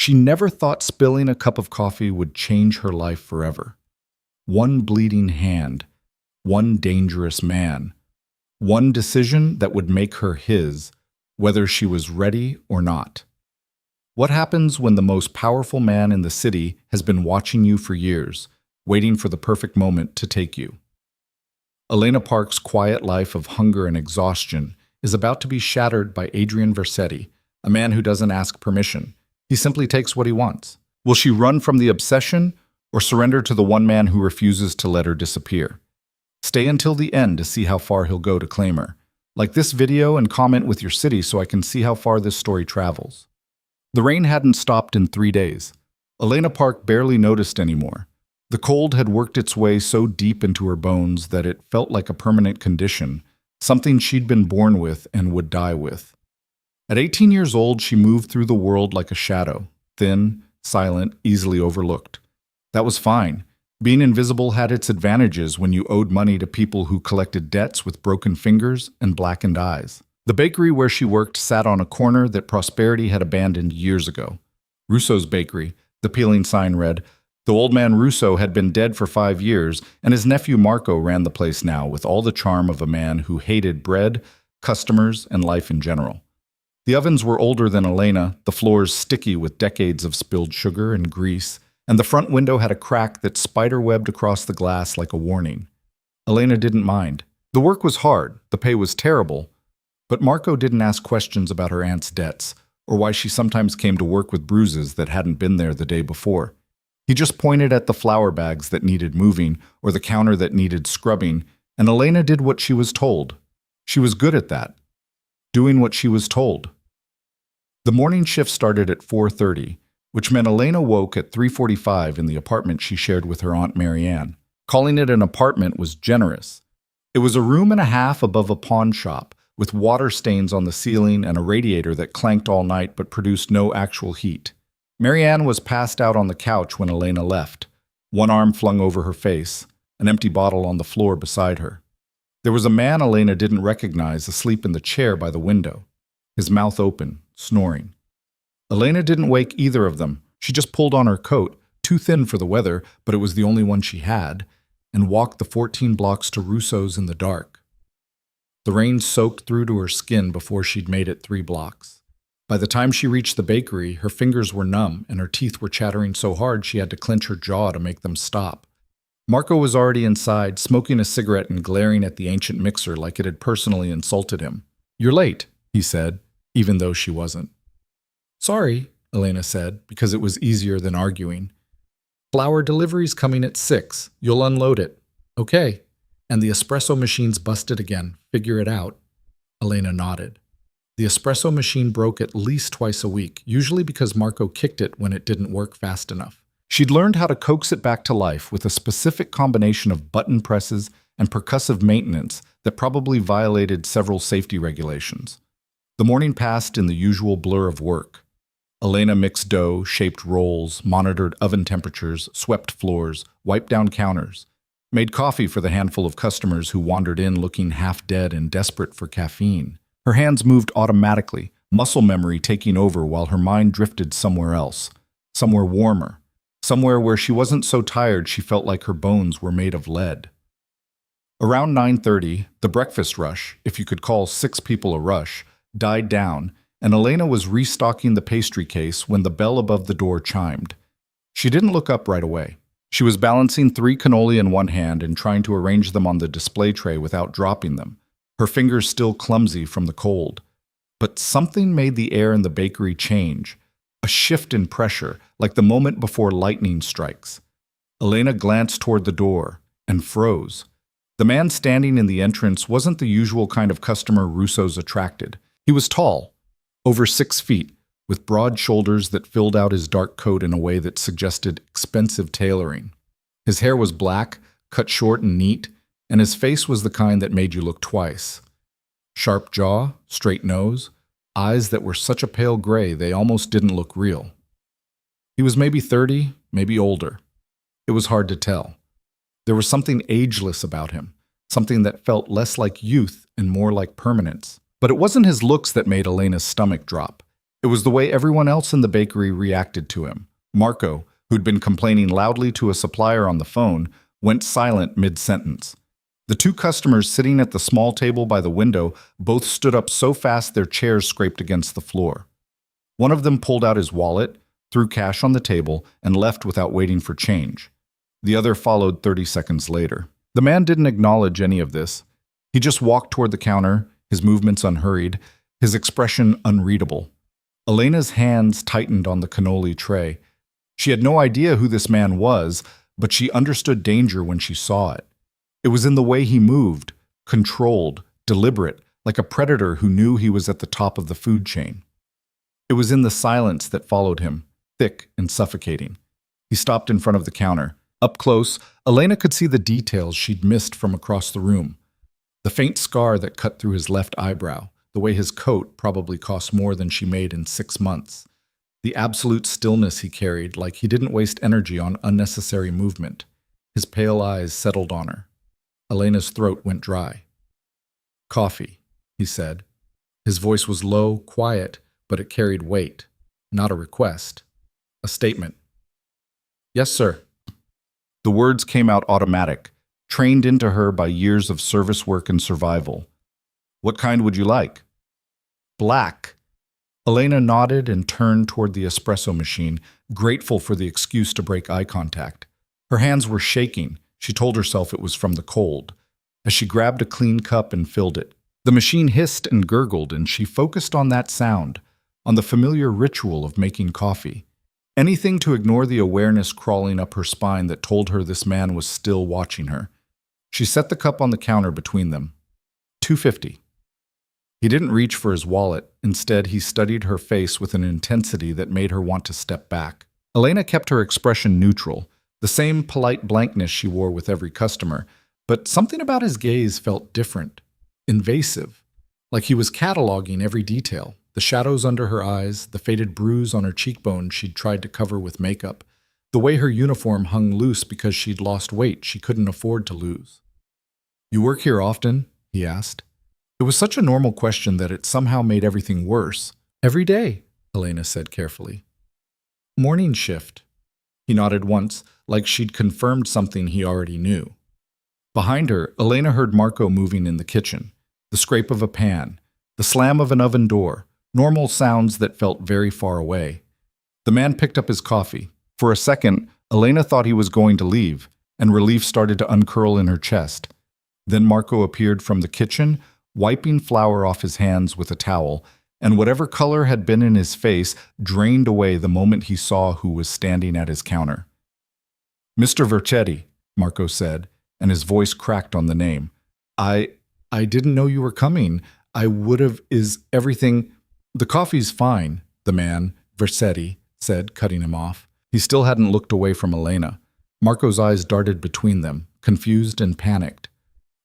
She never thought spilling a cup of coffee would change her life forever. One bleeding hand, one dangerous man, one decision that would make her his, whether she was ready or not. What happens when the most powerful man in the city has been watching you for years, waiting for the perfect moment to take you? Elena Park's quiet life of hunger and exhaustion is about to be shattered by Adrian Versetti, a man who doesn't ask permission. He simply takes what he wants. Will she run from the obsession or surrender to the one man who refuses to let her disappear? Stay until the end to see how far he'll go to claim her. Like this video and comment with your city so I can see how far this story travels. The rain hadn't stopped in 3 days. Elena Park barely noticed anymore. The cold had worked its way so deep into her bones that it felt like a permanent condition, something she'd been born with and would die with. At 18 years old, she moved through the world like a shadow, thin, silent, easily overlooked. That was fine. Being invisible had its advantages when you owed money to people who collected debts with broken fingers and blackened eyes. The bakery where she worked sat on a corner that prosperity had abandoned years ago. Russo's Bakery, the peeling sign read. The old man Russo had been dead for 5 years, and his nephew Marco ran the place now with all the charm of a man who hated bread, customers, and life in general. The ovens were older than Elena, the floors sticky with decades of spilled sugar and grease, and the front window had a crack that spider-webbed across the glass like a warning. Elena didn't mind. The work was hard, the pay was terrible, but Marco didn't ask questions about her aunt's debts, or why she sometimes came to work with bruises that hadn't been there the day before. He just pointed at the flour bags that needed moving, or the counter that needed scrubbing, and Elena did what she was told. She was good at that, doing what she was told. The morning shift started at 4:30, which meant Elena woke at 3:45 in the apartment she shared with her Aunt Marianne. Calling it an apartment was generous. It was a room and a half above a pawn shop, with water stains on the ceiling and a radiator that clanked all night but produced no actual heat. Marianne was passed out on the couch when Elena left, one arm flung over her face, an empty bottle on the floor beside her. There was a man Elena didn't recognize asleep in the chair by the window, his mouth open, snoring. Elena didn't wake either of them. She just pulled on her coat, too thin for the weather, but it was the only one she had, and walked the 14 blocks to Russo's in the dark. The rain soaked through to her skin before she'd made it 3 blocks. By the time she reached the bakery, her fingers were numb and her teeth were chattering so hard she had to clench her jaw to make them stop. Marco was already inside, smoking a cigarette and glaring at the ancient mixer like it had personally insulted him. "You're late," he said, even though she wasn't. "Sorry," Elena said, because it was easier than arguing. "Flour delivery's coming at 6. You'll unload it." "Okay." "And the espresso machine's busted again. Figure it out." Elena nodded. The espresso machine broke at least twice a week, usually because Marco kicked it when it didn't work fast enough. She'd learned how to coax it back to life with a specific combination of button presses and percussive maintenance that probably violated several safety regulations. The morning passed in the usual blur of work. Elena mixed dough, shaped rolls, monitored oven temperatures, swept floors, wiped down counters, made coffee for the handful of customers who wandered in looking half dead and desperate for caffeine. Her hands moved automatically, muscle memory taking over while her mind drifted somewhere else, somewhere warmer, somewhere where she wasn't so tired she felt like her bones were made of lead. Around 9:30, the breakfast rush, if you could call 6 people a rush, died down, and Elena was restocking the pastry case when the bell above the door chimed. She didn't look up right away. She was balancing 3 cannoli in one hand and trying to arrange them on the display tray without dropping them, her fingers still clumsy from the cold. But something made the air in the bakery change, a shift in pressure, like the moment before lightning strikes. Elena glanced toward the door and froze. The man standing in the entrance wasn't the usual kind of customer Russo's attracted. He was tall, over 6 feet, with broad shoulders that filled out his dark coat in a way that suggested expensive tailoring. His hair was black, cut short and neat, and his face was the kind that made you look twice. Sharp jaw, straight nose, eyes that were such a pale gray they almost didn't look real. He was maybe 30, maybe older. It was hard to tell. There was something ageless about him, something that felt less like youth and more like permanence. But it wasn't his looks that made Elena's stomach drop. It was the way everyone else in the bakery reacted to him. Marco, who'd been complaining loudly to a supplier on the phone, went silent mid-sentence. The two customers sitting at the small table by the window both stood up so fast their chairs scraped against the floor. One of them pulled out his wallet, threw cash on the table, and left without waiting for change. The other followed 30 seconds later. The man didn't acknowledge any of this. He just walked toward the counter, his movements unhurried, his expression unreadable. Elena's hands tightened on the cannoli tray. She had no idea who this man was, but she understood danger when she saw it. It was in the way he moved, controlled, deliberate, like a predator who knew he was at the top of the food chain. It was in the silence that followed him, thick and suffocating. He stopped in front of the counter. Up close, Elena could see the details she'd missed from across the room. The faint scar that cut through his left eyebrow, the way his coat probably cost more than she made in 6 months. The absolute stillness he carried, like he didn't waste energy on unnecessary movement. His pale eyes settled on her. Elena's throat went dry. "Coffee," he said. His voice was low, quiet, but it carried weight. Not a request. A statement. "Yes, sir." The words came out automatic, trained into her by years of service work and survival. "What kind would you like?" "Black." Elena nodded and turned toward the espresso machine, grateful for the excuse to break eye contact. Her hands were shaking. She told herself it was from the cold. As she grabbed a clean cup and filled it, the machine hissed and gurgled, and she focused on that sound, on the familiar ritual of making coffee. Anything to ignore the awareness crawling up her spine that told her this man was still watching her. She set the cup on the counter between them. $2.50. He didn't reach for his wallet. Instead, he studied her face with an intensity that made her want to step back. Elena kept her expression neutral, the same polite blankness she wore with every customer, but something about his gaze felt different, invasive, like he was cataloging every detail. The shadows under her eyes, the faded bruise on her cheekbone she'd tried to cover with makeup, the way her uniform hung loose because she'd lost weight she couldn't afford to lose. "You work here often?" he asked. It was such a normal question that it somehow made everything worse. "Every day," Elena said carefully. "Morning shift." He nodded once, like she'd confirmed something he already knew. Behind her, Elena heard Marco moving in the kitchen, the scrape of a pan, the slam of an oven door, normal sounds that felt very far away. The man picked up his coffee. For a second, Elena thought he was going to leave, and relief started to uncurl in her chest. Then Marco appeared from the kitchen, wiping flour off his hands with a towel, and whatever color had been in his face drained away the moment he saw who was standing at his counter. "Mr. Versetti," Marco said, and his voice cracked on the name. I didn't know you were coming. I would have. Is everything—" "The coffee's fine," the man, Versetti, said, cutting him off. He still hadn't looked away from Elena. Marco's eyes darted between them, confused and panicked.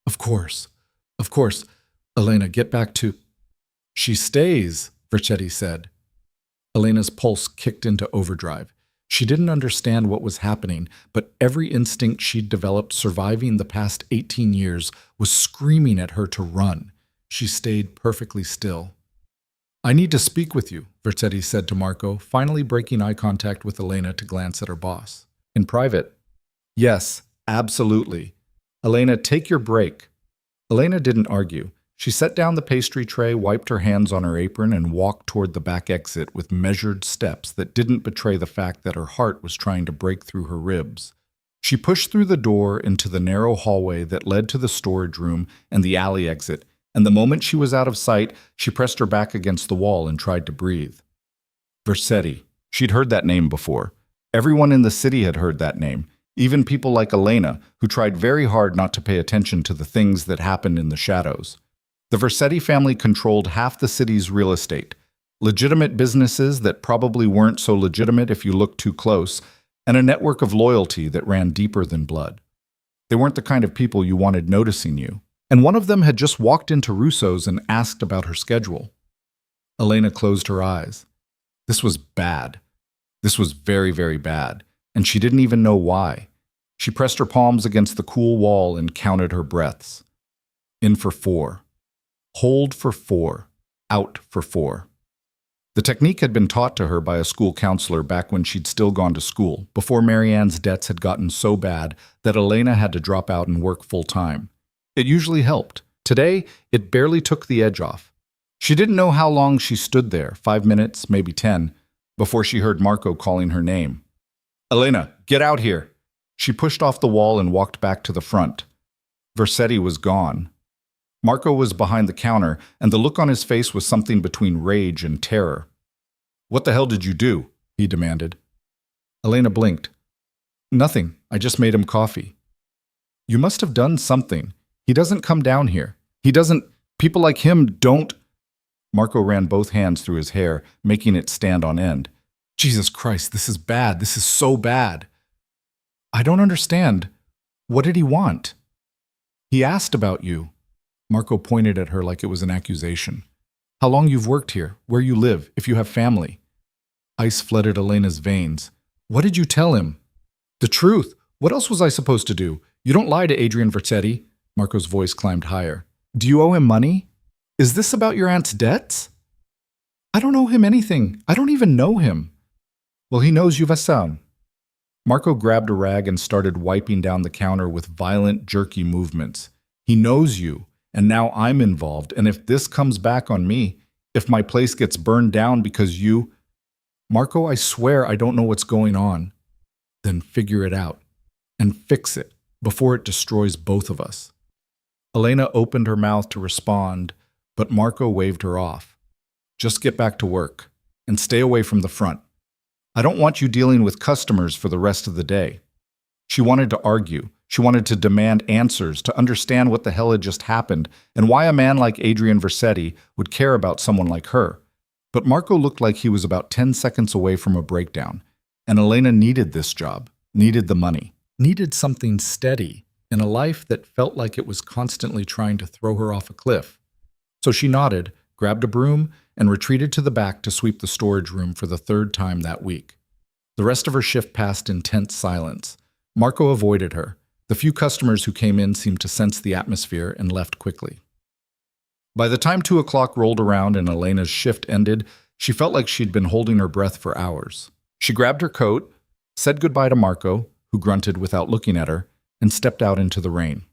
Of course. Elena, get back to—" "She stays," Versetti said. Elena's pulse kicked into overdrive. She didn't understand what was happening, but every instinct she'd developed surviving the past 18 years was screaming at her to run. She stayed perfectly still. "I need to speak with you," Versetti said to Marco, finally breaking eye contact with Elena to glance at her boss. "In private?" "Yes, absolutely. Elena, take your break." Elena didn't argue. She set down the pastry tray, wiped her hands on her apron, and walked toward the back exit with measured steps that didn't betray the fact that her heart was trying to break through her ribs. She pushed through the door into the narrow hallway that led to the storage room and the alley exit, and the moment she was out of sight, she pressed her back against the wall and tried to breathe. Versetti. She'd heard that name before. Everyone in the city had heard that name, even people like Elena, who tried very hard not to pay attention to the things that happened in the shadows. The Versetti family controlled half the city's real estate, legitimate businesses that probably weren't so legitimate if you looked too close, and a network of loyalty that ran deeper than blood. They weren't the kind of people you wanted noticing you. And one of them had just walked into Russo's and asked about her schedule. Elena closed her eyes. This was bad. This was very, very bad, and she didn't even know why. She pressed her palms against the cool wall and counted her breaths. In for 4. Hold for 4. Out for 4. The The technique had been taught to her by a school counselor back when she'd still gone to school, before Marianne's debts had gotten so bad that Elena had to drop out and work full-time. It usually helped. Today, it barely took the edge off. She didn't know how long she stood there, 5 minutes, maybe 10, before she heard Marco calling her name. "Elena, get out here!" She pushed off the wall and walked back to the front. Versetti was gone. Marco was behind the counter, and the look on his face was something between rage and terror. "What the hell did you do?" he demanded. Elena blinked. "Nothing. I just made him coffee." "You must have done something. He doesn't come down here. He doesn't. People like him don't." Marco ran both hands through his hair, making it stand on end. "Jesus Christ, this is bad. This is so bad." "I don't understand. What did he want?" "He asked about you." Marco pointed at her like it was an accusation. "How long you've worked here, where you live, if you have family." Ice flooded Elena's veins. "What did you tell him?" "The truth. What else was I supposed to do? You don't lie to Adrian Versetti." Marco's voice climbed higher. "Do you owe him money? Is this about your aunt's debts?" "I don't owe him anything. I don't even know him." "Well, he knows you, Vassan." Marco grabbed a rag and started wiping down the counter with violent, jerky movements. "He knows you. And now I'm involved, and if this comes back on me, if my place gets burned down because you—" "Marco, I swear I don't know what's going on." "Then figure it out, and fix it, before it destroys both of us." Elena opened her mouth to respond, but Marco waved her off. "Just get back to work, and stay away from the front. I don't want you dealing with customers for the rest of the day." She wanted to argue. She wanted to demand answers, to understand what the hell had just happened, and why a man like Adrian Versetti would care about someone like her. But Marco looked like he was about 10 seconds away from a breakdown, and Elena needed this job, needed the money, needed something steady in a life that felt like it was constantly trying to throw her off a cliff. So she nodded, grabbed a broom, and retreated to the back to sweep the storage room for the 3rd time that week. The rest of her shift passed in tense silence. Marco avoided her. The few customers who came in seemed to sense the atmosphere and left quickly. By the time 2 o'clock rolled around and Elena's shift ended, she felt like she'd been holding her breath for hours. She grabbed her coat, said goodbye to Marco, who grunted without looking at her, and stepped out into the rain.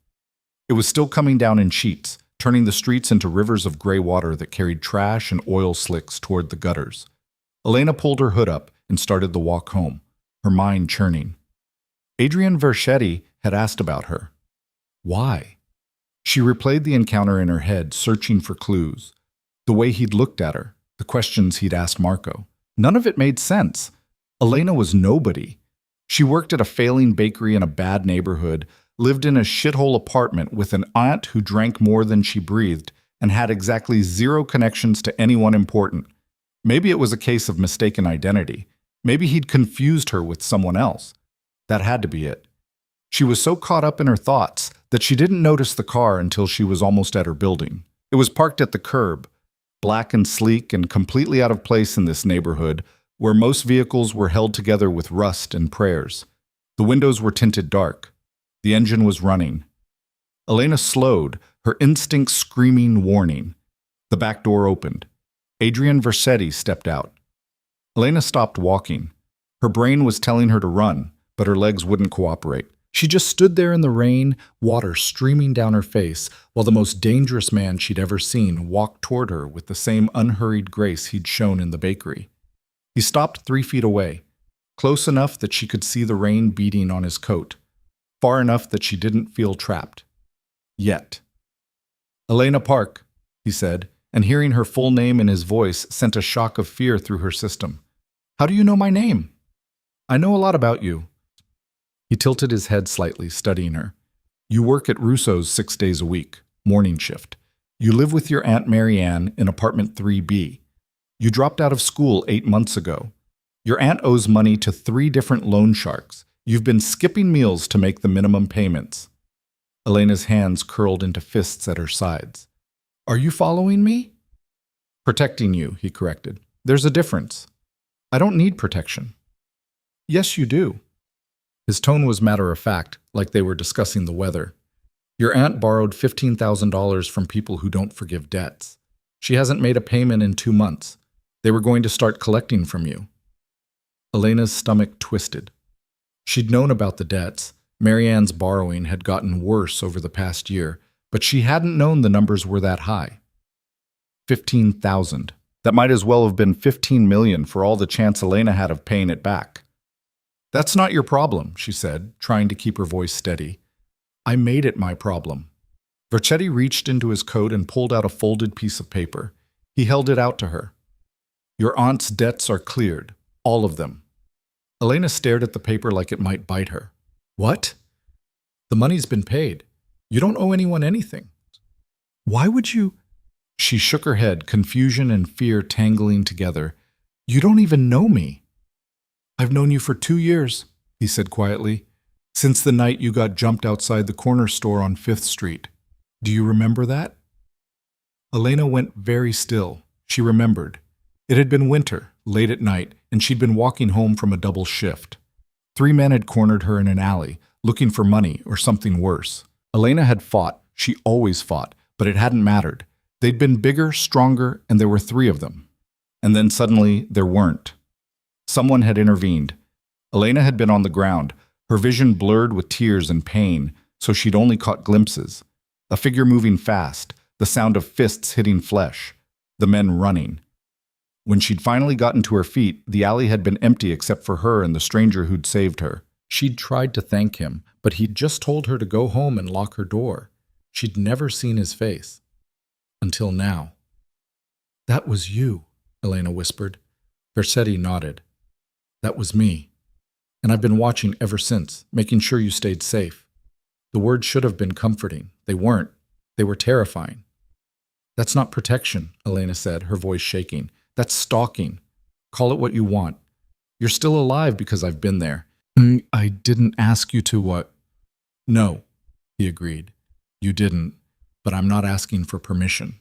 It was still coming down in sheets, turning the streets into rivers of gray water that carried trash and oil slicks toward the gutters. Elena pulled her hood up and started the walk home, her mind churning. Adrian Versetti had asked about her. Why? She replayed the encounter in her head, searching for clues. The way he'd looked at her, the questions he'd asked Marco. None of it made sense. Elena was nobody. She worked at a failing bakery in a bad neighborhood, lived in a shithole apartment with an aunt who drank more than she breathed, and had exactly 0 connections to anyone important. Maybe it was a case of mistaken identity. Maybe he'd confused her with someone else. That had to be it. She was so caught up in her thoughts that she didn't notice the car until she was almost at her building. It was parked at the curb, black and sleek and completely out of place in this neighborhood where most vehicles were held together with rust and prayers. The windows were tinted dark. The engine was running. Elena slowed, her instincts screaming warning. The back door opened. Adrian Versetti stepped out. Elena stopped walking. Her brain was telling her to run, but her legs wouldn't cooperate. She just stood there in the rain, water streaming down her face, while the most dangerous man she'd ever seen walked toward her with the same unhurried grace he'd shown in the bakery. He stopped 3 feet away, close enough that she could see the rain beating on his coat, far enough that she didn't feel trapped. Yet. "Elena Park," he said, and hearing her full name in his voice sent a shock of fear through her system. "How do you know my name?" "I know a lot about you." He tilted his head slightly, studying her. "You work at Russo's 6 days a week, morning shift. You live with your Aunt Marianne in apartment 3B. You dropped out of school 8 months ago. Your aunt owes money to 3 different loan sharks. You've been skipping meals to make the minimum payments." Elena's hands curled into fists at her sides. "Are you following me?" "Protecting you," he corrected. "There's a difference. I don't need protection." "Yes, you do." His tone was matter-of-fact, like they were discussing the weather. "Your aunt borrowed $15,000 from people who don't forgive debts. She hasn't made a payment in 2 months. They were going to start collecting from you. Elena's stomach twisted. She'd known about the debts. Marianne's borrowing had gotten worse over the past year, but she hadn't known the numbers were that high. 15,000. That might as well have been 15 million for all the chance Elena had of paying it back. That's not your problem, she said, trying to keep her voice steady. I made it my problem. Versetti reached into his coat and pulled out a folded piece of paper. He held it out to her. Your aunt's debts are cleared, all of them. Elena stared at the paper like it might bite her. What? The money's been paid. You don't owe anyone anything. Why would you? She shook her head, confusion and fear tangling together. You don't even know me. I've known you for 2 years, he said quietly, since the night you got jumped outside the corner store on 5th Street. Do you remember that? Elena went very still. She remembered. It had been winter, late at night, and she'd been walking home from a double shift. 3 men had cornered her in an alley, looking for money or something worse. Elena had fought. She always fought, but it hadn't mattered. They'd been bigger, stronger, and there were 3 of them. And then suddenly, there weren't. Someone had intervened. Elena had been on the ground, her vision blurred with tears and pain, so she'd only caught glimpses. A figure moving fast, the sound of fists hitting flesh, the men running. When she'd finally gotten to her feet, the alley had been empty except for her and the stranger who'd saved her. She'd tried to thank him, but he'd just told her to go home and lock her door. She'd never seen his face. Until now. That was you, Elena whispered. Versetti nodded. That was me. And I've been watching ever since, making sure you stayed safe. The words should have been comforting. They weren't. They were terrifying. That's not protection, Elena said, her voice shaking. That's stalking. Call it what you want. You're still alive because I've been there. I didn't ask you to what? No, he agreed. You didn't, but I'm not asking for permission.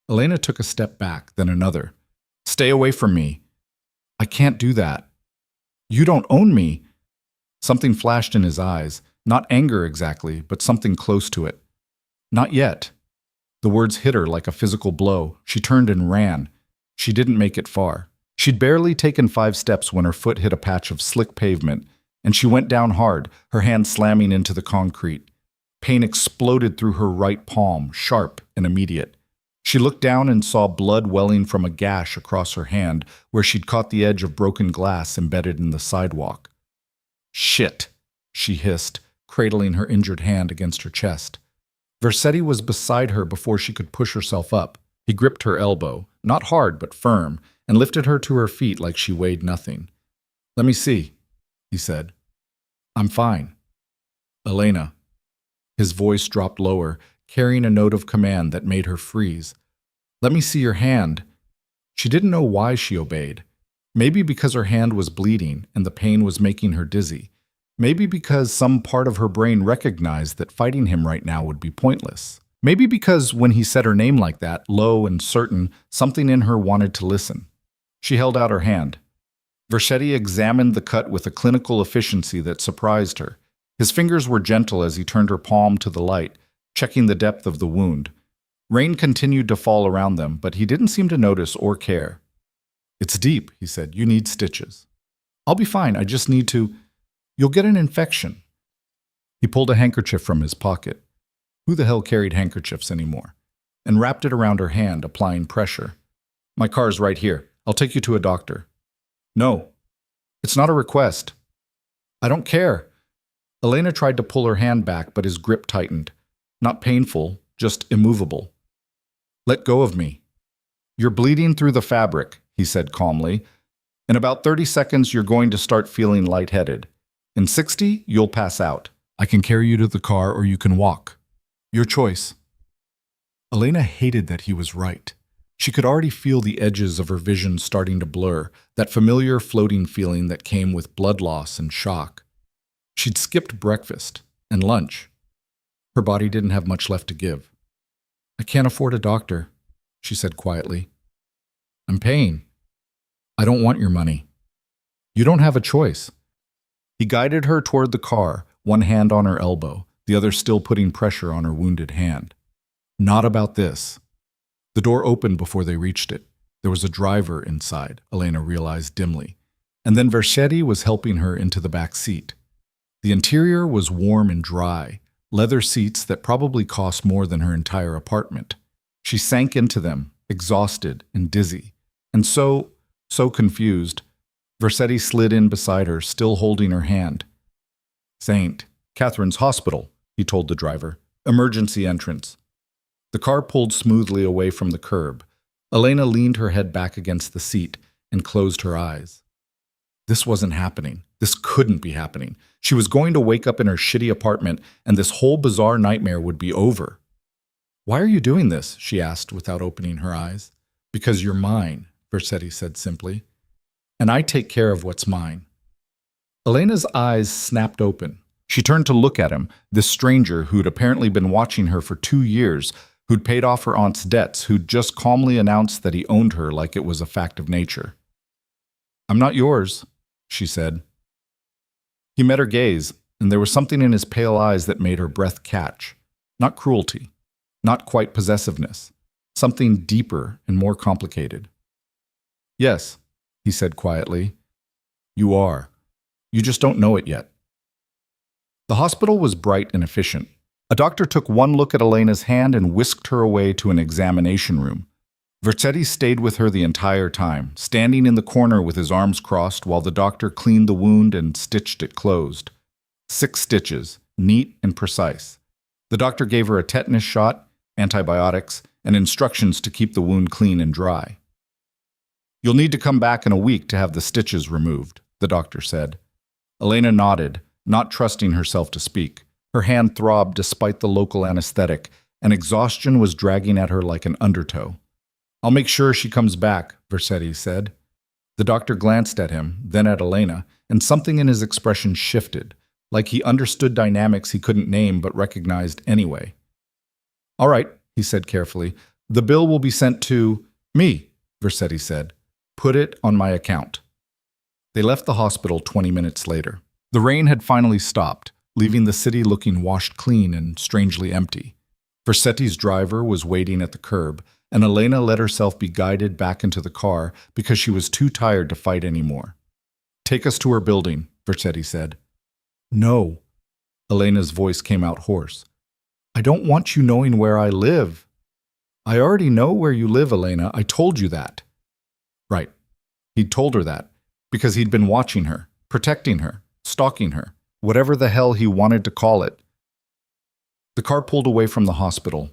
Elena took a step back, then another. Stay away from me. I can't do that. You don't own me. Something flashed in his eyes, not anger exactly, but something close to it. Not yet. The words hit her like a physical blow. She turned and ran. She didn't make it far. She'd barely taken 5 steps when her foot hit a patch of slick pavement, and she went down hard, her hand slamming into the concrete. Pain exploded through her right palm, sharp and immediate. She looked down and saw blood welling from a gash across her hand where she'd caught the edge of broken glass embedded in the sidewalk. Shit, she hissed, cradling her injured hand against her chest. Versetti was beside her before she could push herself up. He gripped her elbow, not hard but firm, and lifted her to her feet like she weighed nothing. Let me see, he said. I'm fine. Elena. His voice dropped lower, carrying a note of command that made her freeze. Let me see your hand. She didn't know why she obeyed. Maybe because her hand was bleeding and the pain was making her dizzy. Maybe because some part of her brain recognized that fighting him right now would be pointless. Maybe because when he said her name like that, low and certain, something in her wanted to listen. She held out her hand. Versetti examined the cut with a clinical efficiency that surprised her. His fingers were gentle as he turned her palm to the light, checking the depth of the wound. Rain continued to fall around them, but he didn't seem to notice or care. It's deep, he said. You need stitches. I'll be fine. I just need to... You'll get an infection. He pulled a handkerchief from his pocket. Who the hell carried handkerchiefs anymore? And wrapped it around her hand, applying pressure. My car's right here. I'll take you to a doctor. No. It's not a request. I don't care. Elena tried to pull her hand back, but his grip tightened. Not painful, just immovable. Let go of me. You're bleeding through the fabric, he said calmly. In about 30 seconds, you're going to start feeling lightheaded. In 60, you'll pass out. I can carry you to the car or you can walk. Your choice. Elena hated that he was right. She could already feel the edges of her vision starting to blur, that familiar floating feeling that came with blood loss and shock. She'd skipped breakfast and lunch. Her body didn't have much left to give. I can't afford a doctor, she said quietly. I'm paying. I don't want your money. You don't have a choice. He guided her toward the car, one hand on her elbow, the other still putting pressure on her wounded hand. Not about this. The door opened before they reached it. There was a driver inside, Elena realized dimly. And then Versetti was helping her into the back seat. The interior was warm and dry, leather seats that probably cost more than her entire apartment. She sank into them, exhausted and dizzy. And so confused, Versetti slid in beside her, still holding her hand. St. Catherine's Hospital, he told the driver. Emergency entrance. The car pulled smoothly away from the curb. Elena leaned her head back against the seat and closed her eyes. This wasn't happening. This couldn't be happening. She was going to wake up in her shitty apartment, and this whole bizarre nightmare would be over. Why are you doing this? She asked without opening her eyes. Because you're mine, Versetti said simply. And I take care of what's mine. Elena's eyes snapped open. She turned to look at him, this stranger who'd apparently been watching her for 2 years, who'd paid off her aunt's debts, who'd just calmly announced that he owned her like it was a fact of nature. I'm not yours, she said. He met her gaze, and there was something in his pale eyes that made her breath catch. Not cruelty, not quite possessiveness, something deeper and more complicated. Yes, he said quietly. You are. You just don't know it yet. The hospital was bright and efficient. A doctor took one look at Elena's hand and whisked her away to an examination room. Versetti stayed with her the entire time, standing in the corner with his arms crossed while the doctor cleaned the wound and stitched it closed. 6 stitches, neat and precise. The doctor gave her a tetanus shot, antibiotics, and instructions to keep the wound clean and dry. You'll need to come back in a week to have the stitches removed, the doctor said. Elena nodded, not trusting herself to speak. Her hand throbbed despite the local anesthetic, and exhaustion was dragging at her like an undertow. I'll make sure she comes back, Versetti said. The doctor glanced at him, then at Elena, and something in his expression shifted, like he understood dynamics he couldn't name but recognized anyway. All right, he said carefully. The bill will be sent to me, Versetti said. Put it on my account. They left the hospital 20 minutes later. The rain had finally stopped, leaving the city looking washed clean and strangely empty. Versetti's driver was waiting at the curb, and Elena let herself be guided back into the car because she was too tired to fight anymore. Take us to her building, Versetti said. No. Elena's voice came out hoarse. I don't want you knowing where I live. I already know where you live, Elena. I told you that. Right. He'd told her that because he'd been watching her, protecting her, stalking her, whatever the hell he wanted to call it. The car pulled away from the hospital.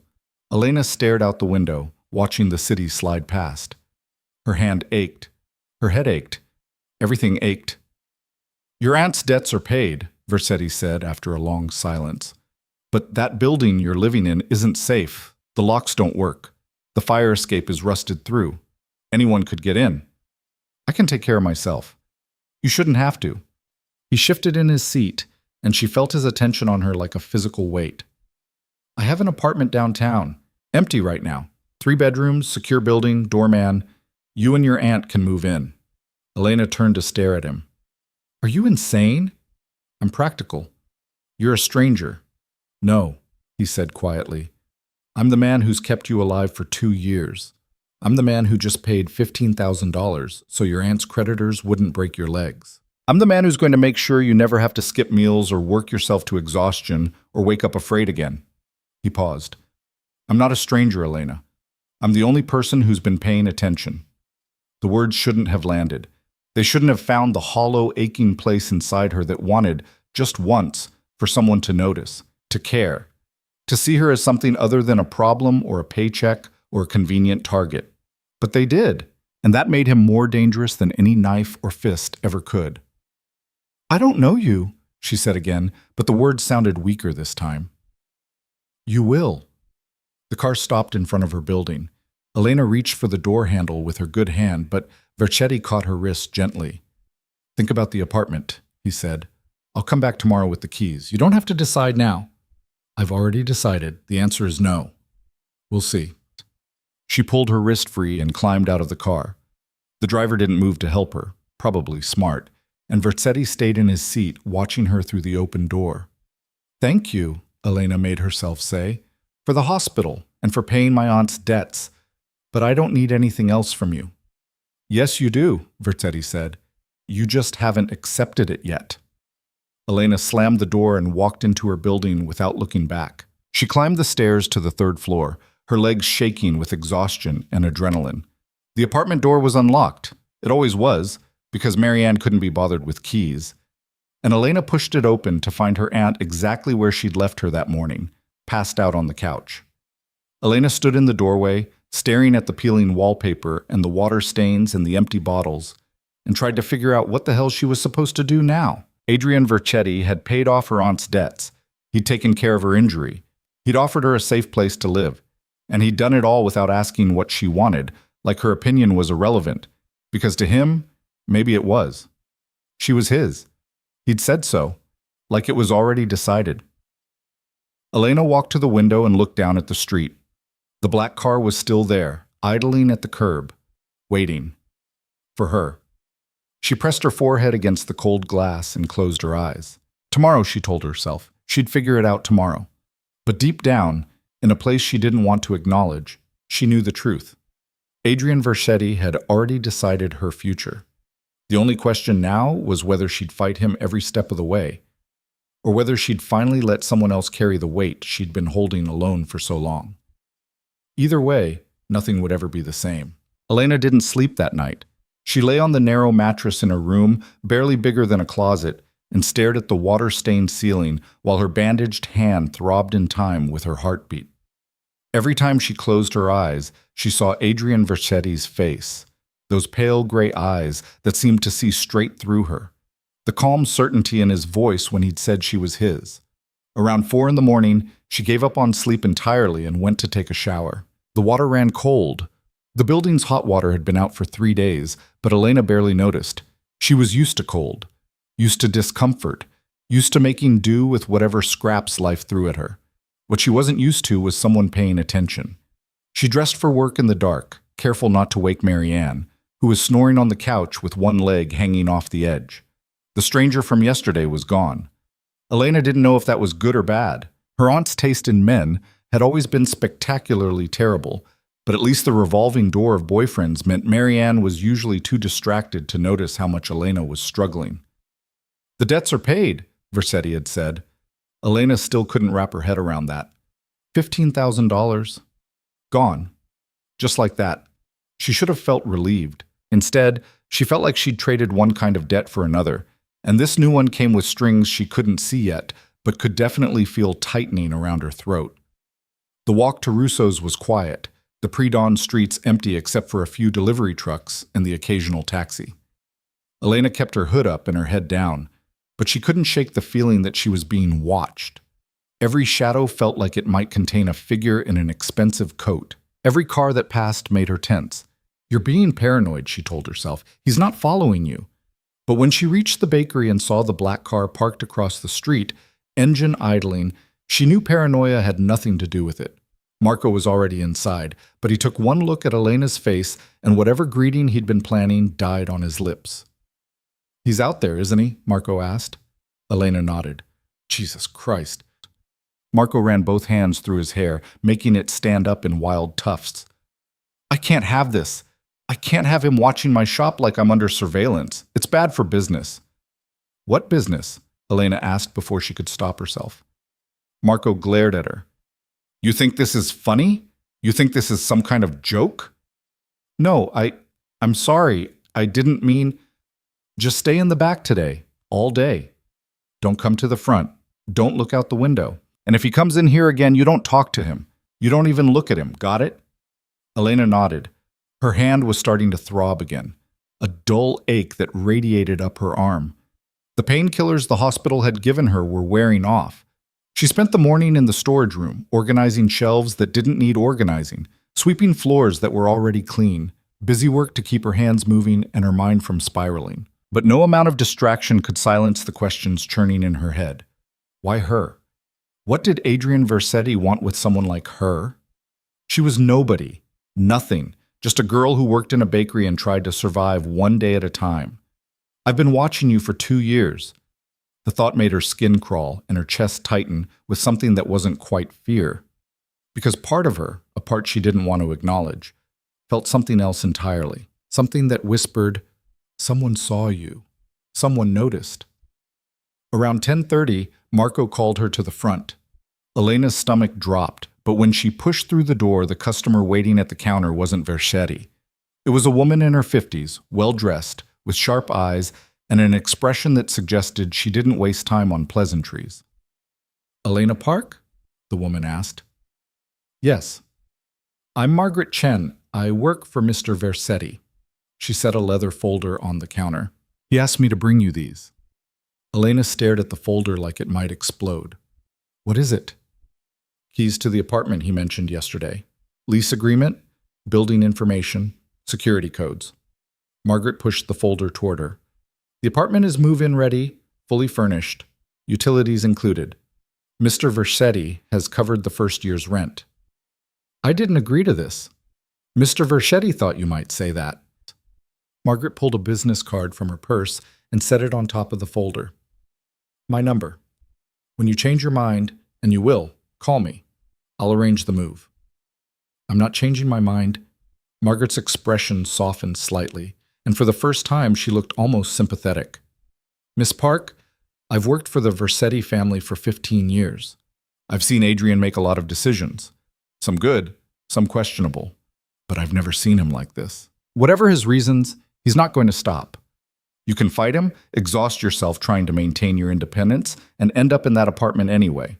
Elena stared out the window, watching the city slide past. Her hand ached. Her head ached. Everything ached. Your aunt's debts are paid, Versetti said after a long silence. But that building you're living in isn't safe. The locks don't work. The fire escape is rusted through. Anyone could get in. I can take care of myself. You shouldn't have to. He shifted in his seat, and she felt his attention on her like a physical weight. I have an apartment downtown, empty right now. 3 bedrooms, secure building, doorman. You and your aunt can move in. Elena turned to stare at him. Are you insane? I'm practical. You're a stranger. No, he said quietly. I'm the man who's kept you alive for 2 years. I'm the man who just paid $15,000 so your aunt's creditors wouldn't break your legs. I'm the man who's going to make sure you never have to skip meals or work yourself to exhaustion or wake up afraid again. He paused. I'm not a stranger, Elena. I'm the only person who's been paying attention. The words shouldn't have landed. They shouldn't have found the hollow, aching place inside her that wanted, just once, for someone to notice, to care, to see her as something other than a problem or a paycheck or a convenient target. But they did, and that made him more dangerous than any knife or fist ever could. I don't know you, she said again, but the words sounded weaker this time. You will. The car stopped in front of her building. Elena reached for the door handle with her good hand, but Versetti caught her wrist gently. Think about the apartment, he said. I'll come back tomorrow with the keys. You don't have to decide now. I've already decided. The answer is no. We'll see. She pulled her wrist free and climbed out of the car. The driver didn't move to help her, probably smart, and Versetti stayed in his seat, watching her through the open door. Thank you, Elena made herself say, for the hospital and for paying my aunt's debts. But I don't need anything else from you. Yes, you do, Versetti said. You just haven't accepted it yet. Elena slammed the door and walked into her building without looking back. She climbed the stairs to the third floor, her legs shaking with exhaustion and adrenaline. The apartment door was unlocked. It always was, because Marianne couldn't be bothered with keys. And Elena pushed it open to find her aunt exactly where she'd left her that morning, passed out on the couch. Elena stood in the doorway, staring at the peeling wallpaper and the water stains and the empty bottles, and tried to figure out what the hell she was supposed to do now. Adrian Versetti had paid off her aunt's debts. He'd taken care of her injury. He'd offered her a safe place to live. And he'd done it all without asking what she wanted, like her opinion was irrelevant. Because to him, maybe it was. She was his. He'd said so, like it was already decided. Elena walked to the window and looked down at the street. The black car was still there, idling at the curb, waiting. For her. She pressed her forehead against the cold glass and closed her eyes. Tomorrow, she told herself. She'd figure it out tomorrow. But deep down, in a place she didn't want to acknowledge, she knew the truth. Adrian Versetti had already decided her future. The only question now was whether she'd fight him every step of the way, or whether she'd finally let someone else carry the weight she'd been holding alone for so long. Either way, nothing would ever be the same. Elena didn't sleep that night. She lay on the narrow mattress in her room, barely bigger than a closet, and stared at the water-stained ceiling while her bandaged hand throbbed in time with her heartbeat. Every time she closed her eyes, she saw Adrian Versetti's face, those pale gray eyes that seemed to see straight through her, the calm certainty in his voice when he'd said she was his. Around 4 a.m, she gave up on sleep entirely and went to take a shower. The water ran cold. The building's hot water had been out for 3 days, but Elena barely noticed. She was used to cold, used to discomfort, used to making do with whatever scraps life threw at her. What she wasn't used to was someone paying attention. She dressed for work in the dark, careful not to wake Marianne, who was snoring on the couch with one leg hanging off the edge. The stranger from yesterday was gone. Elena didn't know if that was good or bad. Her aunt's taste in men had always been spectacularly terrible, but at least the revolving door of boyfriends meant Marianne was usually too distracted to notice how much Elena was struggling. "The debts are paid," Versetti had said. Elena still couldn't wrap her head around that. $15,000. Gone. Just like that. She should have felt relieved. Instead, she felt like she'd traded one kind of debt for another, and this new one came with strings she couldn't see yet, but could definitely feel tightening around her throat. The walk to Russo's was quiet, the pre-dawn streets empty except for a few delivery trucks and the occasional taxi. Elena kept her hood up and her head down, but she couldn't shake the feeling that she was being watched. Every shadow felt like it might contain a figure in an expensive coat. Every car that passed made her tense. "You're being paranoid," she told herself. "He's not following you." But when she reached the bakery and saw the black car parked across the street, engine idling, she knew paranoia had nothing to do with it. Marco was already inside, but he took one look at Elena's face, and whatever greeting he'd been planning died on his lips. "He's out there, isn't he?" Marco asked. Elena nodded. "Jesus Christ." Marco ran both hands through his hair, making it stand up in wild tufts. "I can't have this. I can't have him watching my shop like I'm under surveillance. It's bad for business." "What business?" Elena asked before she could stop herself. Marco glared at her. "You think this is funny? You think this is some kind of joke?" "No, I'm sorry. I didn't mean... Just stay in the back today, all day. Don't come to the front. Don't look out the window. And if he comes in here again, you don't talk to him. You don't even look at him. Got it?" Elena nodded. Her hand was starting to throb again, a dull ache that radiated up her arm. The painkillers the hospital had given her were wearing off. She spent the morning in the storage room, organizing shelves that didn't need organizing, sweeping floors that were already clean, busy work to keep her hands moving and her mind from spiraling. But no amount of distraction could silence the questions churning in her head. Why her? What did Adrian Versetti want with someone like her? She was nobody, nothing, just a girl who worked in a bakery and tried to survive one day at a time. "I've been watching you for 2 years. The thought made her skin crawl and her chest tighten with something that wasn't quite fear. Because part of her, a part she didn't want to acknowledge, felt something else entirely. something that whispered, "Someone saw you. Someone noticed." Around 10:30, Marco called her to the front. Elena's stomach dropped, but when she pushed through the door, the customer waiting at the counter wasn't Versetti. It was a woman in her 50s, well-dressed, with sharp eyes and an expression that suggested she didn't waste time on pleasantries. "Elena Park?" the woman asked. "Yes. I'm Margaret Chen. I work for Mr. Versetti." She set a leather folder on the counter. "He asked me to bring you these." Elena stared at the folder like it might explode. "What is it?" "Keys to the apartment he mentioned yesterday. Lease agreement, building information, security codes." Margaret pushed the folder toward her. "The apartment is move-in ready, fully furnished, utilities included. Mr. Versetti has covered the first year's rent." "I didn't agree to this." "Mr. Versetti thought you might say that." Margaret pulled a business card from her purse and set it on top of the folder. "My number. When you change your mind, and you will, call me. I'll arrange the move." "I'm not changing my mind." Margaret's expression softened slightly, and for the first time she looked almost sympathetic. "Miss Park, I've worked for the Versetti family for 15 years. I've seen Adrian make a lot of decisions. Some good, some questionable. But I've never seen him like this. Whatever his reasons, he's not going to stop. You can fight him, exhaust yourself trying to maintain your independence, and end up in that apartment anyway.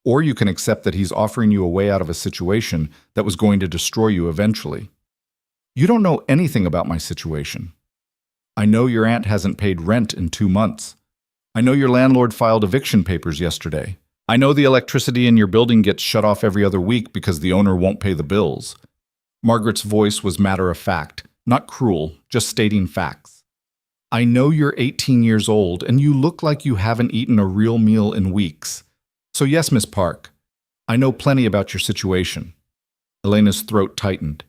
Or you can accept that he's offering you a way out of a situation that was going to destroy you eventually. You don't know anything about my situation. I know your aunt hasn't paid rent in 2 months. I know your landlord filed eviction papers yesterday. I know the electricity in your building gets shut off every other week because the owner won't pay the bills." Margaret's voice was matter-of-fact, not cruel, just stating facts. "I know you're 18 years old, and you look like you haven't eaten a real meal in weeks. So yes, Miss Park, I know plenty about your situation." Elena's throat tightened.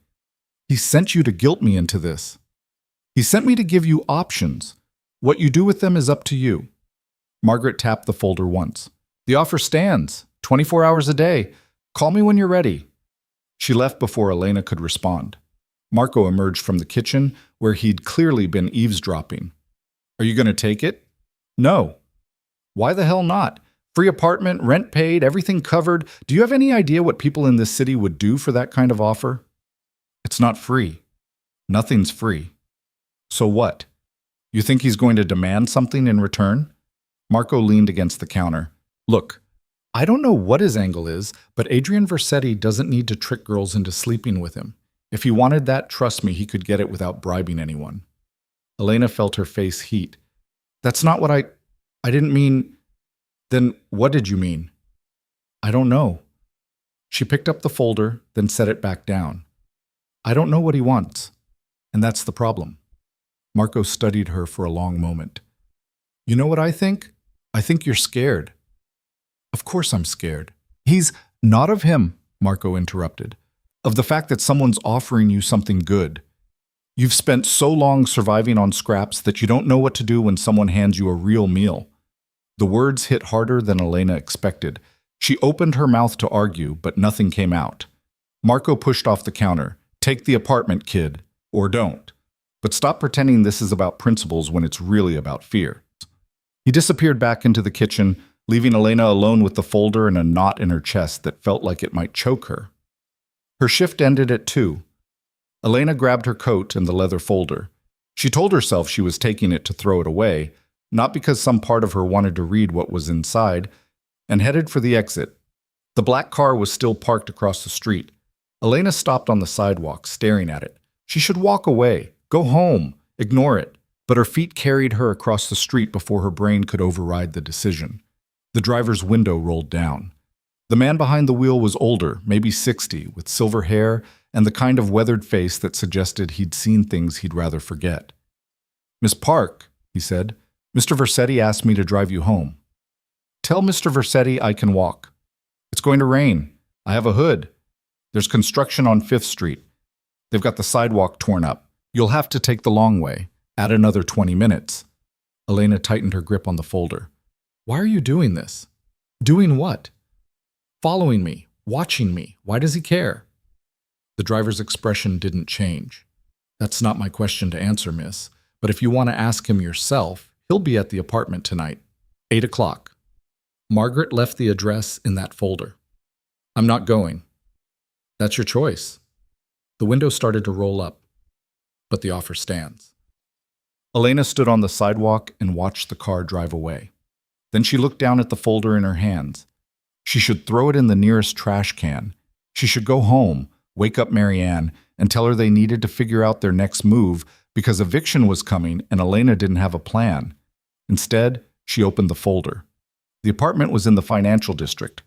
"He sent you to guilt me into this. He sent me to give you options. What you do with them is up to you." Margaret tapped the folder once. "The offer stands, 24 hours a day. Call me when you're ready." She left before Elena could respond. Marco emerged from the kitchen, where he'd clearly been eavesdropping. "Are you going to take it?" "No." "Why the hell not? Free apartment, rent paid, everything covered. Do you have any idea what people in this city would do for that kind of offer?" "It's not free. Nothing's free." "So what? You think he's going to demand something in return?" Marco leaned against the counter. "Look, I don't know what his angle is, but Adrian Versetti doesn't need to trick girls into sleeping with him. If he wanted that, trust me, he could get it without bribing anyone." Elena felt her face heat. "That's not what I didn't mean." "Then what did you mean?" "I don't know." She picked up the folder, then set it back down. "I don't know what he wants, and that's the problem." Marco studied her for a long moment. "You know what I think? I think you're scared." "Of course I'm scared." "He's not of him," Marco interrupted. "Of the fact that someone's offering you something good. You've spent so long surviving on scraps that you don't know what to do when someone hands you a real meal." The words hit harder than Elena expected. She opened her mouth to argue, but nothing came out. Marco pushed off the counter. "Take the apartment, kid. Or don't. But stop pretending this is about principles when it's really about fear." He disappeared back into the kitchen, leaving Elena alone with the folder and a knot in her chest that felt like it might choke her. Her shift ended at 2. Elena grabbed her coat and the leather folder. She told herself she was taking it to throw it away, not because some part of her wanted to read what was inside, and headed for the exit. The black car was still parked across the street. Elena stopped on the sidewalk, staring at it. She should walk away, go home, ignore it, but her feet carried her across the street before her brain could override the decision. The driver's window rolled down. The man behind the wheel was older, maybe 60, with silver hair and the kind of weathered face that suggested he'd seen things he'd rather forget. "Miss Park," he said, "Mr. Versetti asked me to drive you home." "Tell Mr. Versetti I can walk. It's going to rain. I have a hood. There's construction on 5th Street. They've got the sidewalk torn up. You'll have to take the long way. Add another 20 minutes. Elena tightened her grip on the folder. "Why are you doing this?" "Doing what?" "Following me, watching me. Why does he care?" The driver's expression didn't change. That's not my question to answer, miss. But if you want to ask him yourself, he'll be at the apartment tonight. 8 o'clock. Margaret left the address in that folder. I'm not going. That's your choice. The window started to roll up, but the offer stands. Elena stood on the sidewalk and watched the car drive away. Then she looked down at the folder in her hands. She should throw it in the nearest trash can. She should go home, wake up Marianne, and tell her they needed to figure out their next move because eviction was coming and Elena didn't have a plan. Instead, she opened the folder. The apartment was in the financial district.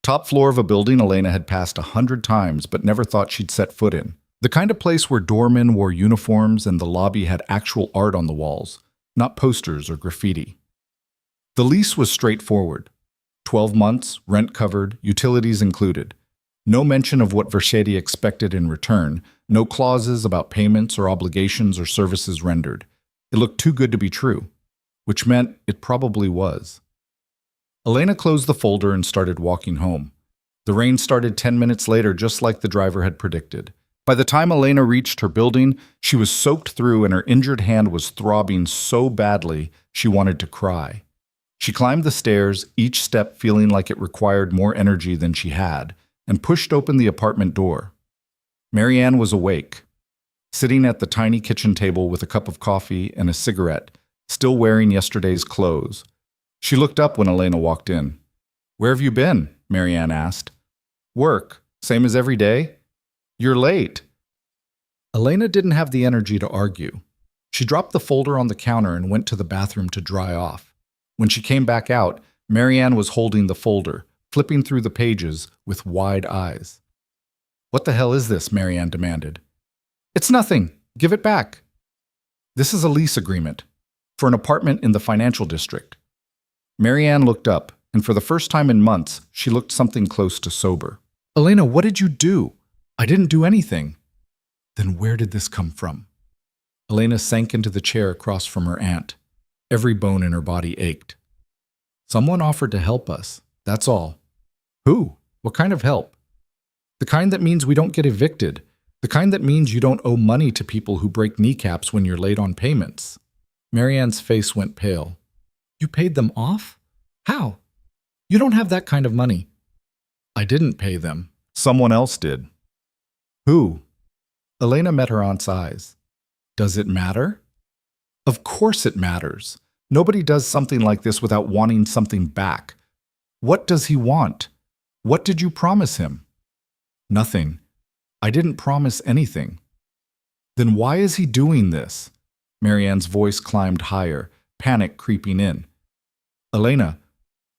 Top floor of a building Elena had passed 100 times but never thought she'd set foot in. The kind of place where doormen wore uniforms and the lobby had actual art on the walls, not posters or graffiti. The lease was straightforward. 12 months, rent covered, utilities included. No mention of what Versetti expected in return, no clauses about payments or obligations or services rendered. It looked too good to be true, which meant it probably was. Elena closed the folder and started walking home. The rain started 10 minutes later, just like the driver had predicted. By the time Elena reached her building, she was soaked through and her injured hand was throbbing so badly she wanted to cry. She climbed the stairs, each step feeling like it required more energy than she had, and pushed open the apartment door. Marianne was awake, sitting at the tiny kitchen table with a cup of coffee and a cigarette, still wearing yesterday's clothes. She looked up when Elena walked in. "Where have you been?" Marianne asked. "Work, same as every day." "You're late." Elena didn't have the energy to argue. She dropped the folder on the counter and went to the bathroom to dry off. When she came back out, Marianne was holding the folder, flipping through the pages with wide eyes. "What the hell is this?" Marianne demanded. "It's nothing. Give it back." "This is a lease agreement for an apartment in the financial district." Marianne looked up, and for the first time in months, she looked something close to sober. "Elena, what did you do?" "I didn't do anything." "Then where did this come from?" Elena sank into the chair across from her aunt. Every bone in her body ached. "Someone offered to help us, that's all." "Who? What kind of help?" "The kind that means we don't get evicted. The kind that means you don't owe money to people who break kneecaps when you're late on payments." Marianne's face went pale. "You paid them off? How? You don't have that kind of money." "I didn't pay them. Someone else did." "Who?" Elena met her aunt's eyes. "Does it matter?" "Of course it matters. Nobody does something like this without wanting something back. What does he want? What did you promise him?" "Nothing. I didn't promise anything." "Then why is he doing this?" Marianne's voice climbed higher, panic creeping in. "Elena,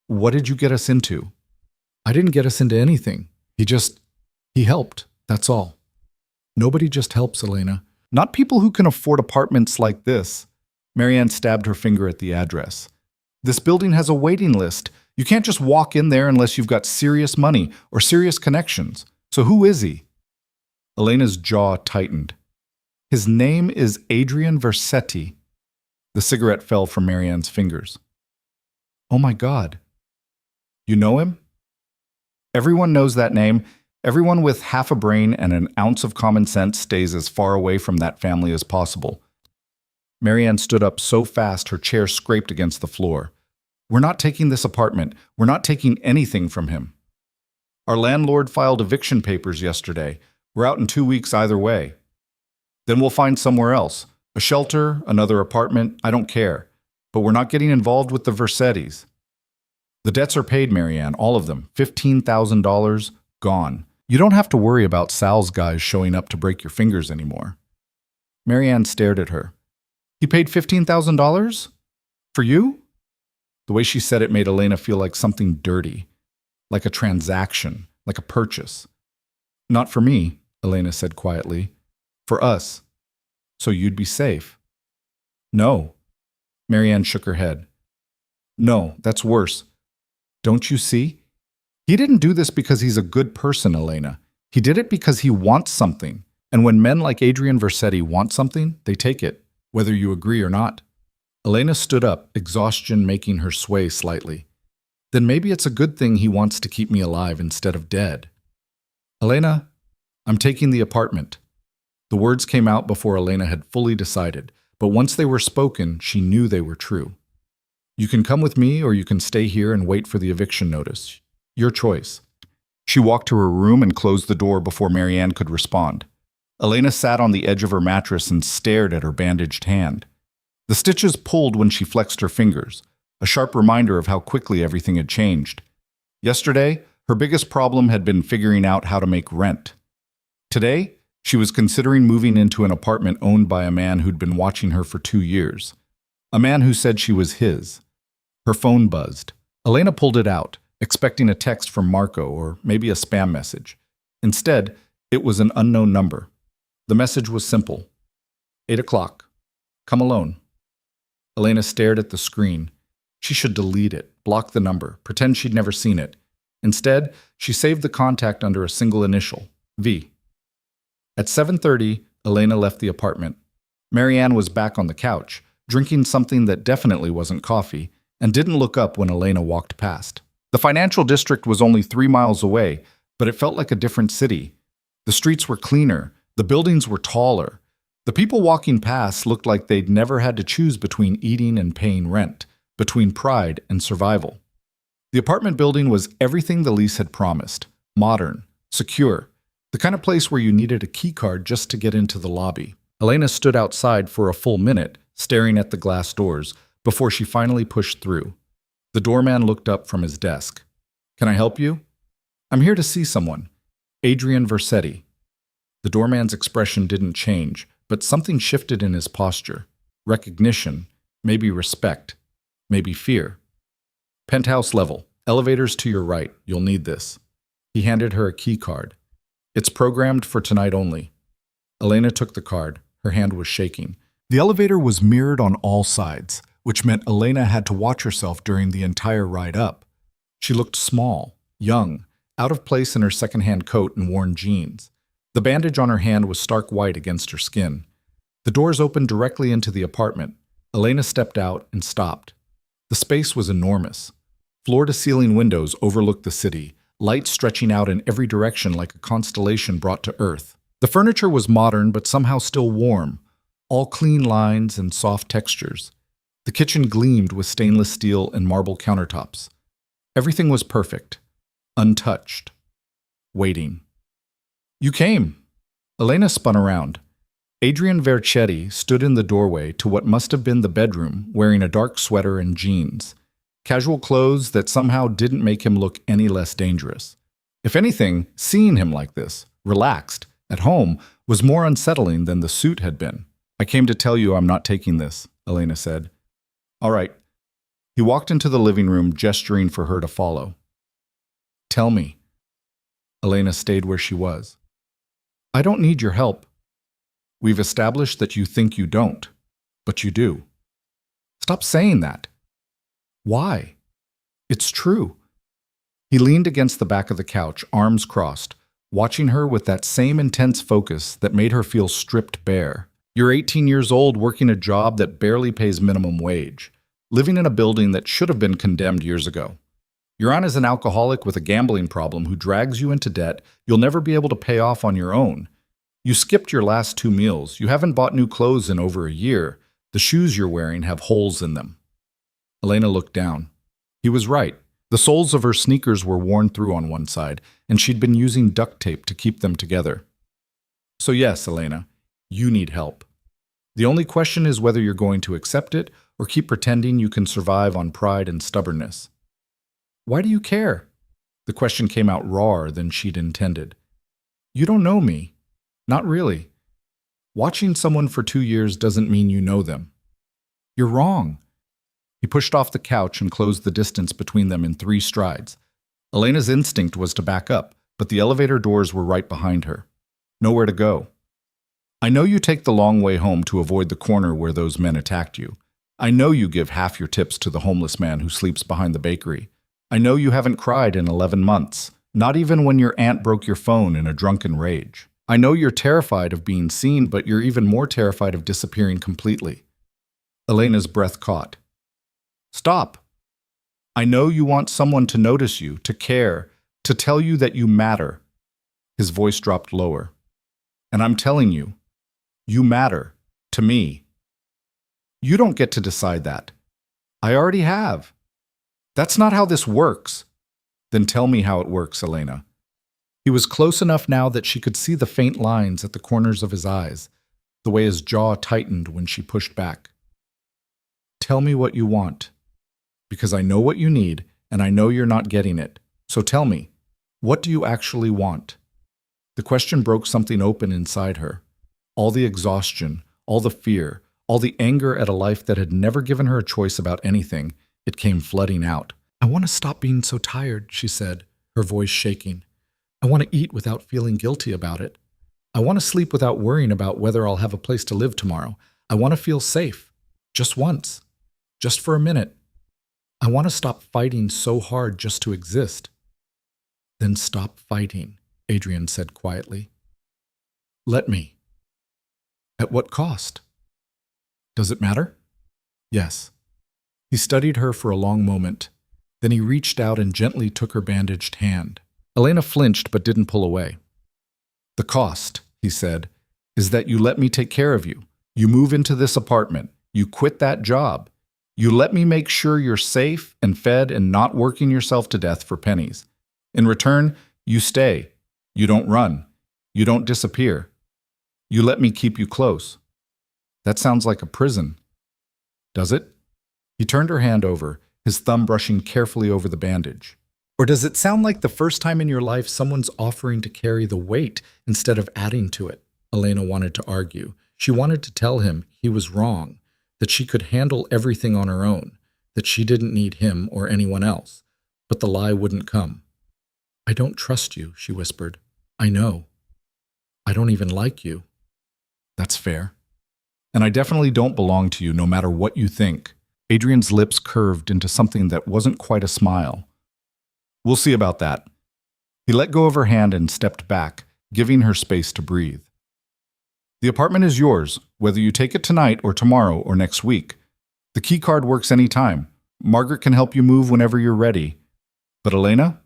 what did you get us into?" "I didn't get us into anything. He helped, that's all." "Nobody just helps, Elena. Not people who can afford apartments like this." Marianne stabbed her finger at the address. "This building has a waiting list. You can't just walk in there unless you've got serious money or serious connections. So who is he?" Elena's jaw tightened. "His name is Adrian Versetti." The cigarette fell from Marianne's fingers. "Oh my God. You know him?" "Everyone knows that name. Everyone with half a brain and an ounce of common sense stays as far away from that family as possible." Marianne stood up so fast her chair scraped against the floor. "We're not taking this apartment. We're not taking anything from him. Our landlord filed eviction papers yesterday. We're out in 2 weeks either way. Then we'll find somewhere else. A shelter, another apartment, I don't care. But we're not getting involved with the Versettis." "The debts are paid, Marianne, all of them. $15,000, gone. You don't have to worry about Sal's guys showing up to break your fingers anymore." Marianne stared at her. "He paid $15,000? For you?" The way she said it made Elena feel like something dirty, like a transaction, like a purchase. "Not for me," Elena said quietly. "For us. So you'd be safe." "No." Marianne shook her head. "No, that's worse. Don't you see? He didn't do this because he's a good person, Elena. He did it because he wants something. And when men like Adrian Versetti want something, they take it, whether you agree or not." Elena stood up, exhaustion making her sway slightly. "Then maybe it's a good thing he wants to keep me alive instead of dead." "Elena, I'm taking the apartment." The words came out before Elena had fully decided, but once they were spoken, she knew they were true. You can come with me or you can stay here and wait for the eviction notice. Your choice. She walked to her room and closed the door before Marianne could respond. Elena sat on the edge of her mattress and stared at her bandaged hand. The stitches pulled when she flexed her fingers, a sharp reminder of how quickly everything had changed. Yesterday, her biggest problem had been figuring out how to make rent. Today, she was considering moving into an apartment owned by a man who'd been watching her for 2 years. A man who said she was his. Her phone buzzed. Elena pulled it out, expecting a text from Marco or maybe a spam message. Instead, it was an unknown number. The message was simple. 8 o'clock. Come alone. Elena stared at the screen. She should delete it, block the number, pretend she'd never seen it. Instead, she saved the contact under a single initial, V. At 7:30, Elena left the apartment. Marianne was back on the couch, drinking something that definitely wasn't coffee, and didn't look up when Elena walked past. The financial district was only 3 miles away, but it felt like a different city. The streets were cleaner, the buildings were taller. The people walking past looked like they'd never had to choose between eating and paying rent, between pride and survival. The apartment building was everything the lease had promised: modern, secure, the kind of place where you needed a key card just to get into the lobby. Elena stood outside for a full minute, staring at the glass doors, before she finally pushed through. The doorman looked up from his desk. "Can I help you?" "I'm here to see someone. Adrian Versetti." The doorman's expression didn't change, but something shifted in his posture. Recognition, maybe respect, maybe fear. "Penthouse level. Elevators to your right. You'll need this." He handed her a key card. "It's programmed for tonight only." Elena took the card. Her hand was shaking. The elevator was mirrored on all sides, which meant Elena had to watch herself during the entire ride up. She looked small, young, out of place in her secondhand coat and worn jeans. The bandage on her hand was stark white against her skin. The doors opened directly into the apartment. Elena stepped out and stopped. The space was enormous. Floor-to-ceiling windows overlooked the city, lights stretching out in every direction like a constellation brought to Earth. The furniture was modern but somehow still warm, all clean lines and soft textures. The kitchen gleamed with stainless steel and marble countertops. Everything was perfect, untouched, waiting. "You came." Elena spun around. Adrian Versetti stood in the doorway to what must have been the bedroom, wearing a dark sweater and jeans. Casual clothes that somehow didn't make him look any less dangerous. If anything, seeing him like this, relaxed, at home, was more unsettling than the suit had been. "I came to tell you I'm not taking this," Elena said. "All right." He walked into the living room, gesturing for her to follow. "Tell me." Elena stayed where she was. "I don't need your help." "We've established that you think you don't, but you do." "Stop saying that." "Why?" "It's true." He leaned against the back of the couch, arms crossed, watching her with that same intense focus that made her feel stripped bare. "You're 18 years old working a job that barely pays minimum wage, living in a building that should have been condemned years ago. Your aunt is an alcoholic with a gambling problem who drags you into debt you'll never be able to pay off on your own. You skipped your last 2 meals. You haven't bought new clothes in over a year. The shoes you're wearing have holes in them." Elena looked down. He was right. The soles of her sneakers were worn through on one side, and she'd been using duct tape to keep them together. "So yes, Elena, you need help. The only question is whether you're going to accept it or keep pretending you can survive on pride and stubbornness." "Why do you care?" The question came out rawer than she'd intended. "You don't know me. Not really. Watching someone for 2 years doesn't mean you know them." "You're wrong." He pushed off the couch and closed the distance between them in 3 strides. Elena's instinct was to back up, but the elevator doors were right behind her. Nowhere to go. "I know you take the long way home to avoid the corner where those men attacked you. I know you give half your tips to the homeless man who sleeps behind the bakery. I know you haven't cried in 11 months, not even when your aunt broke your phone in a drunken rage. I know you're terrified of being seen, but you're even more terrified of disappearing completely." Elena's breath caught. "Stop. I know you want someone to notice you, to care, to tell you that you matter." His voice dropped lower. "And I'm telling you, You matter. To me. You don't get to decide that. I already have. That's not how this works. Then tell me how it works, Elena. He was close enough now that she could see the faint lines at the corners of his eyes, the way his jaw tightened when she pushed back. Tell me what you want. Because I know what you need, and I know you're not getting it. So tell me, what do you actually want? The question broke something open inside her. All the exhaustion, all the fear, all the anger at a life that had never given her a choice about anything, it came flooding out. I want to stop being so tired, she said, her voice shaking. I want to eat without feeling guilty about it. I want to sleep without worrying about whether I'll have a place to live tomorrow. I want to feel safe. Just once. Just for a minute. I want to stop fighting so hard just to exist. Then stop fighting, Adrian said quietly. Let me. At what cost? Does it matter? Yes. He studied her for a long moment. Then he reached out and gently took her bandaged hand. Elena flinched but didn't pull away. The cost, he said, is that you let me take care of you. You move into this apartment. You quit that job. You let me make sure you're safe and fed and not working yourself to death for pennies. In return, you stay. You don't run. You don't disappear. You let me keep you close. That sounds like a prison. Does it? He turned her hand over, his thumb brushing carefully over the bandage. Or does it sound like the first time in your life someone's offering to carry the weight instead of adding to it? Elena wanted to argue. She wanted to tell him he was wrong, that she could handle everything on her own, that she didn't need him or anyone else. But the lie wouldn't come. I don't trust you, she whispered. I know. I don't even like you. That's fair. And I definitely don't belong to you no matter what you think. Adrian's lips curved into something that wasn't quite a smile. We'll see about that. He let go of her hand and stepped back, giving her space to breathe. The apartment is yours, whether you take it tonight or tomorrow or next week. The key card works anytime. Margaret can help you move whenever you're ready. But Elena?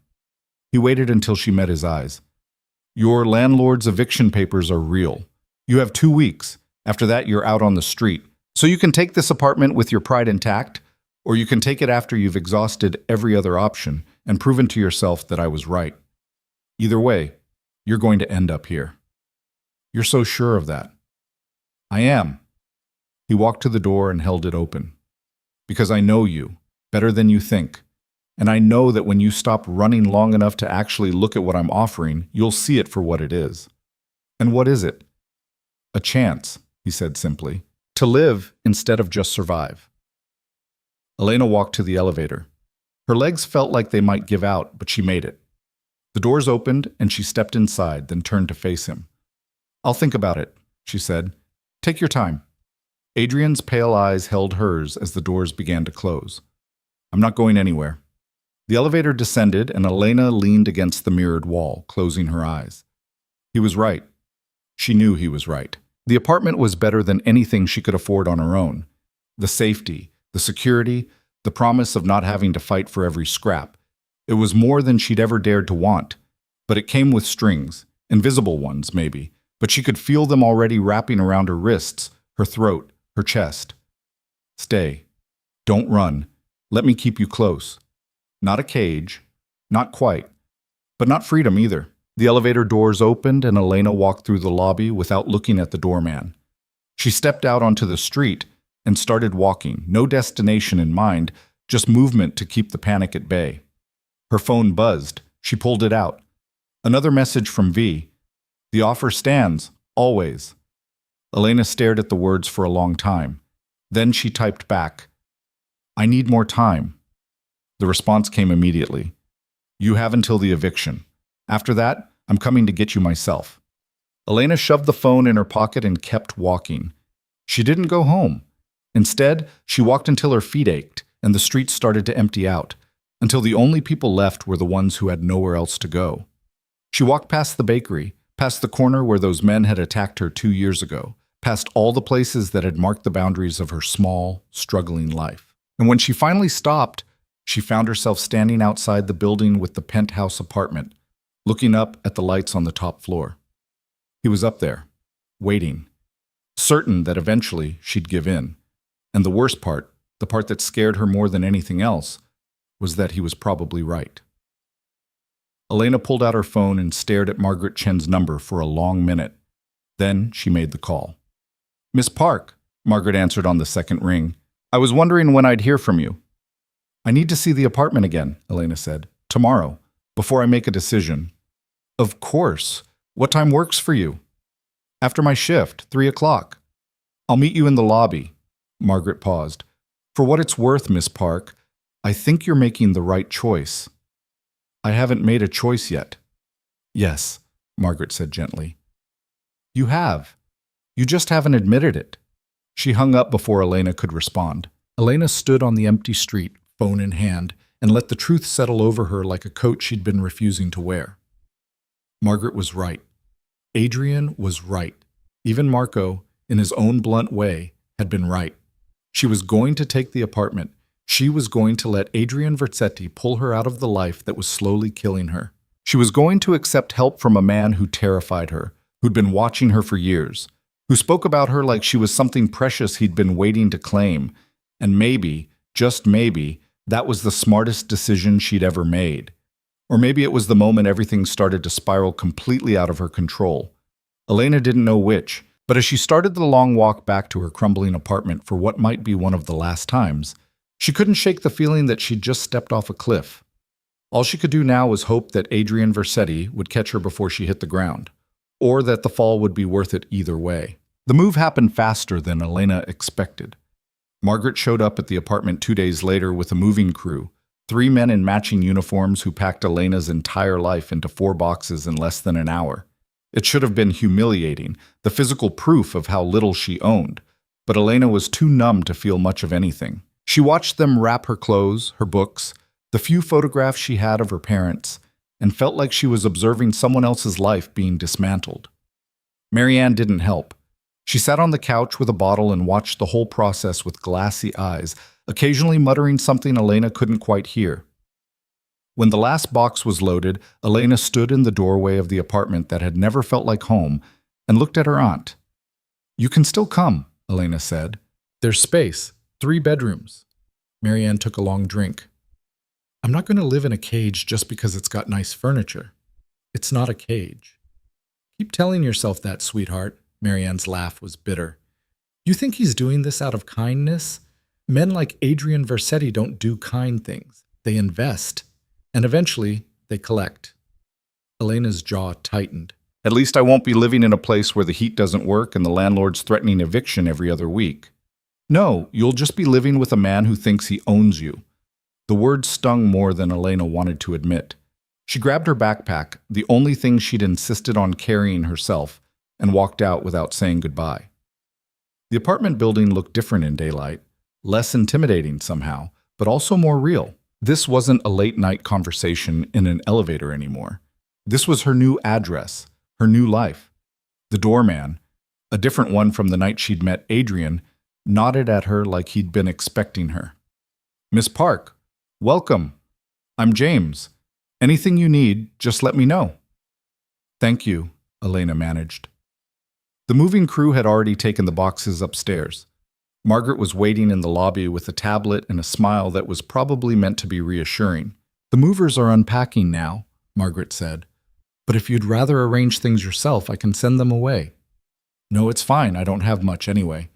He waited until she met his eyes. Your landlord's eviction papers are real. You have 2 weeks. After that, you're out on the street. So you can take this apartment with your pride intact, or you can take it after you've exhausted every other option and proven to yourself that I was right. Either way, you're going to end up here. You're so sure of that. I am. He walked to the door and held it open. Because I know you, better than you think. And I know that when you stop running long enough to actually look at what I'm offering, you'll see it for what it is. And what is it? A chance, he said simply, to live instead of just survive. Elena walked to the elevator. Her legs felt like they might give out, but she made it. The doors opened and she stepped inside, then turned to face him. I'll think about it, she said. Take your time. Adrian's pale eyes held hers as the doors began to close. I'm not going anywhere. The elevator descended and Elena leaned against the mirrored wall, closing her eyes. He was right. She knew he was right. The apartment was better than anything she could afford on her own. The safety, the security, the promise of not having to fight for every scrap. It was more than she'd ever dared to want. But it came with strings, invisible ones maybe, but she could feel them already wrapping around her wrists, her throat, her chest. Stay. Don't run. Let me keep you close. Not a cage. Not quite. But not freedom either. The elevator doors opened and Elena walked through the lobby without looking at the doorman. She stepped out onto the street and started walking, no destination in mind, just movement to keep the panic at bay. Her phone buzzed. She pulled it out. Another message from V. The offer stands, always. Elena stared at the words for a long time. Then she typed back, I need more time. The response came immediately. You have until the eviction. After that, I'm coming to get you myself. Elena shoved the phone in her pocket and kept walking. She didn't go home. Instead, she walked until her feet ached and the streets started to empty out, until the only people left were the ones who had nowhere else to go. She walked past the bakery, past the corner where those men had attacked her 2 years ago, past all the places that had marked the boundaries of her small, struggling life. And when she finally stopped, she found herself standing outside the building with the penthouse apartment, looking up at the lights on the top floor. He was up there, waiting, certain that eventually she'd give in. And the worst part, the part that scared her more than anything else, was that he was probably right. Elena pulled out her phone and stared at Margaret Chen's number for a long minute. Then she made the call. "Miss Park," Margaret answered on the second ring. "I was wondering when I'd hear from you." "I need to see the apartment again," Elena said. "Tomorrow, before I make a decision." "Of course. What time works for you?" "After my shift, 3 o'clock. "I'll meet you in the lobby." Margaret paused. "For what it's worth, Miss Park, I think you're making the right choice." "I haven't made a choice yet." "Yes," Margaret said gently. "You have. You just haven't admitted it." She hung up before Elena could respond. Elena stood on the empty street, phone in hand, and let the truth settle over her like a coat she'd been refusing to wear. Margaret was right. Adrian was right. Even Marco, in his own blunt way, had been right. She was going to take the apartment. She was going to let Adrian Versetti pull her out of the life that was slowly killing her. She was going to accept help from a man who terrified her, who'd been watching her for years, who spoke about her like she was something precious he'd been waiting to claim. And maybe, just maybe, that was the smartest decision she'd ever made. Or maybe it was the moment everything started to spiral completely out of her control. Elena didn't know which, but as she started the long walk back to her crumbling apartment for what might be one of the last times, she couldn't shake the feeling that she'd just stepped off a cliff. All she could do now was hope that Adrian Versetti would catch her before she hit the ground, or that the fall would be worth it either way. The move happened faster than Elena expected. Margaret showed up at the apartment 2 days later with a moving crew, 3 men in matching uniforms who packed Elena's entire life into 4 boxes in less than an hour. It should have been humiliating, the physical proof of how little she owned, but Elena was too numb to feel much of anything. She watched them wrap her clothes, her books, the few photographs she had of her parents, and felt like she was observing someone else's life being dismantled. Marianne didn't help. She sat on the couch with a bottle and watched the whole process with glassy eyes, occasionally muttering something Elena couldn't quite hear. When the last box was loaded, Elena stood in the doorway of the apartment that had never felt like home and looked at her aunt. "You can still come," Elena said. "There's space, 3 bedrooms." Marianne took a long drink. "I'm not going to live in a cage just because it's got nice furniture. It's not a cage." "Keep telling yourself that, sweetheart." Marianne's laugh was bitter. "You think he's doing this out of kindness? Men like Adrian Versetti don't do kind things. They invest. And eventually, they collect." Elena's jaw tightened. "At least I won't be living in a place where the heat doesn't work and the landlord's threatening eviction every other week." "No, you'll just be living with a man who thinks he owns you." The words stung more than Elena wanted to admit. She grabbed her backpack, the only thing she'd insisted on carrying herself, and walked out without saying goodbye. The apartment building looked different in daylight, less intimidating somehow, but also more real. This wasn't a late-night conversation in an elevator anymore. This was her new address, her new life. The doorman, a different one from the night she'd met Adrian, nodded at her like he'd been expecting her. "Miss Park, welcome. I'm James. Anything you need, just let me know." "Thank you," Elena managed. The moving crew had already taken the boxes upstairs. Margaret was waiting in the lobby with a tablet and a smile that was probably meant to be reassuring. "The movers are unpacking now," Margaret said. "But if you'd rather arrange things yourself, I can send them away." "No, it's fine. I don't have much anyway."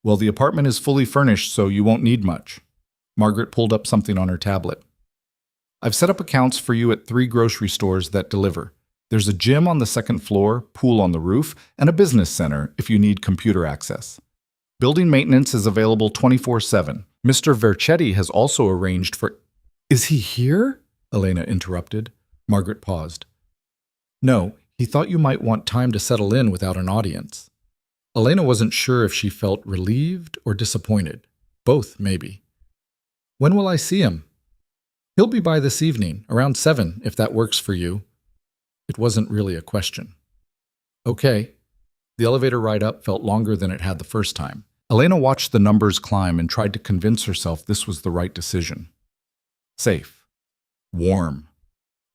"Well, the apartment is fully furnished, so you won't need much." Margaret pulled up something on her tablet. "I've set up accounts for you at 3 grocery stores that deliver. There's a gym on the 2nd floor, pool on the roof, and a business center if you need computer access. Building maintenance is available 24/7. Mr. Versetti has also arranged for—" "Is he here?" Elena interrupted. Margaret paused. "No, he thought you might want time to settle in without an audience." Elena wasn't sure if she felt relieved or disappointed. Both, maybe. "When will I see him?" "He'll be by this evening, around 7, if that works for you." It wasn't really a question. "Okay." The elevator ride up felt longer than it had the first time. Elena watched the numbers climb and tried to convince herself this was the right decision. Safe. Warm.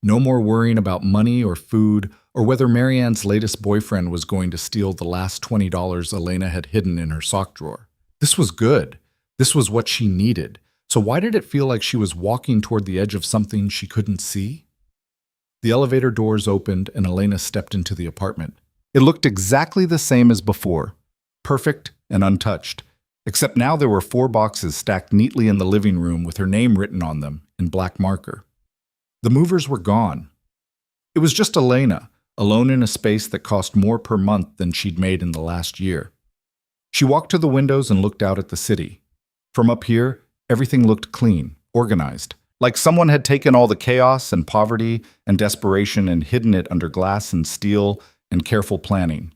No more worrying about money or food or whether Marianne's latest boyfriend was going to steal the last $20 Elena had hidden in her sock drawer. This was good. This was what she needed. So why did it feel like she was walking toward the edge of something she couldn't see? The elevator doors opened and Elena stepped into the apartment. It looked exactly the same as before, perfect and untouched, except now there were 4 boxes stacked neatly in the living room with her name written on them in black marker. The movers were gone. It was just Elena, alone in a space that cost more per month than she'd made in the last year. She walked to the windows and looked out at the city. From up here, everything looked clean, organized, like someone had taken all the chaos and poverty and desperation and hidden it under glass and steel and careful planning.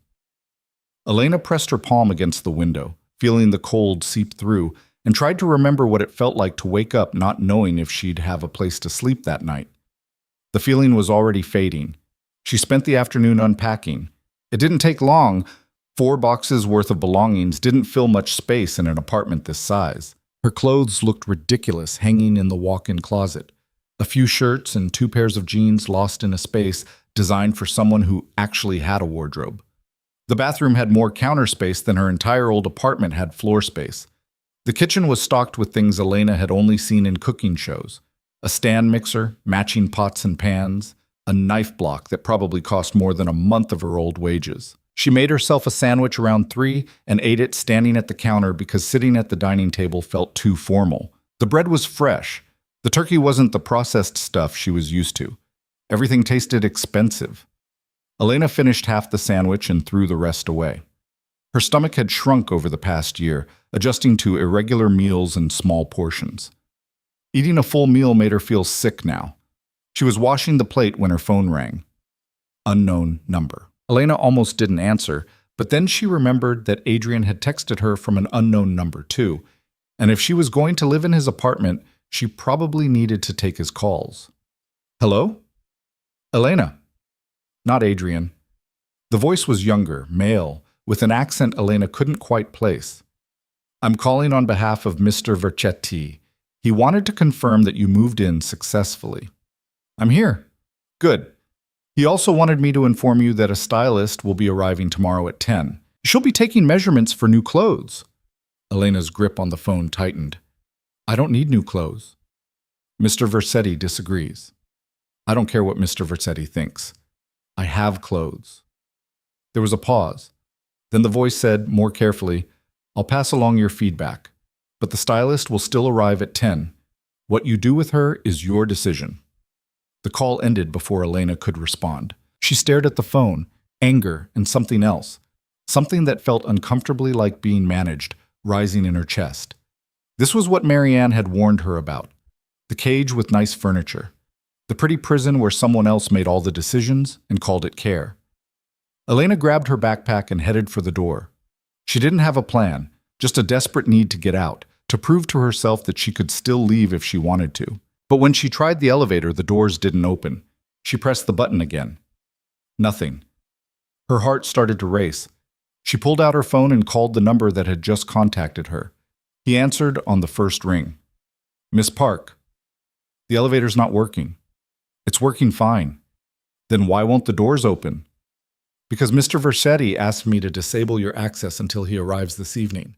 Elena pressed her palm against the window, feeling the cold seep through, and tried to remember what it felt like to wake up not knowing if she'd have a place to sleep that night. The feeling was already fading. She spent the afternoon unpacking. It didn't take long. 4 boxes worth of belongings didn't fill much space in an apartment this size. Her clothes looked ridiculous hanging in the walk-in closet. A few shirts and 2 pairs of jeans lost in a space designed for someone who actually had a wardrobe. The bathroom had more counter space than her entire old apartment had floor space. The kitchen was stocked with things Elena had only seen in cooking shows. A stand mixer, matching pots and pans, a knife block that probably cost more than a month of her old wages. She made herself a sandwich around 3 and ate it standing at the counter because sitting at the dining table felt too formal. The bread was fresh. The turkey wasn't the processed stuff she was used to. Everything tasted expensive. Elena finished half the sandwich and threw the rest away. Her stomach had shrunk over the past year, adjusting to irregular meals and small portions. Eating a full meal made her feel sick now. She was washing the plate when her phone rang. Unknown number. Elena almost didn't answer, but then she remembered that Adrian had texted her from an unknown number too, and if she was going to live in his apartment, she probably needed to take his calls. Hello? Elena. Not Adrian. The voice was younger, male, with an accent Elena couldn't quite place. I'm calling on behalf of Mr. Versetti. He wanted to confirm that you moved in successfully. I'm here. Good. He also wanted me to inform you that a stylist will be arriving tomorrow at 10. She'll be taking measurements for new clothes. Elena's grip on the phone tightened. I don't need new clothes. Mr. Versetti disagrees. I don't care what Mr. Versetti thinks. I have clothes. There was a pause. Then the voice said, more carefully, I'll pass along your feedback, but the stylist will still arrive at 10. What you do with her is your decision. The call ended before Elena could respond. She stared at the phone, anger and something else, something that felt uncomfortably like being managed, rising in her chest. This was what Marianne had warned her about. The cage with nice furniture. The pretty prison where someone else made all the decisions and called it care. Elena grabbed her backpack and headed for the door. She didn't have a plan, just a desperate need to get out, to prove to herself that she could still leave if she wanted to. But when she tried the elevator, the doors didn't open. She pressed the button again. Nothing. Her heart started to race. She pulled out her phone and called the number that had just contacted her. He answered on the first ring. Miss Park. The elevator's not working. It's working fine. Then why won't the doors open? Because Mr. Versetti asked me to disable your access until he arrives this evening.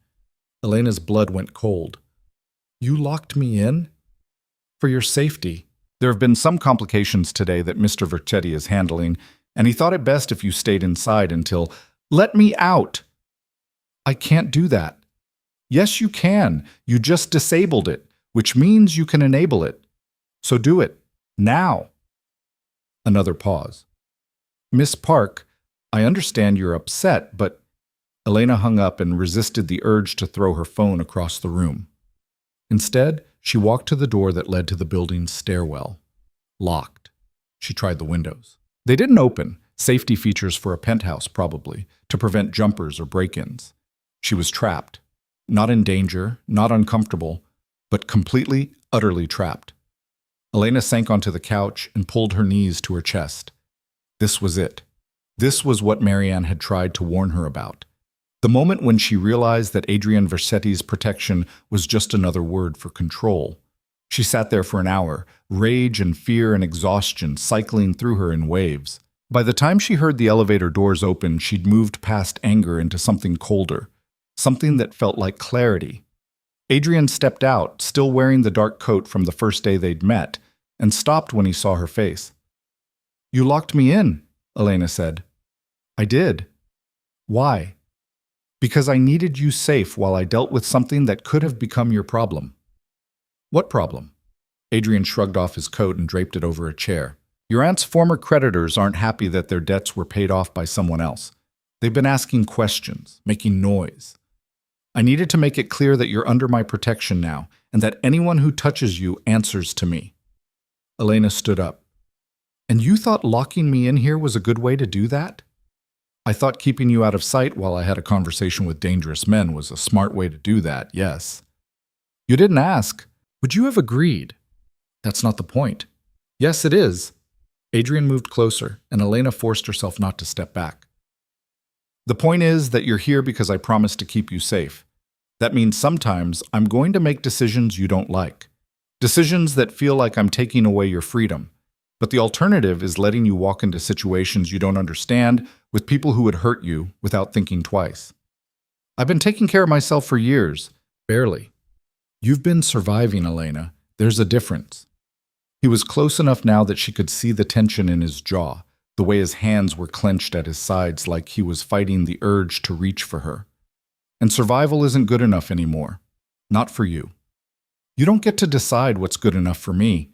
Elena's blood went cold. You locked me in? For your safety. There have been some complications today that Mr. Versetti is handling, and he thought it best if you stayed inside until... Let me out! I can't do that. Yes, you can. You just disabled it, which means you can enable it. So do it. Now. Another pause. Miss Park, I understand you're upset, but... Elena hung up and resisted the urge to throw her phone across the room. Instead, she walked to the door that led to the building's stairwell. Locked. She tried the windows. They didn't open, safety features for a penthouse probably, to prevent jumpers or break-ins. She was trapped. Not in danger, not uncomfortable, but completely, utterly trapped. Elena sank onto the couch and pulled her knees to her chest. This was it. This was what Marianne had tried to warn her about. The moment when she realized that Adrian Versetti's protection was just another word for control. She sat there for an hour, rage and fear and exhaustion cycling through her in waves. By the time she heard the elevator doors open, she'd moved past anger into something colder, something that felt like clarity. Adrian stepped out, still wearing the dark coat from the first day they'd met, and stopped when he saw her face. "You locked me in," Elena said. "I did." "Why?" "Because I needed you safe while I dealt with something that could have become your problem." "What problem?" Adrian shrugged off his coat and draped it over a chair. "Your aunt's former creditors aren't happy that their debts were paid off by someone else. They've been asking questions, making noise. I needed to make it clear that you're under my protection now, and that anyone who touches you answers to me." Elena stood up. "And you thought locking me in here was a good way to do that?" "I thought keeping you out of sight while I had a conversation with dangerous men was a smart way to do that, yes." "You didn't ask. Would you have agreed?" "That's not the point." "Yes, it is." Adrian moved closer, and Elena forced herself not to step back. "The point is that you're here because I promised to keep you safe. That means sometimes I'm going to make decisions you don't like. Decisions that feel like I'm taking away your freedom. But the alternative is letting you walk into situations you don't understand with people who would hurt you without thinking twice. I've been taking care of myself for years. Barely. You've been surviving, Elena. There's a difference." He was close enough now that she could see the tension in his jaw, the way his hands were clenched at his sides like he was fighting the urge to reach for her. "And survival isn't good enough anymore. Not for you. You don't get to decide what's good enough for me.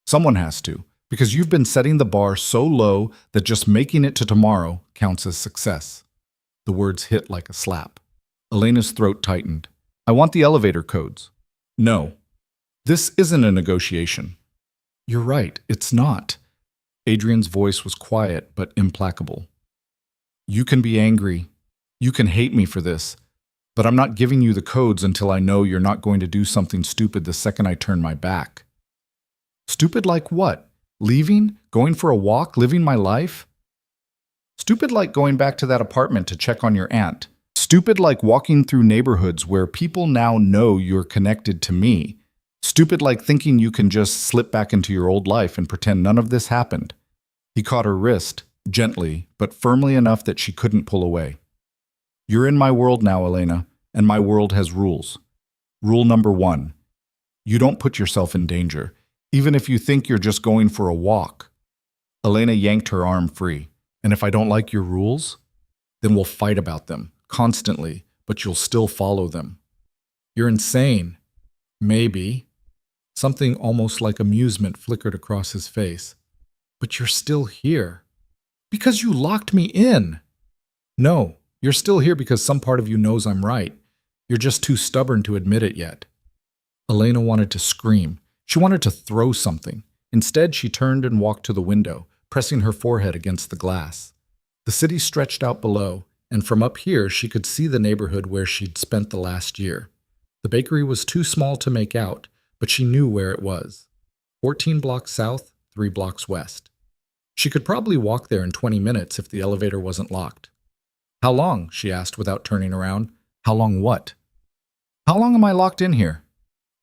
Someone has to, because you've been setting the bar so low that just making it to tomorrow counts as success." The words hit like a slap. Elena's throat tightened. "I want the elevator codes." "No. This isn't a negotiation." "You're right, it's not." Adrian's voice was quiet but implacable. "You can be angry. You can hate me for this. But I'm not giving you the codes until I know you're not going to do something stupid the second I turn my back." "Stupid like what? Leaving? Going for a walk? Living my life?" "Stupid like going back to that apartment to check on your aunt. Stupid like walking through neighborhoods where people now know you're connected to me. Stupid like thinking you can just slip back into your old life and pretend none of this happened." He caught her wrist, gently, but firmly enough that she couldn't pull away. "You're in my world now, Elena, and my world has rules. Rule number 1. You don't put yourself in danger, even if you think you're just going for a walk." Elena yanked her arm free. "And if I don't like your rules? Then we'll fight about them, constantly, but you'll still follow them." "You're insane." "Maybe." Something almost like amusement flickered across his face. "But you're still here." "Because you locked me in." "No, you're still here because some part of you knows I'm right. You're just too stubborn to admit it yet." Elena wanted to scream. She wanted to throw something. Instead, she turned and walked to the window, pressing her forehead against the glass. The city stretched out below, and from up here she could see the neighborhood where she'd spent the last year. The bakery was too small to make out, but she knew where it was. 14 blocks south, 3 blocks west. She could probably walk there in 20 minutes if the elevator wasn't locked. "How long?" she asked without turning around. "How long what?" "How long am I locked in here?"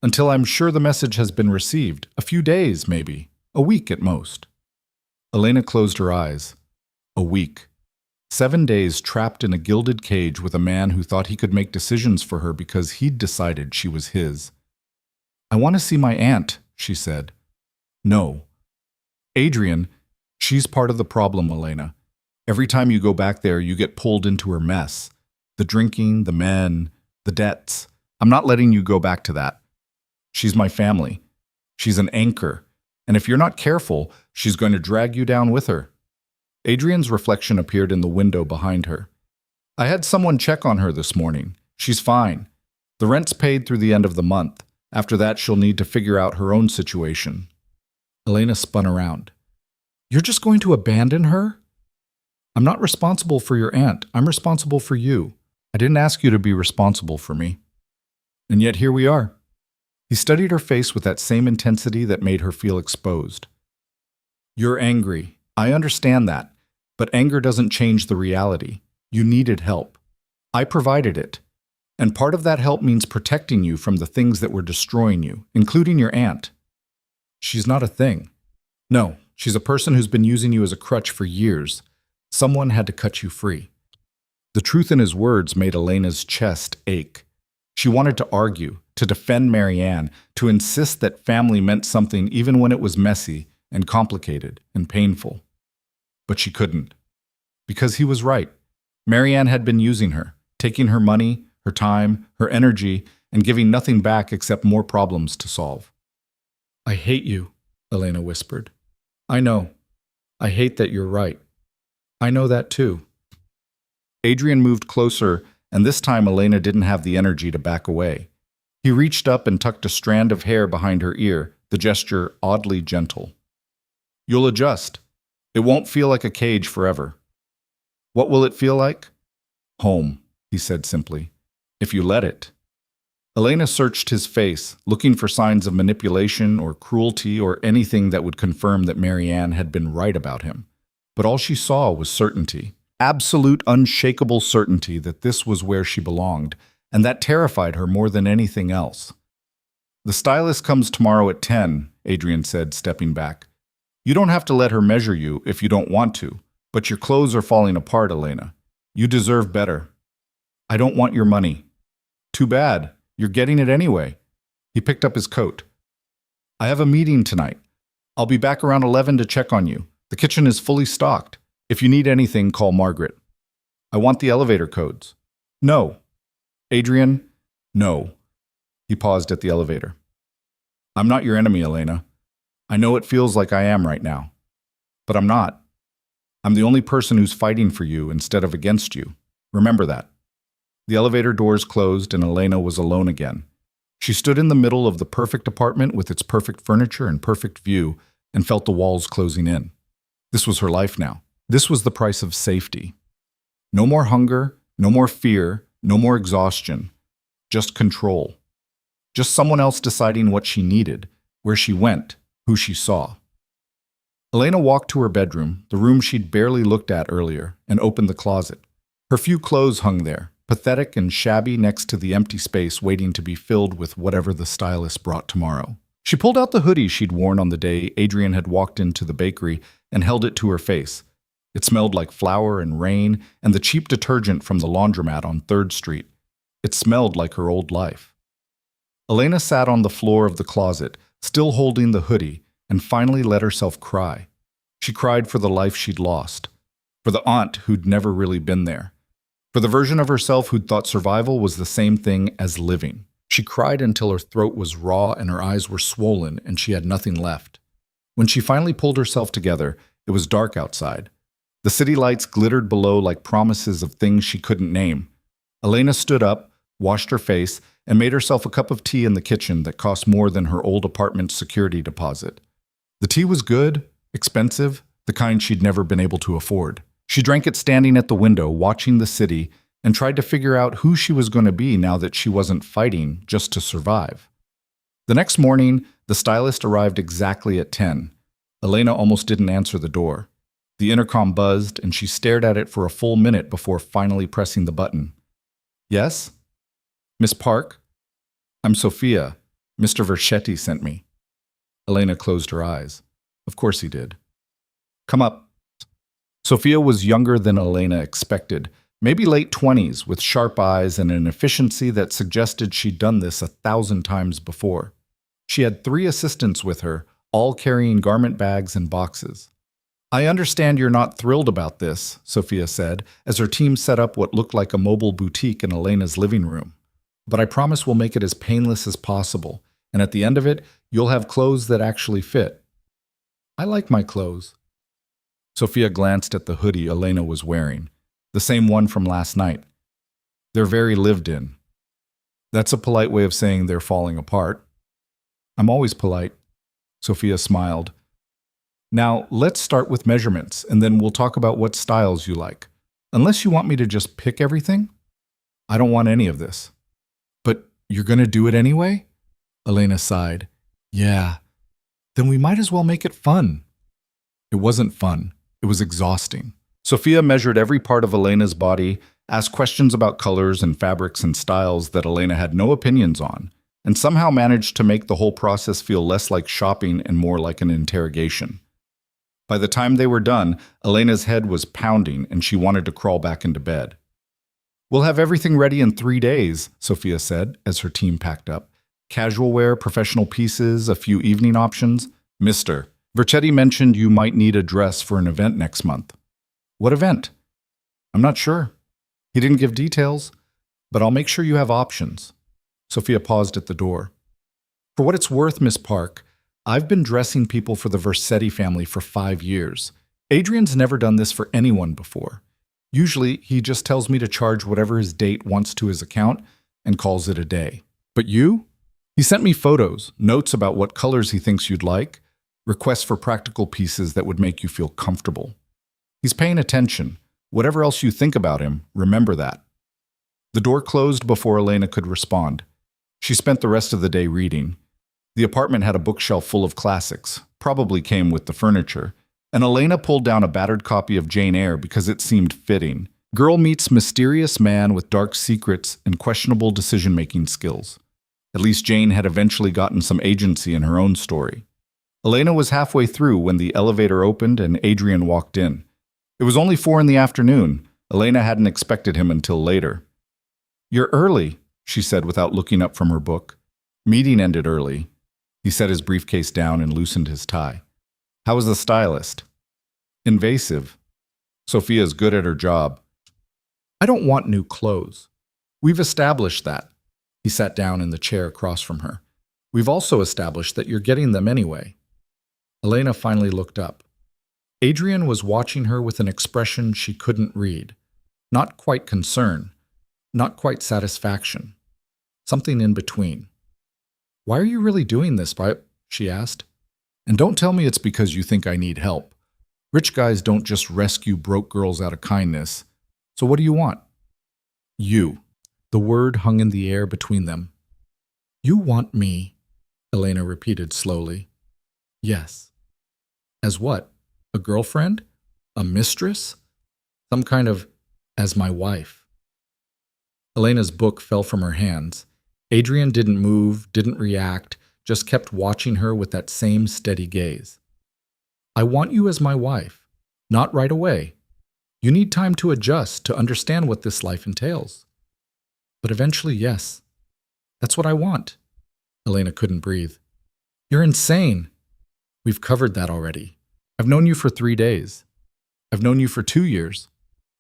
"Until I'm sure the message has been received. A few days, maybe. A week at most." Elena closed her eyes. A week. 7 days trapped in a gilded cage with a man who thought he could make decisions for her because he'd decided she was his. "I want to see my aunt," she said. "No." "Adrian, she's part of the problem, Elena. Every time you go back there, you get pulled into her mess. The drinking, the men, the debts. I'm not letting you go back to that. She's my family. She's an anchor. And if you're not careful, she's going to drag you down with her." Adrian's reflection appeared in the window behind her. "I had someone check on her this morning. She's fine. The rent's paid through the end of the month. After that, she'll need to figure out her own situation." Elena spun around. "You're just going to abandon her?" "I'm not responsible for your aunt. I'm responsible for you. I didn't ask you to be responsible for me." "And yet here we are." He studied her face with that same intensity that made her feel exposed. "You're angry. I understand that. But anger doesn't change the reality. You needed help. I provided it. And part of that help means protecting you from the things that were destroying you, including your aunt. She's not a thing. No, she's a person who's been using you as a crutch for years. Someone had to cut you free. The truth in his words made Elena's chest ache. She wanted to argue, to defend Marianne, to insist that family meant something even when it was messy and complicated and painful. But she couldn't. Because he was right. Marianne had been using her, taking her money, her time, her energy, and giving nothing back except more problems to solve. I hate you, Elena whispered. I know. I hate that you're right. I know that too. Adrian moved closer, and this time Elena didn't have the energy to back away. He reached up and tucked a strand of hair behind her ear, the gesture oddly gentle. You'll adjust. It won't feel like a cage forever. What will it feel like? Home, he said simply. If you let it. Elena searched his face, looking for signs of manipulation or cruelty or anything that would confirm that Marianne had been right about him. But all she saw was certainty. Absolute, unshakable certainty that this was where she belonged, and that terrified her more than anything else. The stylist comes tomorrow at 10, Adrian said, stepping back. You don't have to let her measure you if you don't want to, but your clothes are falling apart, Elena. You deserve better. I don't want your money. Too bad. You're getting it anyway. He picked up his coat. I have a meeting tonight. I'll be back around 11 to check on you. The kitchen is fully stocked. If you need anything, call Margaret. I want the elevator codes. No. Adrian, no. He paused at the elevator. I'm not your enemy, Elena. I know it feels like I am right now. But I'm not. I'm the only person who's fighting for you instead of against you. Remember that. The elevator doors closed and Elena was alone again. She stood in the middle of the perfect apartment with its perfect furniture and perfect view and felt the walls closing in. This was her life now. This was the price of safety. No more hunger, no more fear, no more exhaustion. Just control. Just someone else deciding what she needed, where she went, who she saw. Elena walked to her bedroom, the room she'd barely looked at earlier, and opened the closet. Her few clothes hung there, pathetic and shabby next to the empty space waiting to be filled with whatever the stylist brought tomorrow. She pulled out the hoodie she'd worn on the day Adrian had walked into the bakery and held it to her face. It smelled like flour and rain and the cheap detergent from the laundromat on 3rd Street. It smelled like her old life. Elena sat on the floor of the closet, still holding the hoodie, and finally let herself cry. She cried for the life she'd lost, for the aunt who'd never really been there, for the version of herself who'd thought survival was the same thing as living. She cried until her throat was raw and her eyes were swollen and she had nothing left. When she finally pulled herself together, it was dark outside. The city lights glittered below like promises of things she couldn't name. Elena stood up, washed her face, and made herself a cup of tea in the kitchen that cost more than her old apartment's security deposit. The tea was good, expensive, the kind she'd never been able to afford. She drank it standing at the window, watching the city, and tried to figure out who she was going to be now that she wasn't fighting just to survive. The next morning, the stylist arrived exactly at 10. Elena almost didn't answer the door. The intercom buzzed, and she stared at it for a full minute before finally pressing the button. Yes? Miss Park? I'm Sophia. Mr. Versetti sent me. Elena closed her eyes. Of course he did. Come up. Sophia was younger than Elena expected, maybe late 20s, with sharp eyes and an efficiency that suggested she'd done this 1,000 times before. She had 3 assistants with her, all carrying garment bags and boxes. I understand you're not thrilled about this, Sophia said, as her team set up what looked like a mobile boutique in Elena's living room. But I promise we'll make it as painless as possible, and at the end of it, you'll have clothes that actually fit. I like my clothes. Sophia glanced at the hoodie Elena was wearing, the same one from last night. They're very lived in. That's a polite way of saying they're falling apart. I'm always polite. Sophia smiled. Now, let's start with measurements, and then we'll talk about what styles you like. Unless you want me to just pick everything? I don't want any of this. But you're going to do it anyway? Elena sighed. Yeah. Then we might as well make it fun. It wasn't fun. It was exhausting. Sophia measured every part of Elena's body, asked questions about colors and fabrics and styles that Elena had no opinions on, and somehow managed to make the whole process feel less like shopping and more like an interrogation. By the time they were done, Elena's head was pounding and she wanted to crawl back into bed. "We'll have everything ready in 3 days," Sophia said as her team packed up. "Casual wear, professional pieces, a few evening options." "Mr. Versetti mentioned you might need a dress for an event next month." "What event?" "I'm not sure. He didn't give details, but I'll make sure you have options." Sophia paused at the door. "For what it's worth, Miss Park, I've been dressing people for the Versetti family for 5 years. Adrian's never done this for anyone before. Usually, he just tells me to charge whatever his date wants to his account and calls it a day. But you? He sent me photos, notes about what colors he thinks you'd like, requests for practical pieces that would make you feel comfortable. He's paying attention. Whatever else you think about him, remember that." The door closed before Elena could respond. She spent the rest of the day reading. The apartment had a bookshelf full of classics, probably came with the furniture, and Elena pulled down a battered copy of Jane Eyre because it seemed fitting. Girl meets mysterious man with dark secrets and questionable decision-making skills. At least Jane had eventually gotten some agency in her own story. Elena was halfway through when the elevator opened and Adrian walked in. It was only 4 in the afternoon. Elena hadn't expected him until later. "You're early," she said without looking up from her book. "Meeting ended early." He set his briefcase down and loosened his tie. "How was the stylist?" "Invasive. Sophia's good at her job." "I don't want new clothes. We've established that." He sat down in the chair across from her. "We've also established that you're getting them anyway." Elena finally looked up. Adrian was watching her with an expression she couldn't read. Not quite concern, not quite satisfaction. Something in between. "Why are you really doing this, she asked. "And don't tell me it's because you think I need help. Rich guys don't just rescue broke girls out of kindness. So what do you want?" "You." The word hung in the air between them. "You want me," Elena repeated slowly. "Yes." "As what? A girlfriend? A mistress? Some kind of, as my wife." Elena's book fell from her hands. Adrian didn't move, didn't react, just kept watching her with that same steady gaze. "I want you as my wife. Not right away. You need time to adjust, to understand what this life entails. But eventually, yes. That's what I want." Elena couldn't breathe. "You're insane." "We've covered that already. I've known you for 3 days. I've known you for 2 years.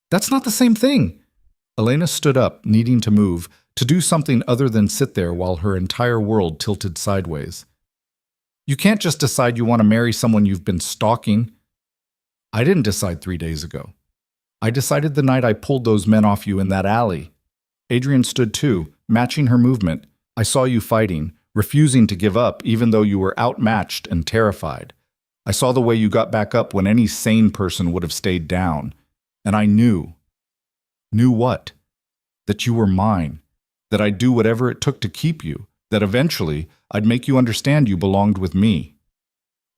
That's not the same thing." Elena stood up, needing to move, to do something other than sit there while her entire world tilted sideways. "You can't just decide you want to marry someone you've been stalking." "I didn't decide 3 days ago. I decided the night I pulled those men off you in that alley." Adrian stood too, matching her movement. "I saw you fighting, refusing to give up even though you were outmatched and terrified. I saw the way you got back up when any sane person would have stayed down. And I knew." "Knew what?" "That you were mine. That I'd do whatever it took to keep you. That eventually I'd make you understand you belonged with me."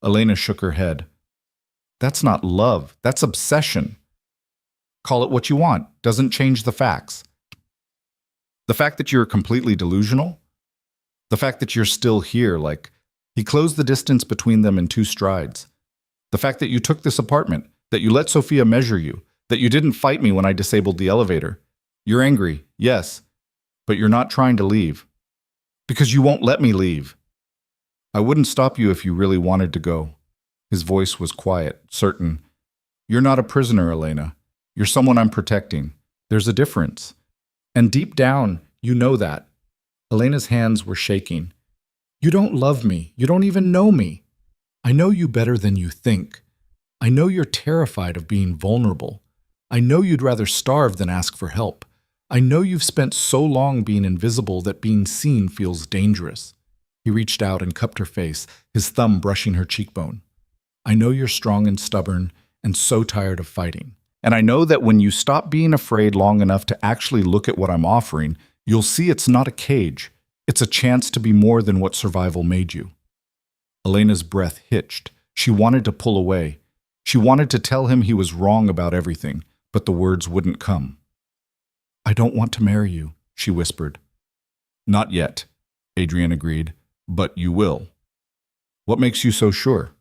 Elena shook her head. "That's not love. That's obsession." "Call it what you want. Doesn't change the facts." "The fact that you're completely delusional? The fact that you're still here, like..." He closed the distance between them in 2 strides. "The fact that you took this apartment, that you let Sophia measure you, that you didn't fight me when I disabled the elevator. You're angry, yes, but you're not trying to leave. Because you won't let me leave." "I wouldn't stop you if you really wanted to go." His voice was quiet, certain. "You're not a prisoner, Elena. You're someone I'm protecting. There's a difference. And deep down, you know that." Elena's hands were shaking. "You don't love me. You don't even know me. I know you better than you think. I know you're terrified of being vulnerable. I know you'd rather starve than ask for help. I know you've spent so long being invisible that being seen feels dangerous." He reached out and cupped her face, his thumb brushing her cheekbone. "I know you're strong and stubborn and so tired of fighting. And I know that when you stop being afraid long enough to actually look at what I'm offering, you'll see it's not a cage. It's a chance to be more than what survival made you." Elena's breath hitched. She wanted to pull away. She wanted to tell him he was wrong about everything, but the words wouldn't come. I don't want to marry you, she whispered. Not yet, Adrian agreed, but you will. What makes you so sure?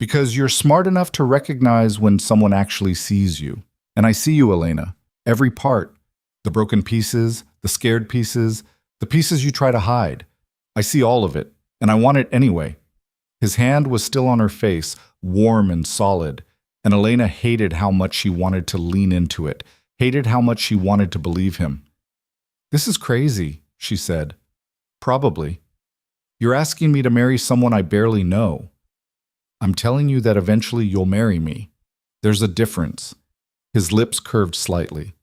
Because you're smart enough to recognize when someone actually sees you. And I see you, Elena. Every part. The broken pieces, the scared pieces, the pieces you try to hide. I see all of it, and I want it anyway. His hand was still on her face, warm and solid, and Elena hated how much she wanted to lean into it, hated how much she wanted to believe him. This is crazy, she said. Probably. You're asking me to marry someone I barely know. I'm telling you that eventually you'll marry me. There's a difference. His lips curved slightly.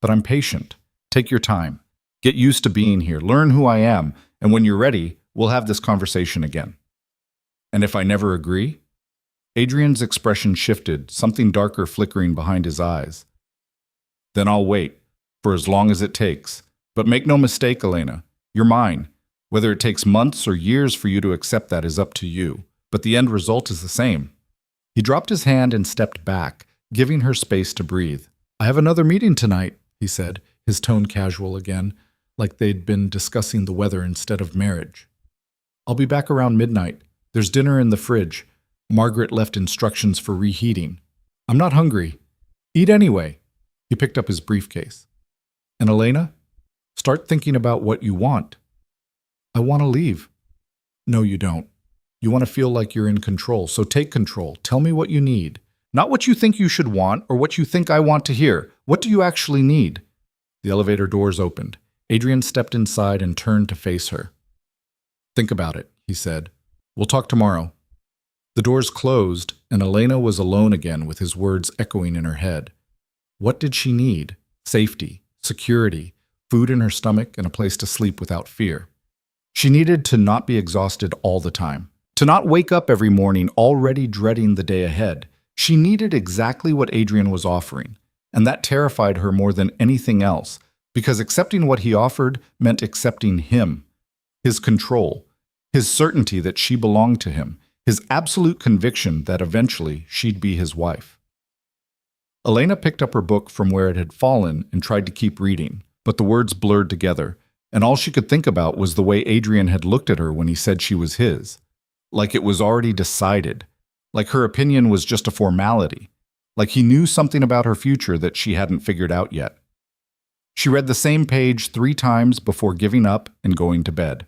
But I'm patient. Take your time. Get used to being here. Learn who I am. And when you're ready, we'll have this conversation again. And if I never agree? Adrian's expression shifted, something darker flickering behind his eyes. Then I'll wait, for as long as it takes. But make no mistake, Elena, you're mine. Whether it takes months or years for you to accept that is up to you. But the end result is the same. He dropped his hand and stepped back, giving her space to breathe. I have another meeting tonight, he said, his tone casual again, like they'd been discussing the weather instead of marriage. I'll be back around midnight. There's dinner in the fridge. Margaret left instructions for reheating. I'm not hungry. Eat anyway. He picked up his briefcase. And Elena, start thinking about what you want. I want to leave. No, you don't. You want to feel like you're in control, so take control. Tell me what you need. Not what you think you should want or what you think I want to hear. What do you actually need? The elevator doors opened. Adrian stepped inside and turned to face her. Think about it, he said. We'll talk tomorrow. The doors closed, and Elena was alone again with his words echoing in her head. What did she need? Safety, security, food in her stomach, and a place to sleep without fear. She needed to not be exhausted all the time. To not wake up every morning already dreading the day ahead. She needed exactly what Adrian was offering, and that terrified her more than anything else, because accepting what he offered meant accepting him, his control, his certainty that she belonged to him, his absolute conviction that eventually she'd be his wife. Elena picked up her book from where it had fallen and tried to keep reading, but the words blurred together, and all she could think about was the way Adrian had looked at her when he said she was his. Like it was already decided, like her opinion was just a formality, like he knew something about her future that she hadn't figured out yet. She read the same page 3 times before giving up and going to bed.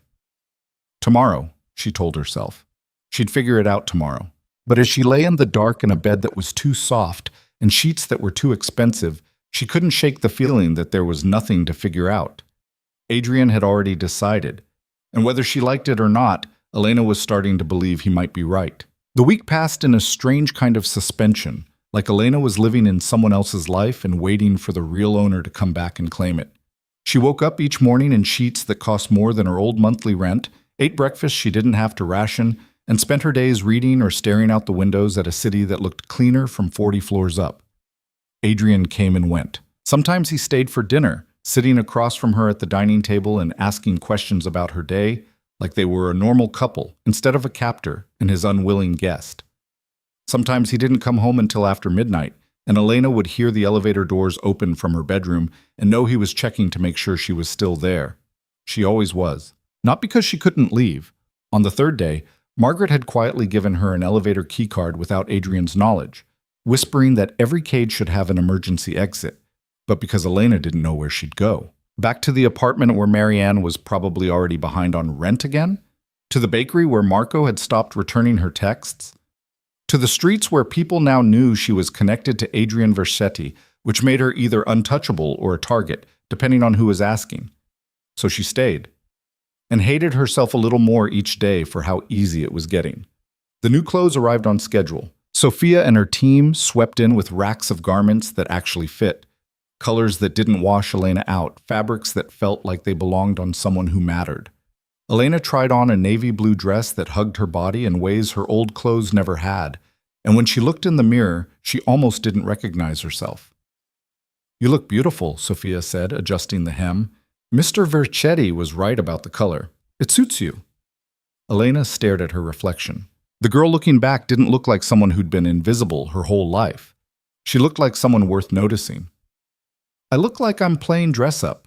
Tomorrow, she told herself. She'd figure it out tomorrow. But as she lay in the dark in a bed that was too soft and sheets that were too expensive, she couldn't shake the feeling that there was nothing to figure out. Adrian had already decided, and whether she liked it or not, Elena was starting to believe he might be right. The week passed in a strange kind of suspension, like Elena was living in someone else's life and waiting for the real owner to come back and claim it. She woke up each morning in sheets that cost more than her old monthly rent, ate breakfast she didn't have to ration, and spent her days reading or staring out the windows at a city that looked cleaner from 40 floors up. Adrian came and went. Sometimes he stayed for dinner, sitting across from her at the dining table and asking questions about her day, like they were a normal couple instead of a captor and his unwilling guest. Sometimes he didn't come home until after midnight, and Elena would hear the elevator doors open from her bedroom and know he was checking to make sure she was still there. She always was. Not because she couldn't leave. On the 3rd day, Margaret had quietly given her an elevator keycard without Adrian's knowledge, whispering that every cage should have an emergency exit, but because Elena didn't know where she'd go. Back to the apartment where Marianne was probably already behind on rent again? To the bakery where Marco had stopped returning her texts? To the streets where people now knew she was connected to Adrian Versetti, which made her either untouchable or a target, depending on who was asking. So she stayed, and hated herself a little more each day for how easy it was getting. The new clothes arrived on schedule. Sophia and her team swept in with racks of garments that actually fit. Colors that didn't wash Elena out, fabrics that felt like they belonged on someone who mattered. Elena tried on a navy blue dress that hugged her body in ways her old clothes never had, and when she looked in the mirror, she almost didn't recognize herself. You look beautiful, Sophia said, adjusting the hem. Mr. Versetti was right about the color. It suits you. Elena stared at her reflection. The girl looking back didn't look like someone who'd been invisible her whole life. She looked like someone worth noticing. I look like I'm playing dress-up.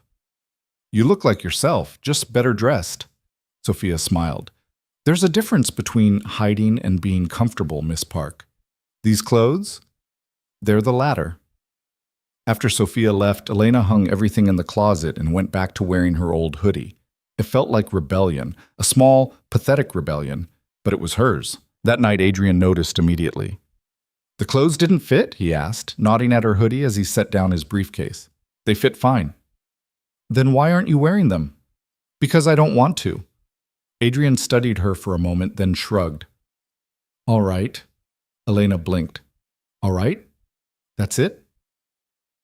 You look like yourself, just better dressed. Sophia smiled. There's a difference between hiding and being comfortable, Miss Park. These clothes? They're the latter. After Sophia left, Elena hung everything in the closet and went back to wearing her old hoodie. It felt like rebellion, a small, pathetic rebellion, but it was hers. That night, Adrian noticed immediately. The clothes didn't fit? He asked, nodding at her hoodie as he set down his briefcase. They fit fine. Then why aren't you wearing them? Because I don't want to. Adrian studied her for a moment, then shrugged. All right. Elena blinked. All right? That's it?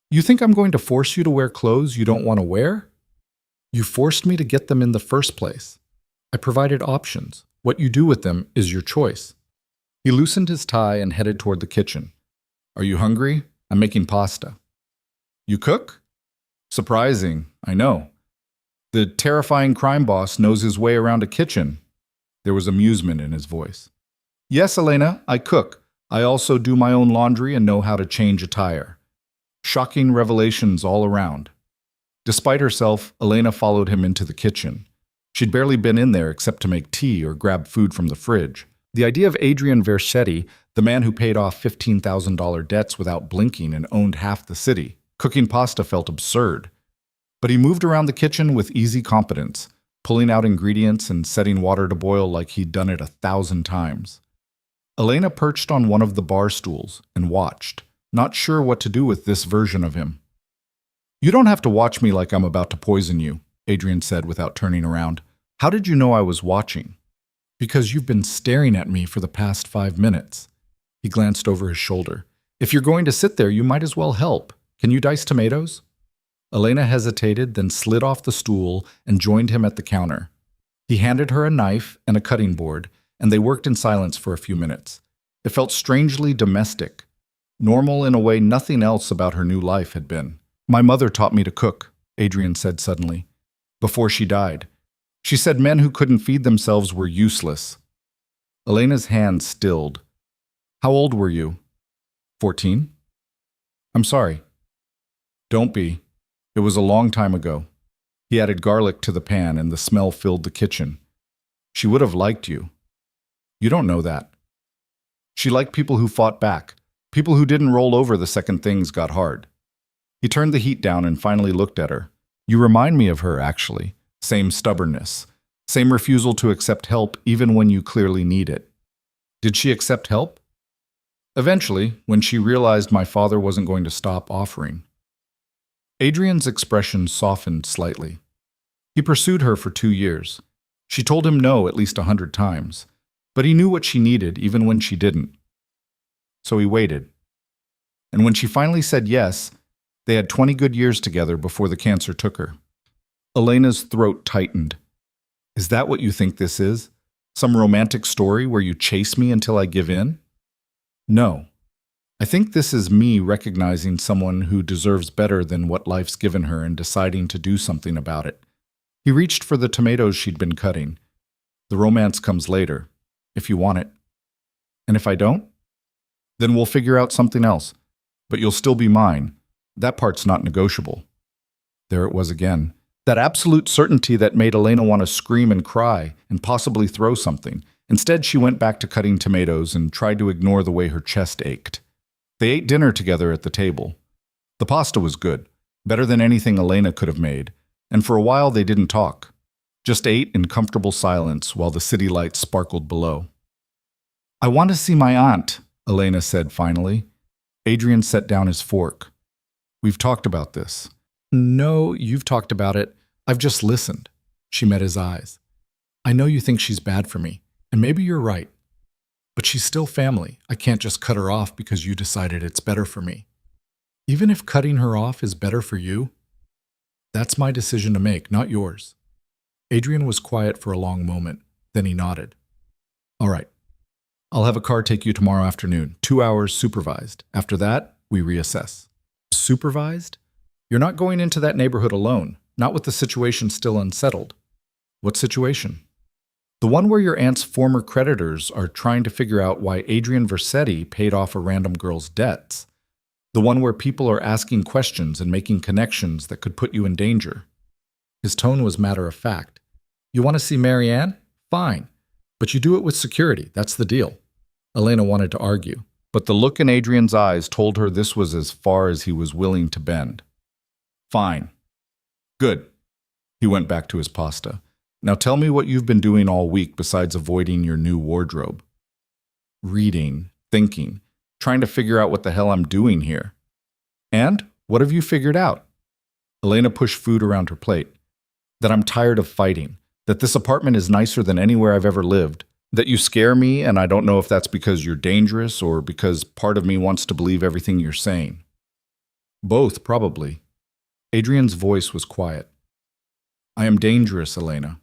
You think I'm going to force you to wear clothes you don't want to wear? You forced me to get them in the first place. I provided options. What you do with them is your choice. He loosened his tie and headed toward the kitchen. Are you hungry? I'm making pasta. You cook? Surprising, I know. The terrifying crime boss knows his way around a kitchen. There was amusement in his voice. Yes, Elena, I cook. I also do my own laundry and know how to change a tire. Shocking revelations all around. Despite herself, Elena followed him into the kitchen. She'd barely been in there except to make tea or grab food from the fridge. The idea of Adrian Versetti, the man who paid off $15,000 debts without blinking and owned half the city, cooking pasta felt absurd. But he moved around the kitchen with easy competence, pulling out ingredients and setting water to boil like he'd done it 1,000 times. Elena perched on one of the bar stools and watched, not sure what to do with this version of him. You don't have to watch me like I'm about to poison you, Adrian said without turning around. How did you know I was watching? Because you've been staring at me for the past 5 minutes. He glanced over his shoulder. If you're going to sit there, you might as well help. Can you dice tomatoes? Elena hesitated, then slid off the stool and joined him at the counter. He handed her a knife and a cutting board, and they worked in silence for a few minutes. It felt strangely domestic, normal in a way nothing else about her new life had been. My mother taught me to cook, Adrian said suddenly, before she died. She said men who couldn't feed themselves were useless. Elena's hand stilled. How old were you? 14? I'm sorry. Don't be. It was a long time ago. He added garlic to the pan and the smell filled the kitchen. She would have liked you. You don't know that. She liked people who fought back, people who didn't roll over the second things got hard. He turned the heat down and finally looked at her. You remind me of her, actually. Same stubbornness. Same refusal to accept help even when you clearly need it. Did she accept help? Eventually, when she realized my father wasn't going to stop offering. Adrian's expression softened slightly. He pursued her for 2 years. She told him no at least 100 times, but he knew what she needed even when she didn't. So he waited. And when she finally said yes, they had 20 good years together before the cancer took her. Elena's throat tightened. Is that what you think this is? Some romantic story where you chase me until I give in? No. I think this is me recognizing someone who deserves better than what life's given her and deciding to do something about it. He reached for the tomatoes she'd been cutting. The romance comes later, if you want it. And if I don't? Then we'll figure out something else. But you'll still be mine. That part's not negotiable. There it was again. That absolute certainty that made Elena want to scream and cry and possibly throw something. Instead, she went back to cutting tomatoes and tried to ignore the way her chest ached. They ate dinner together at the table. The pasta was good, better than anything Elena could have made, and for a while they didn't talk, just ate in comfortable silence while the city lights sparkled below. I want to see my aunt, Elena said finally. Adrian set down his fork. We've talked about this. No, you've talked about it. I've just listened. She met his eyes. I know you think she's bad for me, and maybe you're right. But she's still family. I can't just cut her off because you decided it's better for me. Even if cutting her off is better for you, that's my decision to make, not yours. Adrian was quiet for a long moment. Then he nodded. All right. I'll have a car take you tomorrow afternoon, 2 hours supervised. After that, we reassess. Supervised? You're not going into that neighborhood alone, not with the situation still unsettled. What situation? The one where your aunt's former creditors are trying to figure out why Adrian Versetti paid off a random girl's debts. The one where people are asking questions and making connections that could put you in danger. His tone was matter of fact. You want to see Marianne? Fine. But you do it with security. That's the deal. Elena wanted to argue, but the look in Adrian's eyes told her this was as far as he was willing to bend. Fine. Good. He went back to his pasta. Now tell me what you've been doing all week besides avoiding your new wardrobe. Reading, thinking, trying to figure out what the hell I'm doing here. And what have you figured out? Elena pushed food around her plate. That I'm tired of fighting, that this apartment is nicer than anywhere I've ever lived, that you scare me and I don't know if that's because you're dangerous or because part of me wants to believe everything you're saying. Both, probably. Adrian's voice was quiet. I am dangerous, Elena.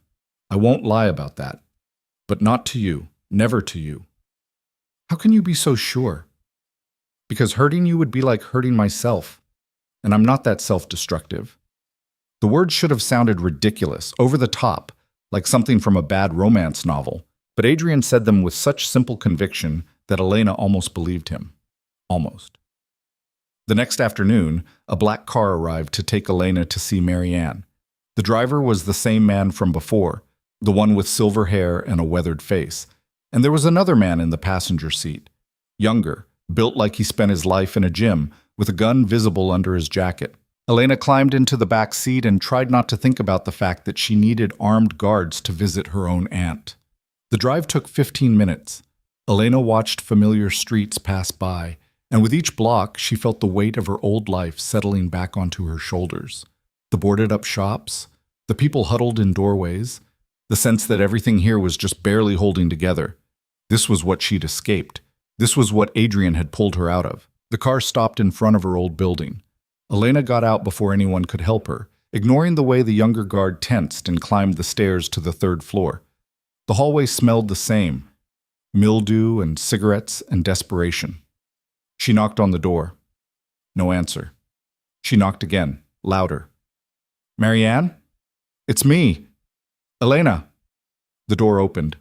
I won't lie about that. But not to you, never to you. How can you be so sure? Because hurting you would be like hurting myself, and I'm not that self-destructive. The words should have sounded ridiculous, over the top, like something from a bad romance novel, but Adrian said them with such simple conviction that Elena almost believed him. Almost. The next afternoon, a black car arrived to take Elena to see Marianne. The driver was the same man from before, the one with silver hair and a weathered face, and there was another man in the passenger seat, younger, built like he spent his life in a gym, with a gun visible under his jacket. Elena climbed into the back seat and tried not to think about the fact that she needed armed guards to visit her own aunt. The drive took 15 minutes. Elena watched familiar streets pass by, and with each block she felt the weight of her old life settling back onto her shoulders. The boarded-up shops, the people huddled in doorways, the sense that everything here was just barely holding together. This was what she'd escaped. This was what Adrian had pulled her out of. The car stopped in front of her old building. Elena got out before anyone could help her, ignoring the way the younger guard tensed and climbed the stairs to the third floor. The hallway smelled the same, mildew and cigarettes and desperation. She knocked on the door. No answer. She knocked again, louder. Marianne? It's me. Elena. The door opened.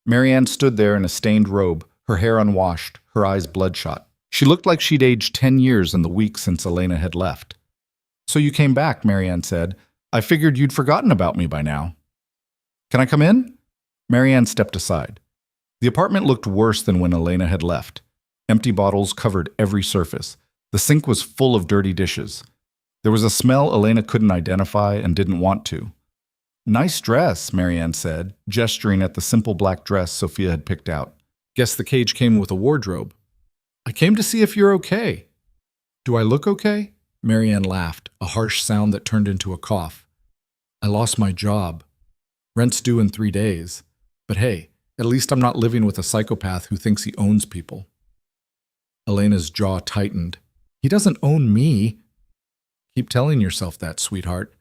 Marianne stood there in a stained robe, her hair unwashed, her eyes bloodshot. She looked like she'd aged 10 years in the week since Elena had left. So you came back, Marianne said. I figured you'd forgotten about me by now. Can I come in? Marianne stepped aside. The apartment looked worse than when Elena had left. Empty bottles covered every surface. The sink was full of dirty dishes. There was a smell Elena couldn't identify and didn't want to. Nice dress, Marianne said, gesturing at the simple black dress Sophia had picked out. Guess the cage came with a wardrobe. I came to see if you're okay. Do I look okay? Marianne laughed, a harsh sound that turned into a cough. I lost my job. Rent's due in 3 days. But hey, at least I'm not living with a psychopath who thinks he owns people. Elena's jaw tightened. He doesn't own me. Keep telling yourself that, sweetheart.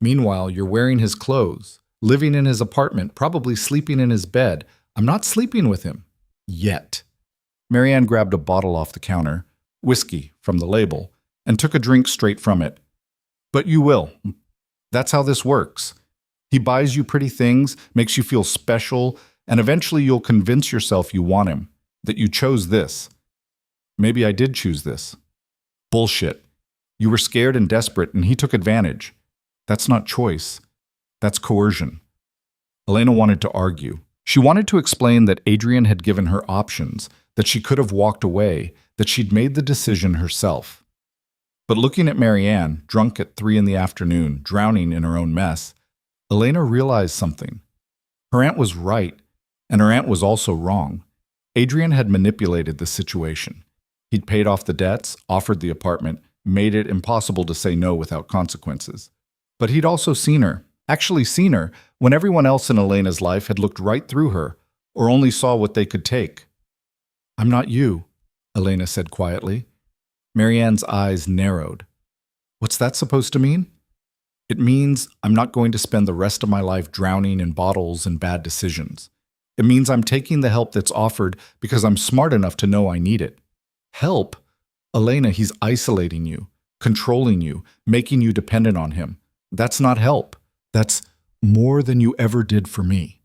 Meanwhile, you're wearing his clothes, living in his apartment, probably sleeping in his bed. I'm not sleeping with him. Yet. Marianne grabbed a bottle off the counter, whiskey from the label, and took a drink straight from it. But you will. That's how this works. He buys you pretty things, makes you feel special, and eventually you'll convince yourself you want him, that you chose this. Maybe I did choose this. Bullshit. You were scared and desperate, and he took advantage. That's not choice. That's coercion. Elena wanted to argue. She wanted to explain that Adrian had given her options, that she could have walked away, that she'd made the decision herself. But looking at Marianne, drunk at 3 in the afternoon, drowning in her own mess, Elena realized something. Her aunt was right, and her aunt was also wrong. Adrian had manipulated the situation. He'd paid off the debts, offered the apartment, made it impossible to say no without consequences. But he'd also seen her, actually seen her, when everyone else in Elena's life had looked right through her, or only saw what they could take. I'm not you, Elena said quietly. Marianne's eyes narrowed. What's that supposed to mean? It means I'm not going to spend the rest of my life drowning in bottles and bad decisions. It means I'm taking the help that's offered because I'm smart enough to know I need it. Help? Elena, he's isolating you, controlling you, making you dependent on him. That's not help. That's more than you ever did for me.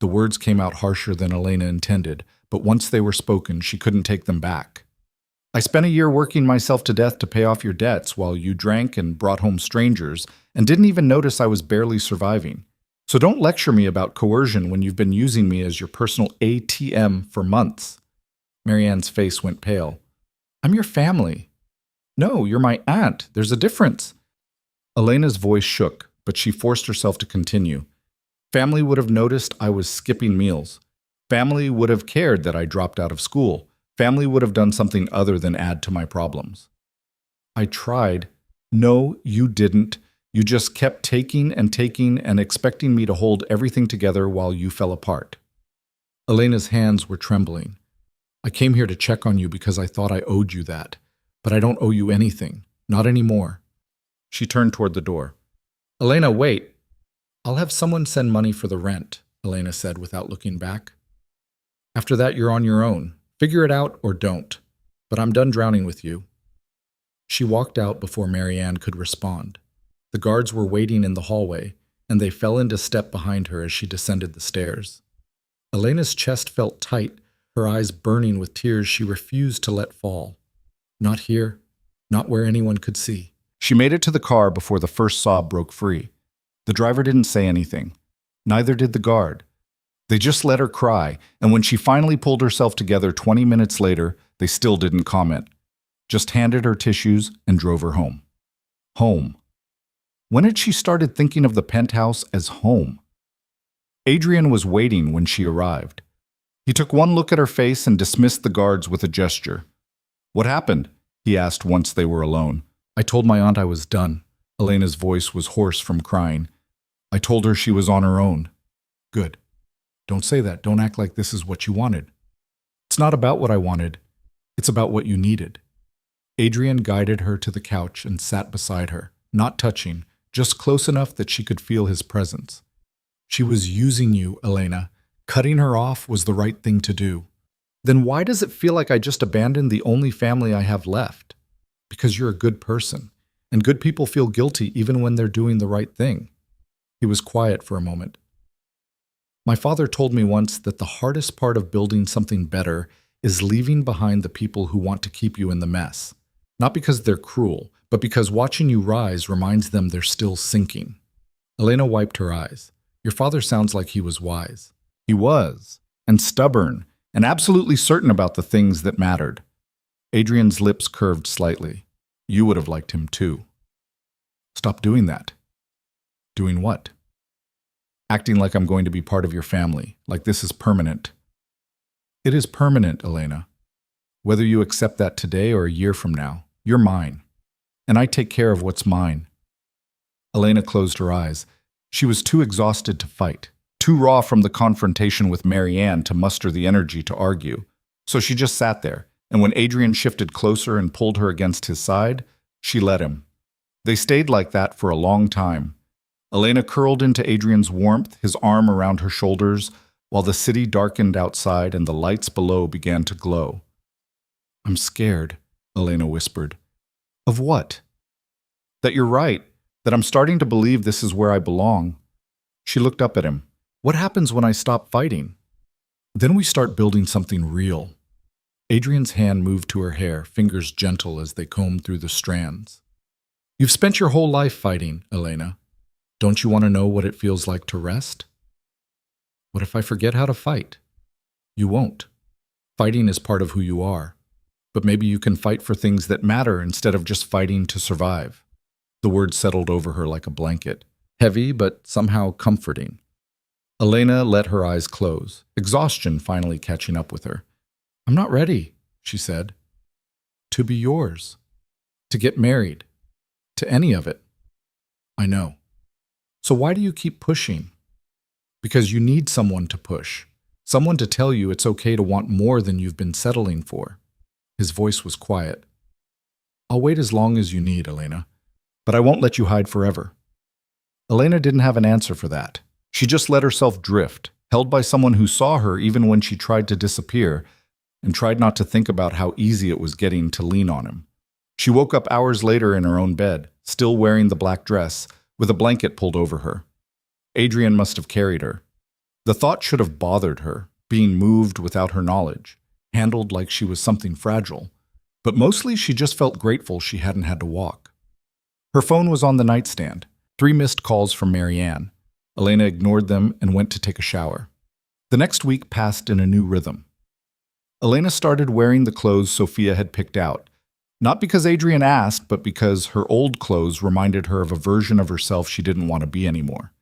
The words came out harsher than Elena intended, but once they were spoken, she couldn't take them back. I spent a year working myself to death to pay off your debts while you drank and brought home strangers and didn't even notice I was barely surviving. So don't lecture me about coercion when you've been using me as your personal ATM for months. Marianne's face went pale. I'm your family. No, you're my aunt. There's a difference. Elena's voice shook, but she forced herself to continue. Family would have noticed I was skipping meals. Family would have cared that I dropped out of school. Family would have done something other than add to my problems. I tried. No, you didn't. You just kept taking and expecting me to hold everything together while you fell apart. Elena's hands were trembling. I came here to check on you because I thought I owed you that. But I don't owe you anything. Not anymore. She turned toward the door. Elena, wait. I'll have someone send money for the rent, Elena said without looking back. After that, you're on your own. Figure it out or don't. But I'm done drowning with you. She walked out before Marianne could respond. The guards were waiting in the hallway, and they fell into step behind her as she descended the stairs. Elena's chest felt tight, her eyes burning with tears she refused to let fall. Not here, not where anyone could see. She made it to the car before the first sob broke free. The driver didn't say anything. Neither did the guard. They just let her cry, and when she finally pulled herself together 20 minutes later, they still didn't comment. Just handed her tissues and drove her home. Home. When had she started thinking of the penthouse as home? Adrian was waiting when she arrived. He took one look at her face and dismissed the guards with a gesture. What happened? He asked once they were alone. I told my aunt I was done. Elena's voice was hoarse from crying. I told her she was on her own. Good. Don't say that. Don't act like this is what you wanted. It's not about what I wanted. It's about what you needed. Adrian guided her to the couch and sat beside her, not touching, just close enough that she could feel his presence. She was using you, Elena. Cutting her off was the right thing to do. Then why does it feel like I just abandoned the only family I have left? Because you're a good person, and good people feel guilty even when they're doing the right thing. He was quiet for a moment. My father told me once that the hardest part of building something better is leaving behind the people who want to keep you in the mess. Not because they're cruel, but because watching you rise reminds them they're still sinking. Elena wiped her eyes. Your father sounds like he was wise. He was, and stubborn, and absolutely certain about the things that mattered. Adrian's lips curved slightly. You would have liked him too. Stop doing that. Doing what? Acting like I'm going to be part of your family, like this is permanent. It is permanent, Elena. Whether you accept that today or a year from now, you're mine. And I take care of what's mine. Elena closed her eyes. She was too exhausted to fight, too raw from the confrontation with Marianne to muster the energy to argue. So she just sat there, and when Adrian shifted closer and pulled her against his side, she let him. They stayed like that for a long time. Elena curled into Adrian's warmth, his arm around her shoulders, while the city darkened outside and the lights below began to glow. I'm scared, Elena whispered. Of what? That you're right, that I'm starting to believe this is where I belong. She looked up at him. What happens when I stop fighting? Then we start building something real. Adrian's hand moved to her hair, fingers gentle as they combed through the strands. You've spent your whole life fighting, Elena. Don't you want to know what it feels like to rest? What if I forget how to fight? You won't. Fighting is part of who you are. But maybe you can fight for things that matter instead of just fighting to survive. The words settled over her like a blanket, heavy but somehow comforting. Elena let her eyes close, exhaustion finally catching up with her. I'm not ready, she said. To be yours. To get married. To any of it. I know. So why do you keep pushing? Because you need someone to push. Someone to tell you it's okay to want more than you've been settling for. His voice was quiet. I'll wait as long as you need, Elena. But I won't let you hide forever. Elena didn't have an answer for that. She just let herself drift, held by someone who saw her even when she tried to disappear, and tried not to think about how easy it was getting to lean on him. She woke up hours later in her own bed, still wearing the black dress, with a blanket pulled over her. Adrian must have carried her. The thought should have bothered her, being moved without her knowledge, handled like she was something fragile. But mostly she just felt grateful she hadn't had to walk. Her phone was on the nightstand. 3 missed calls from Marianne. Elena ignored them and went to take a shower. The next week passed in a new rhythm. Elena started wearing the clothes Sophia had picked out, not because Adrian asked, but because her old clothes reminded her of a version of herself she didn't want to be anymore.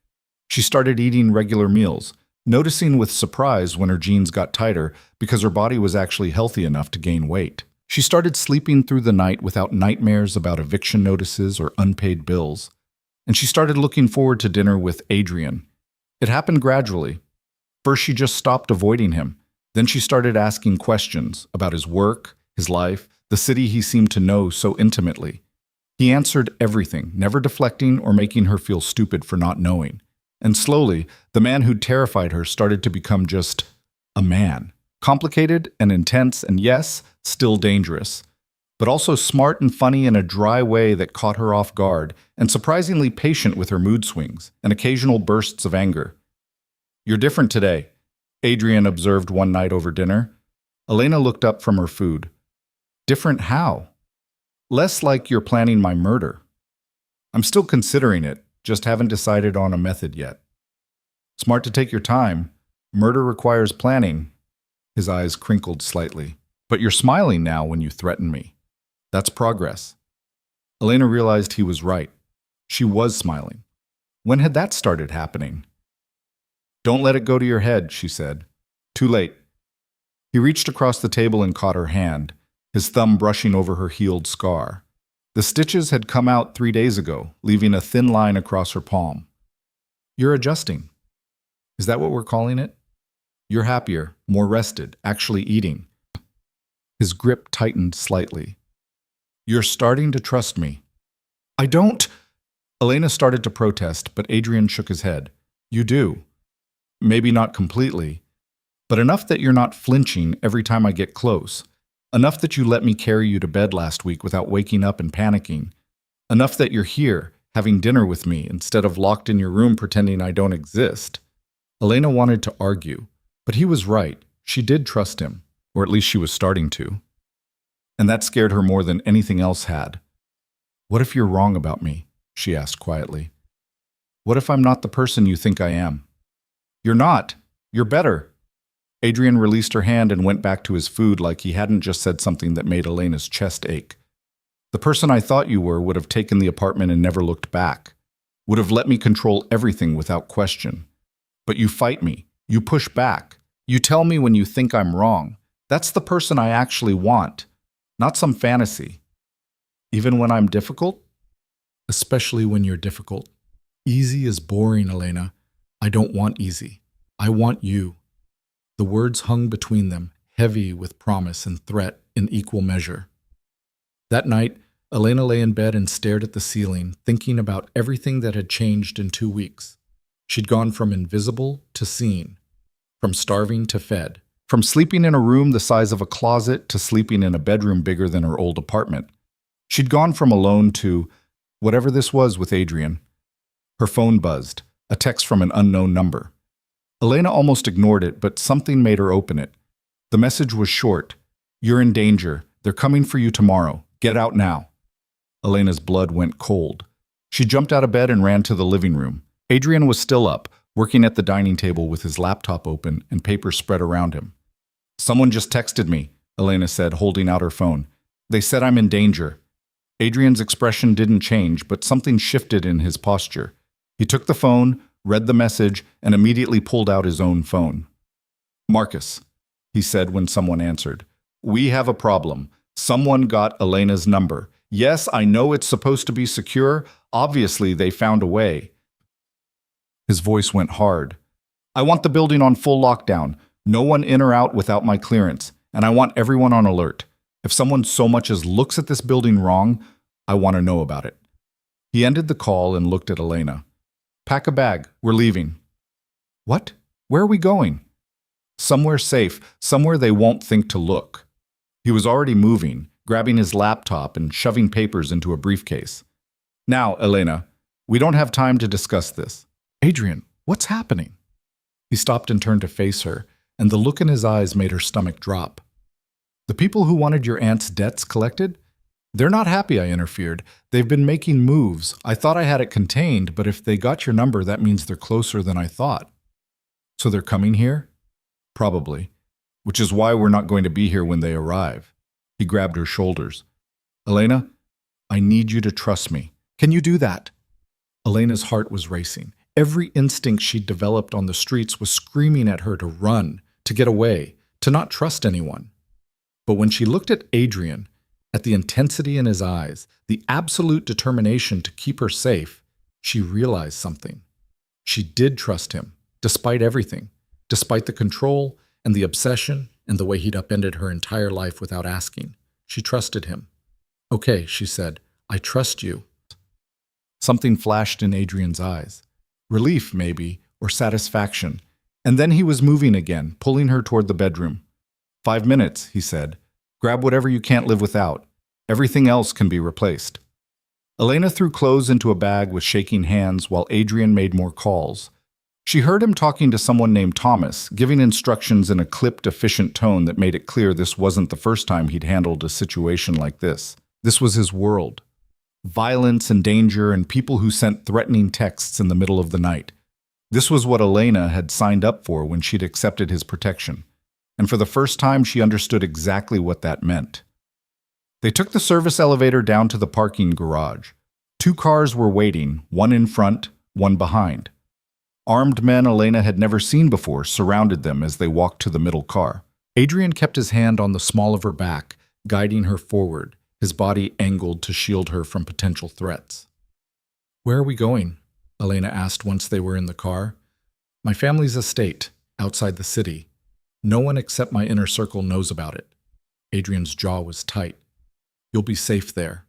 She started eating regular meals, noticing with surprise when her jeans got tighter because her body was actually healthy enough to gain weight. She started sleeping through the night without nightmares about eviction notices or unpaid bills. And she started looking forward to dinner with Adrian. It happened gradually. First, she just stopped avoiding him. Then she started asking questions about his work, his life, the city he seemed to know so intimately. He answered everything, never deflecting or making her feel stupid for not knowing. And slowly, the man who terrified her started to become just a man. Complicated and intense and yes, still dangerous. But also smart and funny in a dry way that caught her off guard and surprisingly patient with her mood swings and occasional bursts of anger. "You're different today," Adrian observed one night over dinner. Elena looked up from her food. "Different how?" "Less like you're planning my murder." "I'm still considering it, just haven't decided on a method yet." "Smart to take your time. Murder requires planning." His eyes crinkled slightly. "But you're smiling now when you threaten me. That's progress." Elena realized he was right. She was smiling. When had that started happening? "Don't let it go to your head," she said. "Too late." He reached across the table and caught her hand, his thumb brushing over her healed scar. The stitches had come out 3 days ago, leaving a thin line across her palm. "You're adjusting. Is that what we're calling it? You're happier, more rested, actually eating." His grip tightened slightly. "You're starting to trust me." "I don't." Elena started to protest, but Adrian shook his head. "You do. Maybe not completely, but enough that you're not flinching every time I get close. Enough that you let me carry you to bed last week without waking up and panicking. Enough that you're here, having dinner with me, instead of locked in your room pretending I don't exist." Elena wanted to argue, but he was right. She did trust him, or at least she was starting to. And that scared her more than anything else had. "What if you're wrong about me?" she asked quietly. "What if I'm not the person you think I am?" "You're not. You're better." Adrian released her hand and went back to his food like he hadn't just said something that made Elena's chest ache. "The person I thought you were would have taken the apartment and never looked back. Would have let me control everything without question. But you fight me. You push back. You tell me when you think I'm wrong. That's the person I actually want, not some fantasy." "Even when I'm difficult?" "Especially when you're difficult. Easy is boring, Elena. I don't want easy. I want you." The words hung between them, heavy with promise and threat in equal measure. That night, Elena lay in bed and stared at the ceiling, thinking about everything that had changed in 2 weeks. She'd gone from invisible to seen, from starving to fed, from sleeping in a room the size of a closet to sleeping in a bedroom bigger than her old apartment. She'd gone from alone to whatever this was with Adrian. Her phone buzzed, a text from an unknown number. Elena almost ignored it, but something made her open it. The message was short. "You're in danger. They're coming for you tomorrow. Get out now." Elena's blood went cold. She jumped out of bed and ran to the living room. Adrian was still up, working at the dining table with his laptop open and papers spread around him. "Someone just texted me," Elena said, holding out her phone. "They said I'm in danger." Adrian's expression didn't change, but something shifted in his posture. He took the phone, read the message, and immediately pulled out his own phone. "Marcus," he said when someone answered, "we have a problem. Someone got Elena's number. Yes, I know it's supposed to be secure. Obviously, they found a way." His voice went hard. "I want the building on full lockdown. No one in or out without my clearance. And I want everyone on alert. If someone so much as looks at this building wrong, I want to know about it." He ended the call and looked at Elena. "Pack a bag. We're leaving." "What? Where are we going?" "Somewhere safe, somewhere they won't think to look." He was already moving, grabbing his laptop and shoving papers into a briefcase. "Now, Elena, we don't have time to discuss this." "Adrian, what's happening?" He stopped and turned to face her, and the look in his eyes made her stomach drop. The people who wanted your aunt's debts collected? They're not happy, I interfered. They've been making moves. I thought I had it contained, but if they got your number, that means they're closer than I thought. So they're coming here? Probably. Which is why we're not going to be here when they arrive. He grabbed her shoulders. Elena, I need you to trust me. Can you do that? Elena's heart was racing. Every instinct she'd developed on the streets was screaming at her to run, to get away, to not trust anyone. But when she looked at Adrian, at the intensity in his eyes, the absolute determination to keep her safe, she realized something. She did trust him, despite everything, despite the control and the obsession and the way he'd upended her entire life without asking. She trusted him. Okay, she said, I trust you. Something flashed in Adrian's eyes. Relief, maybe, or satisfaction. And then he was moving again, pulling her toward the bedroom. 5 minutes, he said. Grab whatever you can't live without. Everything else can be replaced. Elena threw clothes into a bag with shaking hands while Adrian made more calls. She heard him talking to someone named Thomas, giving instructions in a clipped, efficient tone that made it clear this wasn't the first time he'd handled a situation like this. This was his world. Violence and danger and people who sent threatening texts in the middle of the night. This was what Elena had signed up for when she'd accepted his protection. And for the first time, she understood exactly what that meant. They took the service elevator down to the parking garage. 2 cars were waiting, one in front, one behind. Armed men Elena had never seen before surrounded them as they walked to the middle car. Adrian kept his hand on the small of her back, guiding her forward, his body angled to shield her from potential threats. Where are we going? Elena asked once they were in the car. My family's estate, outside the city. No one except my inner circle knows about it. Adrian's jaw was tight. You'll be safe there.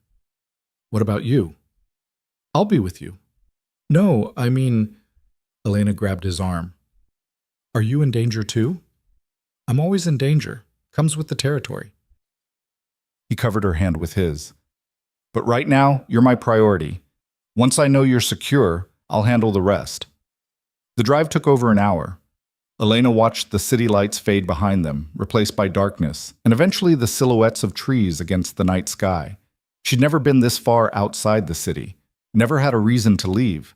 What about you? I'll be with you. No, I mean... Elena grabbed his arm. Are you in danger too? I'm always in danger. Comes with the territory. He covered her hand with his. But right now, you're my priority. Once I know you're secure, I'll handle the rest. The drive took over an hour. Elena watched the city lights fade behind them, replaced by darkness, and eventually the silhouettes of trees against the night sky. She'd never been this far outside the city, never had a reason to leave.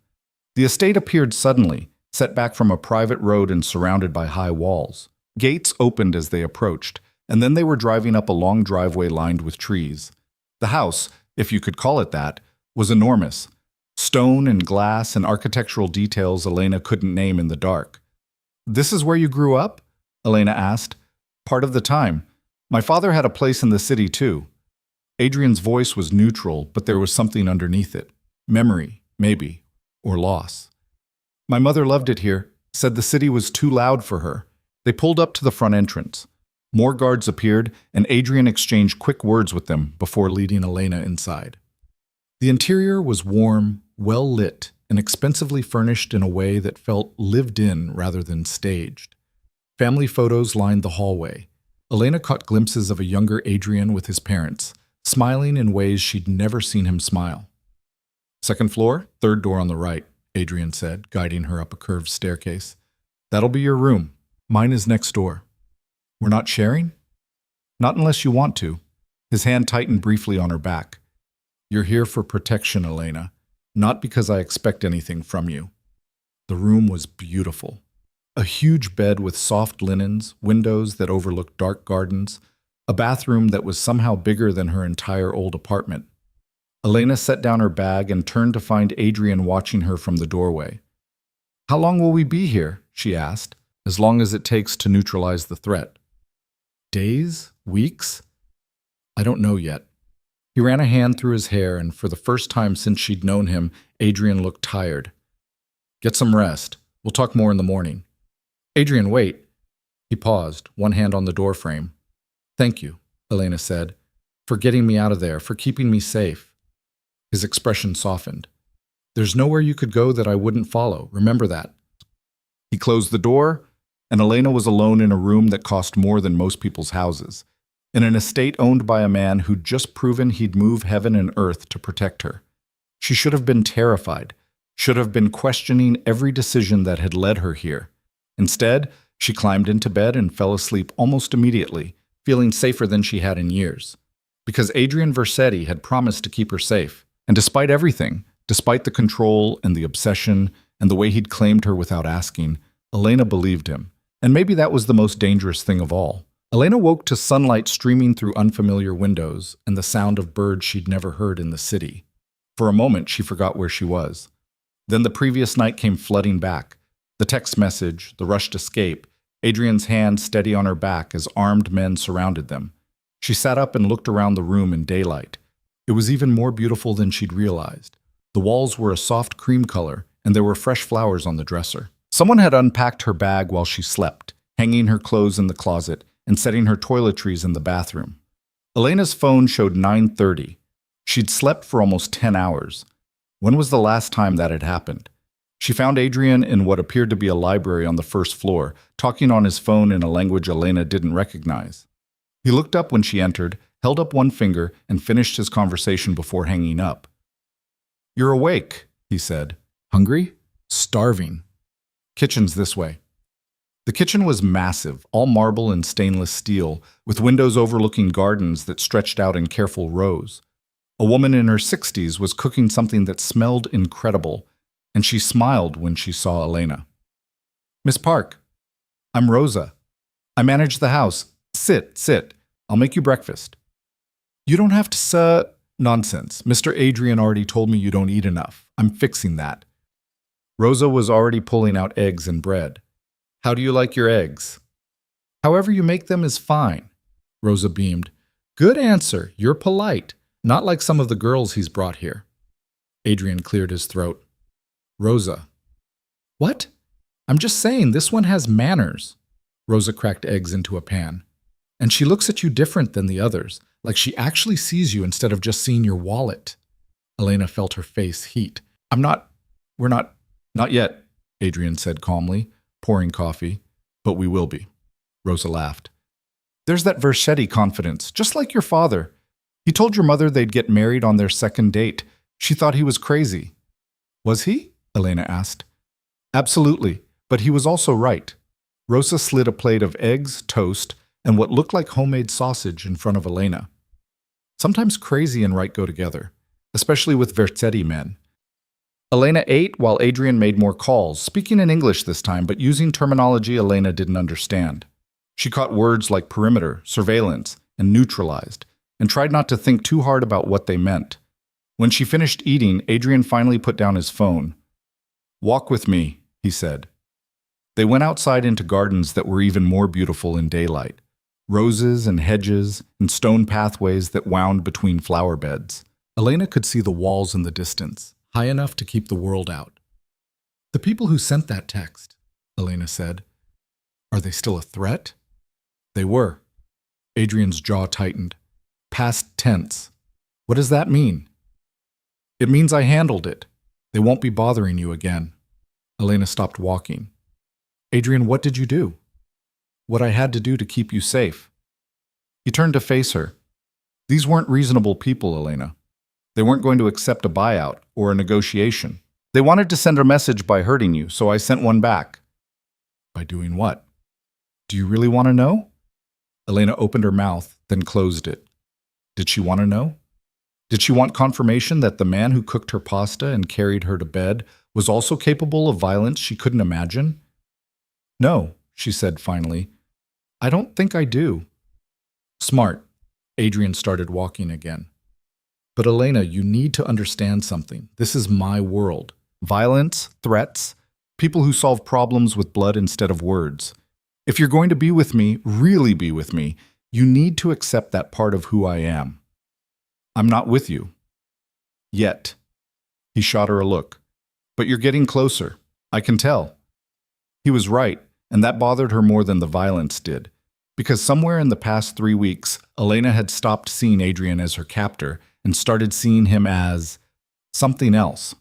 The estate appeared suddenly, set back from a private road and surrounded by high walls. Gates opened as they approached, and then they were driving up a long driveway lined with trees. The house, if you could call it that, was enormous. Stone and glass and architectural details Elena couldn't name in the dark. This is where you grew up? Elena asked. Part of the time. My father had a place in the city too. Adrian's voice was neutral, but there was something underneath it. Memory, maybe. Or loss. My mother loved it here, said the city was too loud for her. They pulled up to the front entrance. More guards appeared, and Adrian exchanged quick words with them before leading Elena inside. The interior was warm, well lit, and expensively furnished in a way that felt lived in rather than staged. Family photos lined the hallway. Elena caught glimpses of a younger Adrian with his parents, smiling in ways she'd never seen him smile. Second floor, 3rd door on the right, Adrian said, guiding her up a curved staircase. That'll be your room. Mine is next door. We're not sharing? Not unless you want to. His hand tightened briefly on her back. You're here for protection, Elena, not because I expect anything from you. The room was beautiful. A huge bed with soft linens, windows that overlooked dark gardens, a bathroom that was somehow bigger than her entire old apartment. Elena set down her bag and turned to find Adrian watching her from the doorway. How long will we be here? She asked. As long as it takes to neutralize the threat. Days? Weeks? I don't know yet. He ran a hand through his hair, and for the first time since she'd known him, Adrian looked tired. Get some rest. We'll talk more in the morning. Adrian, wait. He paused, one hand on the doorframe. Thank you, Elena said, for getting me out of there, for keeping me safe. His expression softened. There's nowhere you could go that I wouldn't follow. Remember that. He closed the door, and Elena was alone in a room that cost more than most people's houses, in an estate owned by a man who'd just proven he'd move heaven and earth to protect her. She should have been terrified, should have been questioning every decision that had led her here. Instead, she climbed into bed and fell asleep almost immediately, feeling safer than she had in years. Because Adrian Versetti had promised to keep her safe. And despite everything, despite the control and the obsession and the way he'd claimed her without asking, Elena believed him. And maybe that was the most dangerous thing of all. Elena woke to sunlight streaming through unfamiliar windows and the sound of birds she'd never heard in the city. For a moment, she forgot where she was. Then the previous night came flooding back. The text message, the rushed escape, Adrian's hand steady on her back as armed men surrounded them. She sat up and looked around the room in daylight. It was even more beautiful than she'd realized. The walls were a soft cream color, and there were fresh flowers on the dresser. Someone had unpacked her bag while she slept, hanging her clothes in the closet and setting her toiletries in the bathroom. Elena's phone showed 9:30. She'd slept for almost 10 hours. When was the last time that had happened? She found Adrian in what appeared to be a library on the first floor, talking on his phone in a language Elena didn't recognize. He looked up when she entered, held up one finger, and finished his conversation before hanging up. "You're awake," he said. "Hungry?" "Starving." "Kitchen's this way." The kitchen was massive, all marble and stainless steel, with windows overlooking gardens that stretched out in careful rows. A woman in her 60s was cooking something that smelled incredible, and she smiled when she saw Elena. "Miss Park, I'm Rosa. I manage the house. Sit. I'll make you breakfast." "You don't have to, Nonsense. Mr. Adrian already told me you don't eat enough. I'm fixing that." Rosa was already pulling out eggs and bread. "How do you like your eggs?" "However you make them is fine." Rosa beamed. "Good answer. You're polite. Not like some of the girls he's brought here." Adrian cleared his throat. "Rosa." "What?" "I'm just saying, this one has manners." Rosa cracked eggs into a pan. "And she looks at you different than the others, like she actually sees you instead of just seeing your wallet." Elena felt her face heat. We're not yet," Adrian said calmly, pouring coffee. "But we will be." Rosa laughed. "There's that Versetti confidence, just like your father. He told your mother they'd get married on their second date. She thought he was crazy." "Was he?" Elena asked. "Absolutely, but he was also right." Rosa slid a plate of eggs, toast, and what looked like homemade sausage in front of Elena. Sometimes crazy and right go together, especially with Versetti men. Elena ate while Adrian made more calls, speaking in English this time, but using terminology Elena didn't understand. She caught words like perimeter, surveillance, and neutralized, and tried not to think too hard about what they meant. When she finished eating, Adrian finally put down his phone. "Walk with me," he said. They went outside into gardens that were even more beautiful in daylight. Roses and hedges and stone pathways that wound between flower beds. Elena could see the walls in the distance, high enough to keep the world out. "The people who sent that text," Elena said, "are they still a threat?" They were. Adrian's jaw tightened. Past tense. "What does that mean?" "It means I handled it. They won't be bothering you again." Elena stopped walking. "Adrian, what did you do?" "What I had to do to keep you safe." He turned to face her. "These weren't reasonable people, Elena. They weren't going to accept a buyout or a negotiation. They wanted to send a message by hurting you, so I sent one back." "By doing what?" "Do you really want to know?" Elena opened her mouth, then closed it. Did she want to know? Did she want confirmation that the man who cooked her pasta and carried her to bed was also capable of violence she couldn't imagine? "No," she said finally. "I don't think I do." "Smart." Adrian started walking again. "But Elena, you need to understand something. This is my world. Violence, threats, people who solve problems with blood instead of words. If you're going to be with me, really be with me, you need to accept that part of who I am. I'm not with you. Yet." He shot her a look. "But you're getting closer. I can tell." He was right, and that bothered her more than the violence did. Because somewhere in the past 3 weeks, Elena had stopped seeing Adrian as her captor and started seeing him as something else,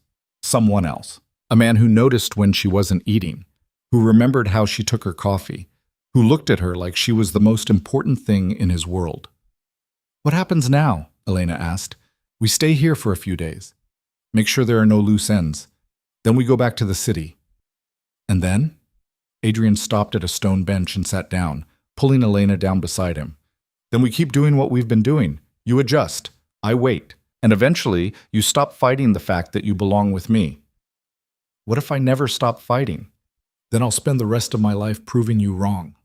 someone else. A man who noticed when she wasn't eating, who remembered how she took her coffee, who looked at her like she was the most important thing in his world. "What happens now?" Elena asked. "We stay here for a few days. Make sure there are no loose ends. Then we go back to the city." "And then?" Adrian stopped at a stone bench and sat down, pulling Elena down beside him. Then we keep doing what we've been doing. You adjust. I wait. And eventually, you stop fighting the fact that you belong with me. What if I never stop fighting? Then I'll spend the rest of my life proving you wrong.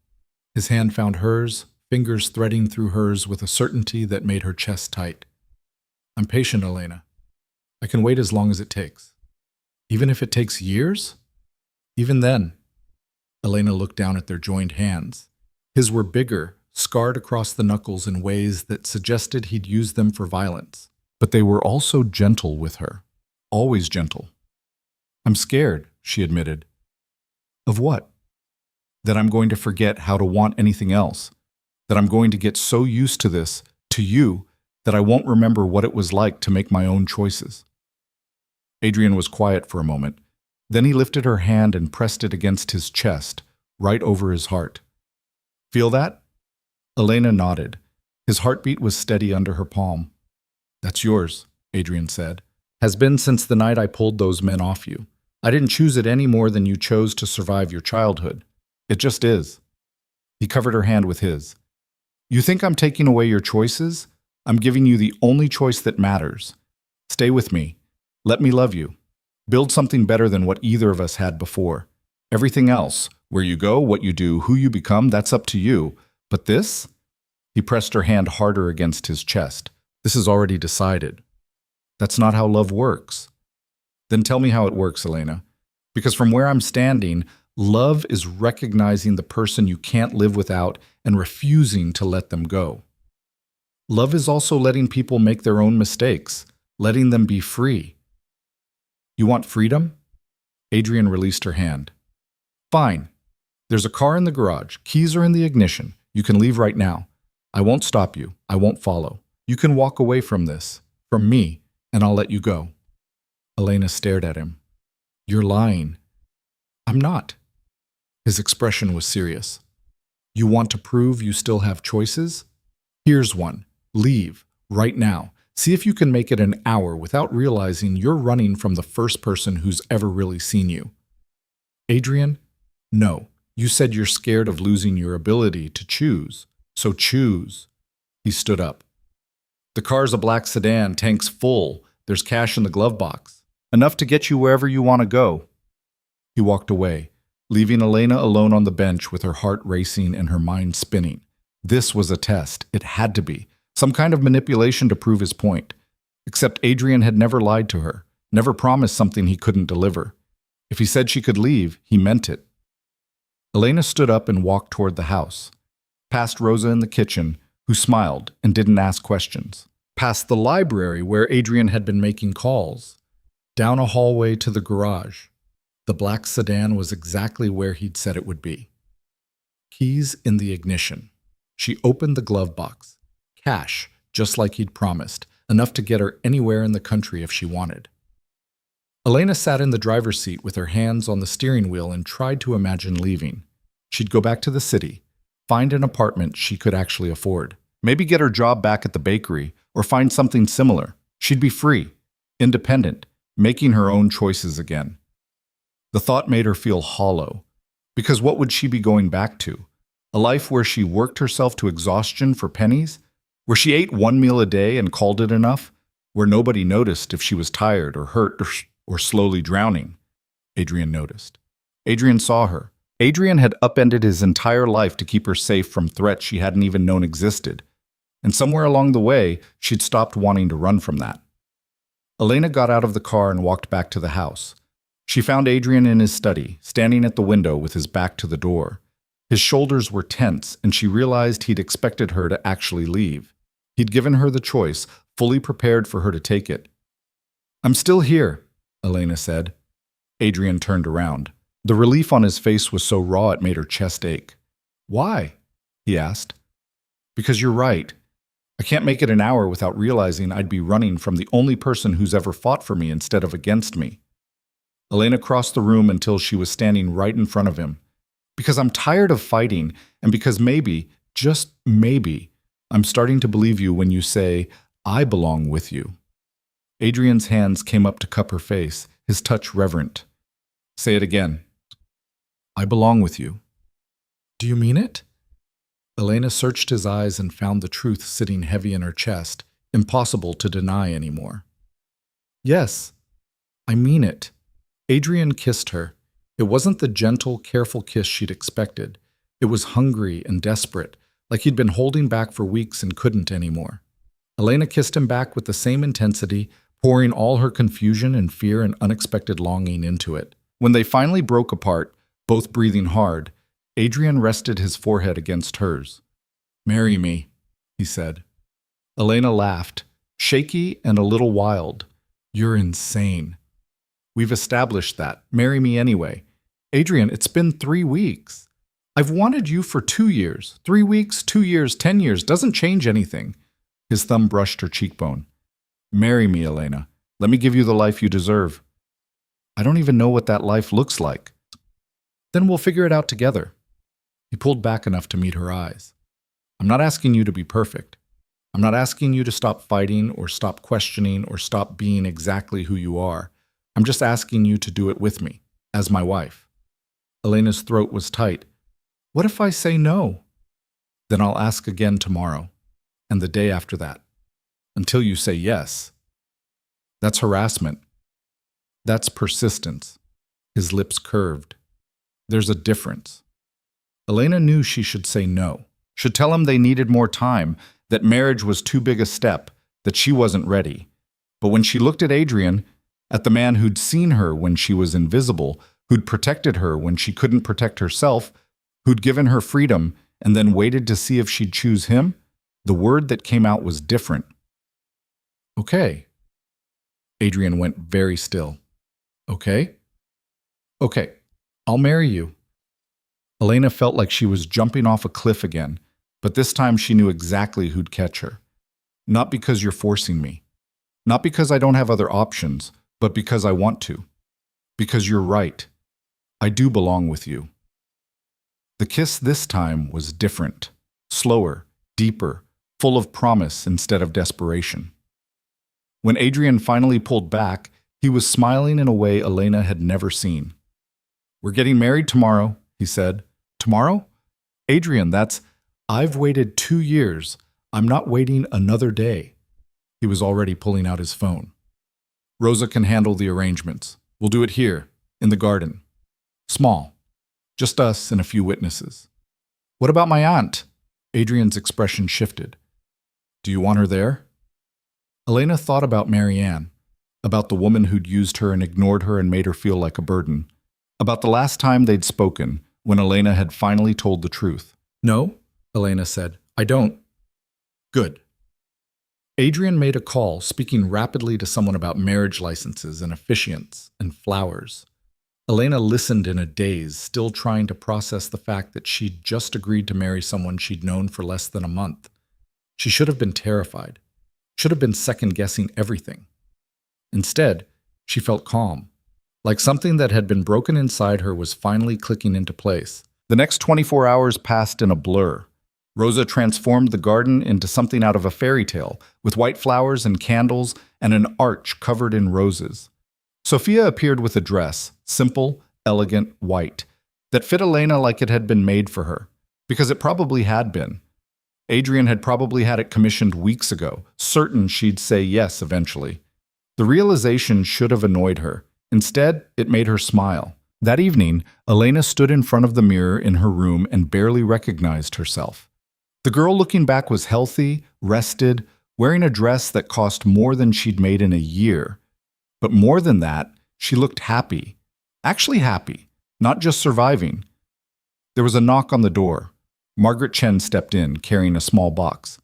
His hand found hers, fingers threading through hers with a certainty that made her chest tight. I'm patient, Elena. I can wait as long as it takes. Even if it takes years? Even then. Elena looked down at their joined hands. His were bigger, scarred across the knuckles in ways that suggested he'd used them for violence. But they were also gentle with her. Always gentle. I'm scared, she admitted. Of what? That I'm going to forget how to want anything else. That I'm going to get so used to this, to you, that I won't remember what it was like to make my own choices. Adrian was quiet for a moment. Then he lifted her hand and pressed it against his chest, right over his heart. Feel that? Elena nodded. His heartbeat was steady under her palm. That's yours, Adrian said. Has been since the night I pulled those men off you. I didn't choose it any more than you chose to survive your childhood. It just is. He covered her hand with his. You think I'm taking away your choices? I'm giving you the only choice that matters. Stay with me. Let me love you. Build something better than what either of us had before. Everything else, where you go, what you do, who you become, that's up to you. But this? He pressed her hand harder against his chest. This is already decided. That's not how love works. Then tell me how it works, Elena. Because from where I'm standing, love is recognizing the person you can't live without and refusing to let them go. Love is also letting people make their own mistakes, letting them be free. You want freedom? Adrian released her hand. Fine. There's a car in the garage. Keys are in the ignition. You can leave right now. I won't stop you. I won't follow. You can walk away from this, from me, and I'll let you go. Elena stared at him. You're lying. I'm not. His expression was serious. You want to prove you still have choices? Here's one. Leave, right now. See if you can make it an hour without realizing you're running from the first person who's ever really seen you. Adrian, no. You said you're scared of losing your ability to choose. So choose. He stood up. The car's a black sedan, tank's full. There's cash in the glove box. Enough to get you wherever you want to go. He walked away, leaving Elena alone on the bench with her heart racing and her mind spinning. This was a test. It had to be. Some kind of manipulation to prove his point. Except Adrian had never lied to her, never promised something he couldn't deliver. If he said she could leave, he meant it. Elena stood up and walked toward the house. Past Rosa in the kitchen, who smiled and didn't ask questions. Past the library where Adrian had been making calls. Down a hallway to the garage. The black sedan was exactly where he'd said it would be. Keys in the ignition. She opened the glove box. Cash, just like he'd promised, enough to get her anywhere in the country if she wanted. Elena sat in the driver's seat with her hands on the steering wheel and tried to imagine leaving. She'd go back to the city, find an apartment she could actually afford, maybe get her job back at the bakery, or find something similar. She'd be free, independent, making her own choices again. The thought made her feel hollow, because what would she be going back to? A life where she worked herself to exhaustion for pennies? Where she ate one meal a day and called it enough? Where nobody noticed if she was tired or hurt or slowly drowning? Adrian noticed. Adrian saw her. Adrian had upended his entire life to keep her safe from threats she hadn't even known existed. And somewhere along the way, she'd stopped wanting to run from that. Elena got out of the car and walked back to the house. She found Adrian in his study, standing at the window with his back to the door. His shoulders were tense, and she realized he'd expected her to actually leave. He'd given her the choice, fully prepared for her to take it. I'm still here, Elena said. Adrian turned around. The relief on his face was so raw it made her chest ache. Why? He asked. Because you're right. I can't make it an hour without realizing I'd be running from the only person who's ever fought for me instead of against me. Elena crossed the room until she was standing right in front of him. Because I'm tired of fighting, and because maybe, just maybe, I'm starting to believe you when you say, I belong with you. Adrian's hands came up to cup her face, his touch reverent. Say it again. I belong with you. Do you mean it? Elena searched his eyes and found the truth sitting heavy in her chest, impossible to deny anymore. Yes, I mean it. Adrian kissed her. It wasn't the gentle, careful kiss she'd expected. It was hungry and desperate, like he'd been holding back for weeks and couldn't anymore. Elena kissed him back with the same intensity, pouring all her confusion and fear and unexpected longing into it. When they finally broke apart, both breathing hard, Adrian rested his forehead against hers. "Marry me," he said. Elena laughed, shaky and a little wild. "You're insane." "We've established that. Marry me anyway." "Adrian, it's been 3 weeks. I've wanted you for 2 years. 3 weeks, 2 years, 10 years, doesn't change anything." His thumb brushed her cheekbone. "Marry me, Elena. Let me give you the life you deserve." "I don't even know what that life looks like." "Then we'll figure it out together." He pulled back enough to meet her eyes. "I'm not asking you to be perfect. I'm not asking you to stop fighting or stop questioning or stop being exactly who you are. I'm just asking you to do it with me, as my wife." Elena's throat was tight. "What if I say no?" "Then I'll ask again tomorrow, and the day after that, until you say yes." "That's harassment. That's persistence." His lips curved. "There's a difference." Elena knew she should say no, should tell him they needed more time, that marriage was too big a step, that she wasn't ready. But when she looked at Adrian, at the man who'd seen her when she was invisible, who'd protected her when she couldn't protect herself, who'd given her freedom and then waited to see if she'd choose him, the word that came out was different. "Okay." Adrian went very still. "Okay? Okay, I'll marry you." Elena felt like she was jumping off a cliff again, but this time she knew exactly who'd catch her. "Not because you're forcing me. Not because I don't have other options, but because I want to. Because you're right. I do belong with you." The kiss this time was different, slower, deeper, full of promise instead of desperation. When Adrian finally pulled back, he was smiling in a way Elena had never seen. "We're getting married tomorrow," he said. "Tomorrow? Adrian, I've waited 2 years. I'm not waiting another day." He was already pulling out his phone. "Rosa can handle the arrangements. We'll do it here, in the garden. Small. Just us and a few witnesses." "What about my aunt?" Adrian's expression shifted. "Do you want her there?" Elena thought about Marianne, about the woman who'd used her and ignored her and made her feel like a burden, about the last time they'd spoken, when Elena had finally told the truth. "No," Elena said. "I don't." "Good." Adrian made a call, speaking rapidly to someone about marriage licenses and officiants and flowers. Elena listened in a daze, still trying to process the fact that she'd just agreed to marry someone she'd known for less than a month. She should have been terrified, should have been second-guessing everything. Instead, she felt calm, like something that had been broken inside her was finally clicking into place. The next 24 hours passed in a blur. Rosa transformed the garden into something out of a fairy tale, with white flowers and candles and an arch covered in roses. Sophia appeared with a dress, simple, elegant, white, that fit Elena like it had been made for her, because it probably had been. Adrian had probably had it commissioned weeks ago, certain she'd say yes eventually. The realization should have annoyed her. Instead, it made her smile. That evening, Elena stood in front of the mirror in her room and barely recognized herself. The girl looking back was healthy, rested, wearing a dress that cost more than she'd made in a year. But more than that, she looked happy. Actually happy, not just surviving. There was a knock on the door. Margaret Chen stepped in, carrying a small box.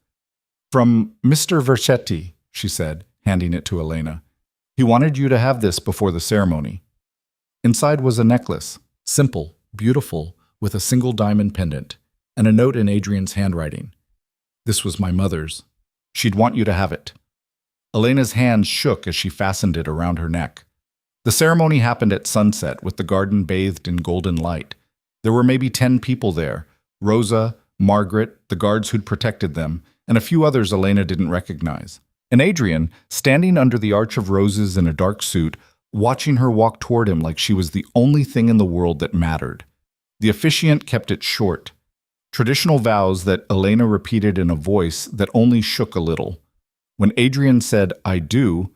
"From Mr. Versetti," she said, handing it to Elena. "He wanted you to have this before the ceremony." Inside was a necklace, simple, beautiful, with a single diamond pendant, and a note in Adrian's handwriting. "This was my mother's. She'd want you to have it." Elena's hands shook as she fastened it around her neck. The ceremony happened at sunset, with the garden bathed in golden light. There were maybe 10 people there: Rosa, Margaret, the guards who'd protected them, and a few others Elena didn't recognize. And Adrian, standing under the arch of roses in a dark suit, watching her walk toward him like she was the only thing in the world that mattered. The officiant kept it short. Traditional vows that Elena repeated in a voice that only shook a little. When Adrian said, "I do,"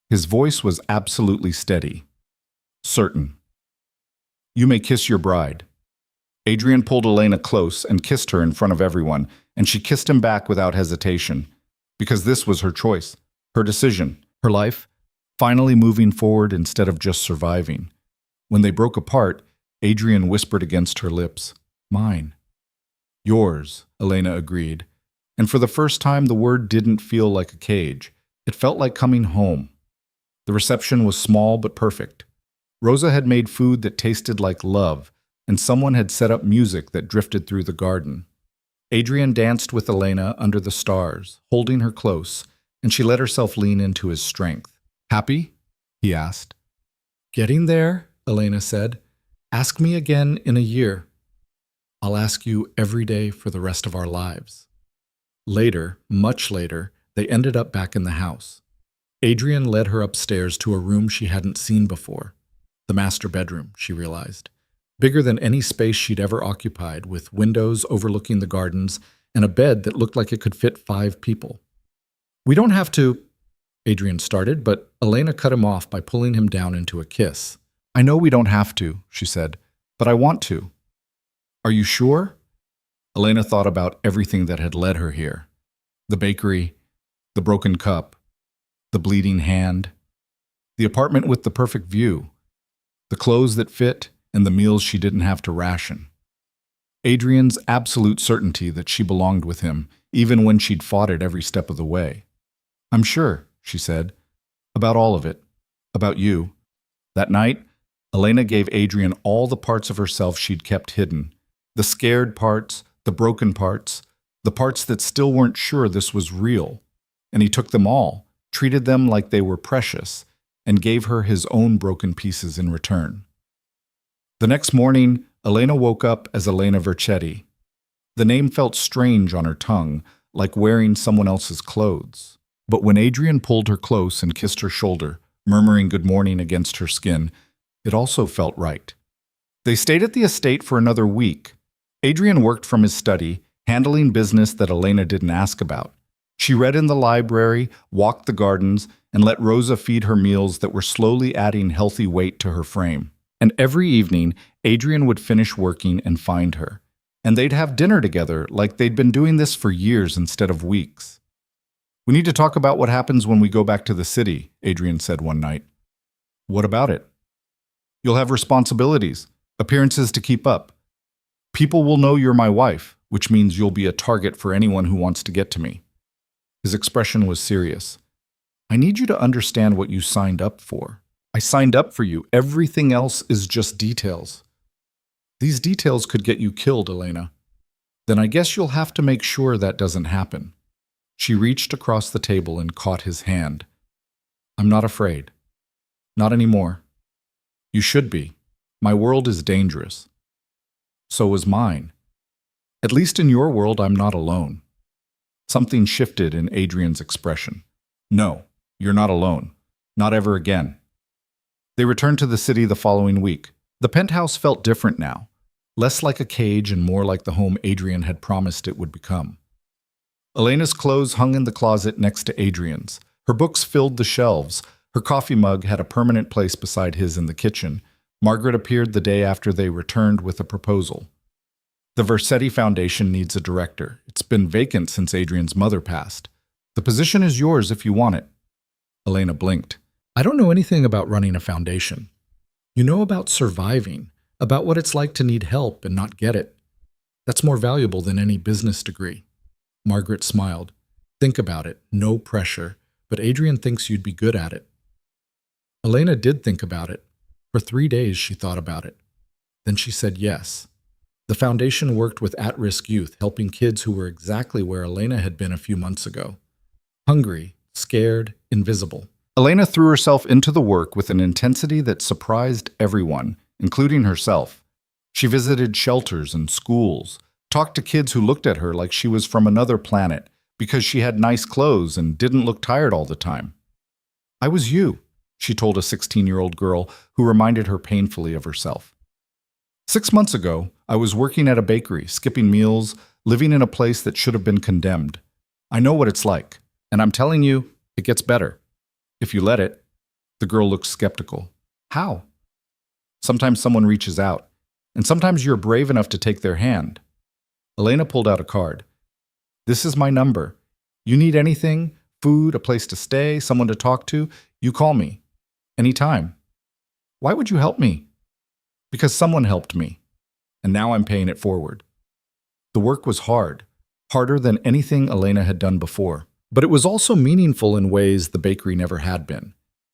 his voice was absolutely steady. Certain. "You may kiss your bride." Adrian pulled Elena close and kissed her in front of everyone, and she kissed him back without hesitation, because this was her choice, her decision, her life, finally moving forward instead of just surviving. When they broke apart, Adrian whispered against her lips, "Mine." "Yours," Elena agreed, and for the first time the word didn't feel like a cage. It felt like coming home. The reception was small but perfect. Rosa had made food that tasted like love, and someone had set up music that drifted through the garden. Adrian danced with Elena under the stars, holding her close, and she let herself lean into his strength. "Happy?" he asked. "Getting there," Elena said. "Ask me again in a year. I'll ask you every day for the rest of our lives." Later, much later, they ended up back in the house. Adrian led her upstairs to a room she hadn't seen before. The master bedroom, she realized. Bigger than any space she'd ever occupied, with windows overlooking the gardens and a bed that looked like it could fit 5 people. "We don't have to," Adrian started, but Elena cut him off by pulling him down into a kiss. "I know we don't have to," she said, "but I want to." "Are you sure?" Elena thought about everything that had led her here. The bakery, the broken cup, the bleeding hand, the apartment with the perfect view, the clothes that fit, and the meals she didn't have to ration. Adrian's absolute certainty that she belonged with him, even when she'd fought it every step of the way. "I'm sure," she said, "about all of it, about you." That night, Elena gave Adrian all the parts of herself she'd kept hidden, the scared parts, the broken parts, the parts that still weren't sure this was real. And he took them all, treated them like they were precious, and gave her his own broken pieces in return. The next morning, Elena woke up as Elena Versetti. The name felt strange on her tongue, like wearing someone else's clothes. But when Adrian pulled her close and kissed her shoulder, murmuring good morning against her skin, it also felt right. They stayed at the estate for another week. Adrian worked from his study, handling business that Elena didn't ask about. She read in the library, walked the gardens, and let Rosa feed her meals that were slowly adding healthy weight to her frame. And every evening, Adrian would finish working and find her. And they'd have dinner together like they'd been doing this for years instead of weeks. "We need to talk about what happens when we go back to the city," Adrian said one night. "What about it?" "You'll have responsibilities, appearances to keep up. People will know you're my wife, which means you'll be a target for anyone who wants to get to me." His expression was serious. "I need you to understand what you signed up for. I signed up for you. Everything else is just details." "These details could get you killed, Elena." "Then I guess you'll have to make sure that doesn't happen." She reached across the table and caught his hand. "I'm not afraid. Not anymore. You should be. My world is dangerous. So is mine. At least in your world, I'm not alone." Something shifted in Adrian's expression. "No, you're not alone. Not ever again." They returned to the city the following week. The penthouse felt different now, less like a cage and more like the home Adrian had promised it would become. Elena's clothes hung in the closet next to Adrian's. Her books filled the shelves. Her coffee mug had a permanent place beside his in the kitchen. Margaret appeared the day after they returned with a proposal. "The Versetti Foundation needs a director. It's been vacant since Adrian's mother passed. The position is yours if you want it." Elena blinked. "I don't know anything about running a foundation. You know about surviving, about what it's like to need help and not get it. That's more valuable than any business degree." Margaret smiled. "Think about it. No pressure. But Adrian thinks you'd be good at it." Elena did think about it. For 3 days she thought about it. Then she said yes. The foundation worked with at-risk youth, helping kids who were exactly where Elena had been a few months ago. Hungry, scared, invisible. Elena threw herself into the work with an intensity that surprised everyone, including herself. She visited shelters and schools, talked to kids who looked at her like she was from another planet because she had nice clothes and didn't look tired all the time. "I was you," she told a 16-year-old girl who reminded her painfully of herself. 6 months ago, I was working at a bakery, skipping meals, living in a place that should have been condemned. I know what it's like, and I'm telling you, it gets better. If you let it. The girl looked skeptical. How? Sometimes someone reaches out, and sometimes you're brave enough to take their hand. Elena pulled out a card. This is my number. You need anything, food, a place to stay, someone to talk to, you call me. Anytime. Why would you help me? Because someone helped me, and now I'm paying it forward. The work was hard, harder than anything Elena had done before, but it was also meaningful in ways the bakery never had been.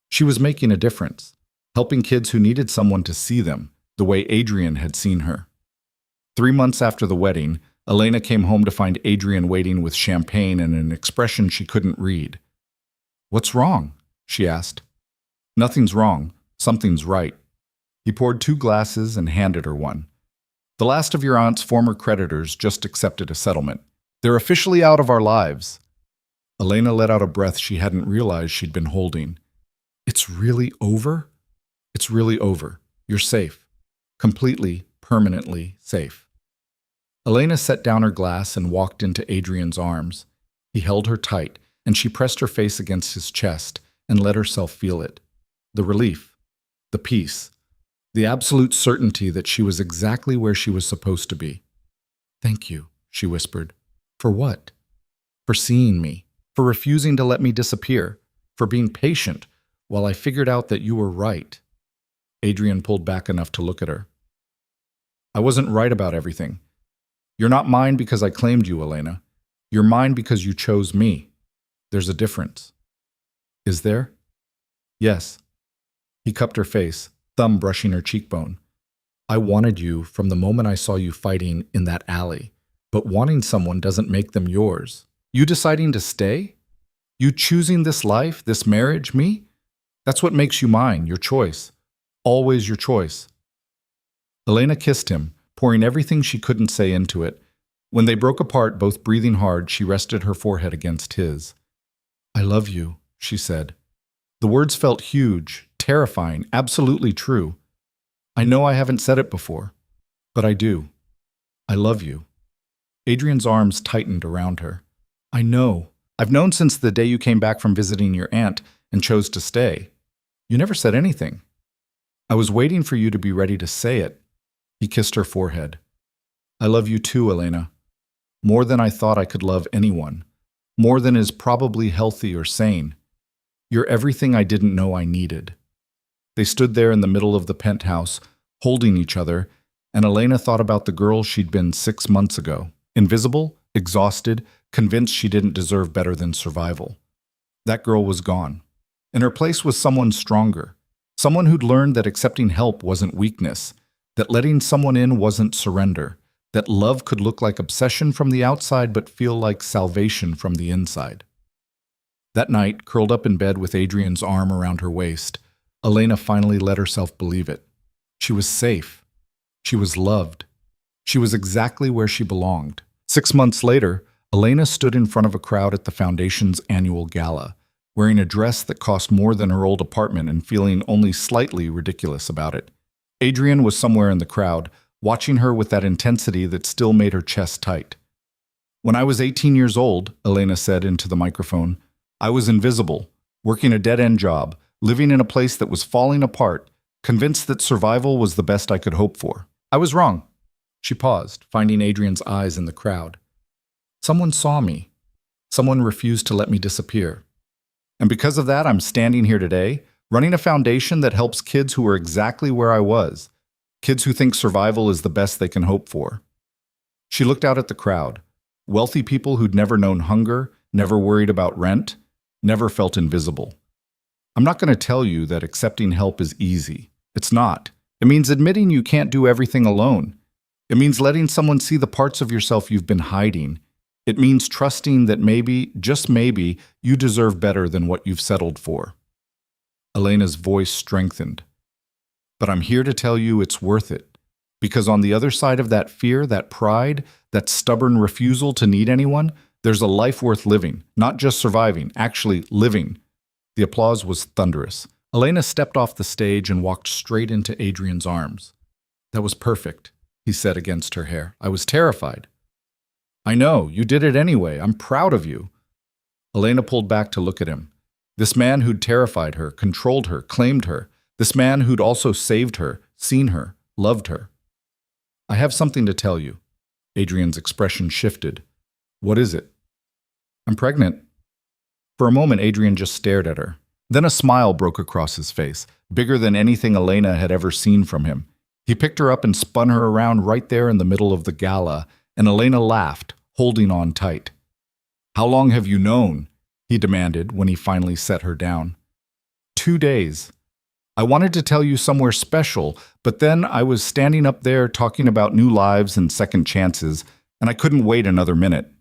She was making a difference, helping kids who needed someone to see them, the way Adrian had seen her. 3 months after the wedding, Elena came home to find Adrian waiting with champagne and an expression she couldn't read. What's wrong? She asked. Nothing's wrong. Something's right. He poured 2 glasses and handed her one. The last of your aunt's former creditors just accepted a settlement. They're officially out of our lives. Elena let out a breath she hadn't realized she'd been holding. It's really over? It's really over. You're safe. Completely, permanently safe. Elena set down her glass and walked into Adrian's arms. He held her tight, and she pressed her face against his chest and let herself feel it. The relief, the peace, the absolute certainty that she was exactly where she was supposed to be. Thank you, she whispered. For what? For seeing me, for refusing to let me disappear, for being patient while I figured out that you were right. Adrian pulled back enough to look at her. I wasn't right about everything. You're not mine because I claimed you, Elena. You're mine because you chose me. There's a difference. Is there? Yes. He cupped her face, thumb brushing her cheekbone. I wanted you from the moment I saw you fighting in that alley, but wanting someone doesn't make them yours. You deciding to stay? You choosing this life, this marriage, me? That's what makes you mine, your choice. Always your choice. Elena kissed him, pouring everything she couldn't say into it. When they broke apart, both breathing hard, she rested her forehead against his. I love you, she said. The words felt huge, terrifying, absolutely true. I know I haven't said it before, but I do. I love you. Adrian's arms tightened around her. I know. I've known since the day you came back from visiting your aunt and chose to stay. You never said anything. I was waiting for you to be ready to say it. He kissed her forehead. I love you too, Elena. More than I thought I could love anyone. More than is probably healthy or sane. You're everything I didn't know I needed. They stood there in the middle of the penthouse, holding each other, and Elena thought about the girl she'd been 6 months ago. Invisible, exhausted, convinced she didn't deserve better than survival. That girl was gone. In her place was someone stronger. Someone who'd learned that accepting help wasn't weakness, that letting someone in wasn't surrender, that love could look like obsession from the outside but feel like salvation from the inside. That night, curled up in bed with Adrian's arm around her waist, Elena finally let herself believe it. She was safe. She was loved. She was exactly where she belonged. 6 months later, Elena stood in front of a crowd at the Foundation's annual gala, wearing a dress that cost more than her old apartment and feeling only slightly ridiculous about it. Adrian was somewhere in the crowd, watching her with that intensity that still made her chest tight. When I was 18 years old, Elena said into the microphone, I was invisible, working a dead-end job, living in a place that was falling apart, convinced that survival was the best I could hope for. I was wrong. She paused, finding Adrian's eyes in the crowd. Someone saw me. Someone refused to let me disappear. And because of that, I'm standing here today, running a foundation that helps kids who are exactly where I was, kids who think survival is the best they can hope for. She looked out at the crowd, wealthy people who'd never known hunger, never worried about rent, never felt invisible. I'm not going to tell you that accepting help is easy. It's not. It means admitting you can't do everything alone. It means letting someone see the parts of yourself you've been hiding. It means trusting that maybe, just maybe, you deserve better than what you've settled for. Elena's voice strengthened. But I'm here to tell you it's worth it. Because on the other side of that fear, that pride, that stubborn refusal to need anyone, there's a life worth living, not just surviving, actually living. The applause was thunderous. Elena stepped off the stage and walked straight into Adrian's arms. That was perfect, he said against her hair. I was terrified. I know, you did it anyway. I'm proud of you. Elena pulled back to look at him. This man who'd terrified her, controlled her, claimed her. This man who'd also saved her, seen her, loved her. I have something to tell you. Adrian's expression shifted. What is it? I'm pregnant. For a moment, Adrian just stared at her. Then a smile broke across his face, bigger than anything Elena had ever seen from him. He picked her up and spun her around right there in the middle of the gala, and Elena laughed, holding on tight. How long have you known? He demanded when he finally set her down. 2 days. I wanted to tell you somewhere special, but then I was standing up there talking about new lives and second chances, and I couldn't wait another minute.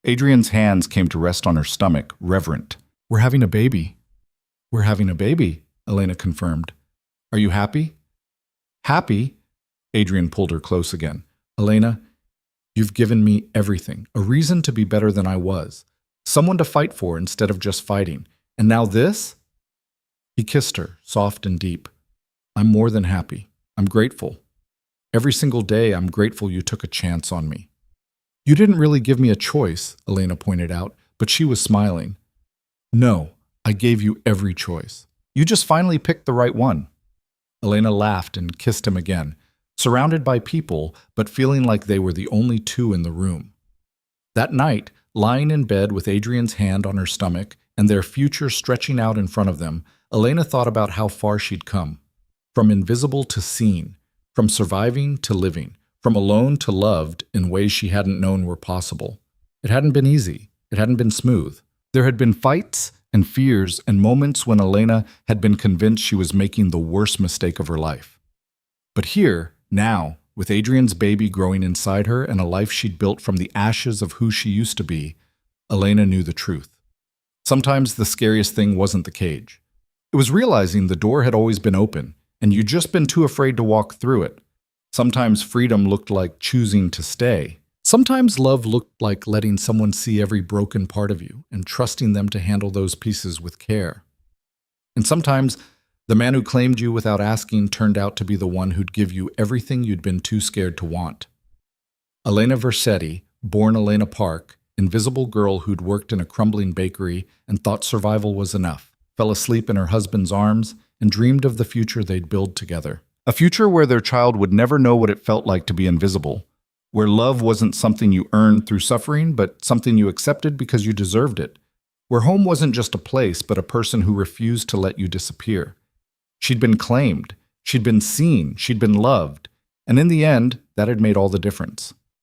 Adrian's hands came to rest on her stomach, reverent. We're having a baby. We're having a baby, Elena confirmed. Are you happy? Happy? Adrian pulled her close again. Elena, you've given me everything, a reason to be better than I was, someone to fight for instead of just fighting. And now this? He kissed her, soft and deep. I'm more than happy. I'm grateful. Every single day, I'm grateful you took a chance on me. You didn't really give me a choice, Elena pointed out, but she was smiling. No, I gave you every choice. You just finally picked the right one. Elena laughed and kissed him again, surrounded by people, but feeling like they were the only two in the room. That night, lying in bed with Adrian's hand on her stomach and their future stretching out in front of them, Elena thought about how far she'd come. From invisible to seen, from surviving to living, from alone to loved in ways she hadn't known were possible. It hadn't been easy. It hadn't been smooth. There had been fights and fears and moments when Elena had been convinced she was making the worst mistake of her life. But here, now, with Adrian's baby growing inside her and a life she'd built from the ashes of who she used to be, Elena knew the truth. Sometimes the scariest thing wasn't the cage. It was realizing the door had always been open, and you'd just been too afraid to walk through it. Sometimes freedom looked like choosing to stay. Sometimes love looked like letting someone see every broken part of you and trusting them to handle those pieces with care. And sometimes the man who claimed you without asking turned out to be the one who'd give you everything you'd been too scared to want. Elena Versetti, born Elena Park, invisible girl who'd worked in a crumbling bakery and thought survival was enough, fell asleep in her husband's arms and dreamed of the future they'd build together. A future where their child would never know what it felt like to be invisible, where love wasn't something you earned through suffering, but something you accepted because you deserved it, where home wasn't just a place, but a person who refused to let you disappear. She'd been claimed, she'd been seen, she'd been loved, and in the end, that had made all the difference.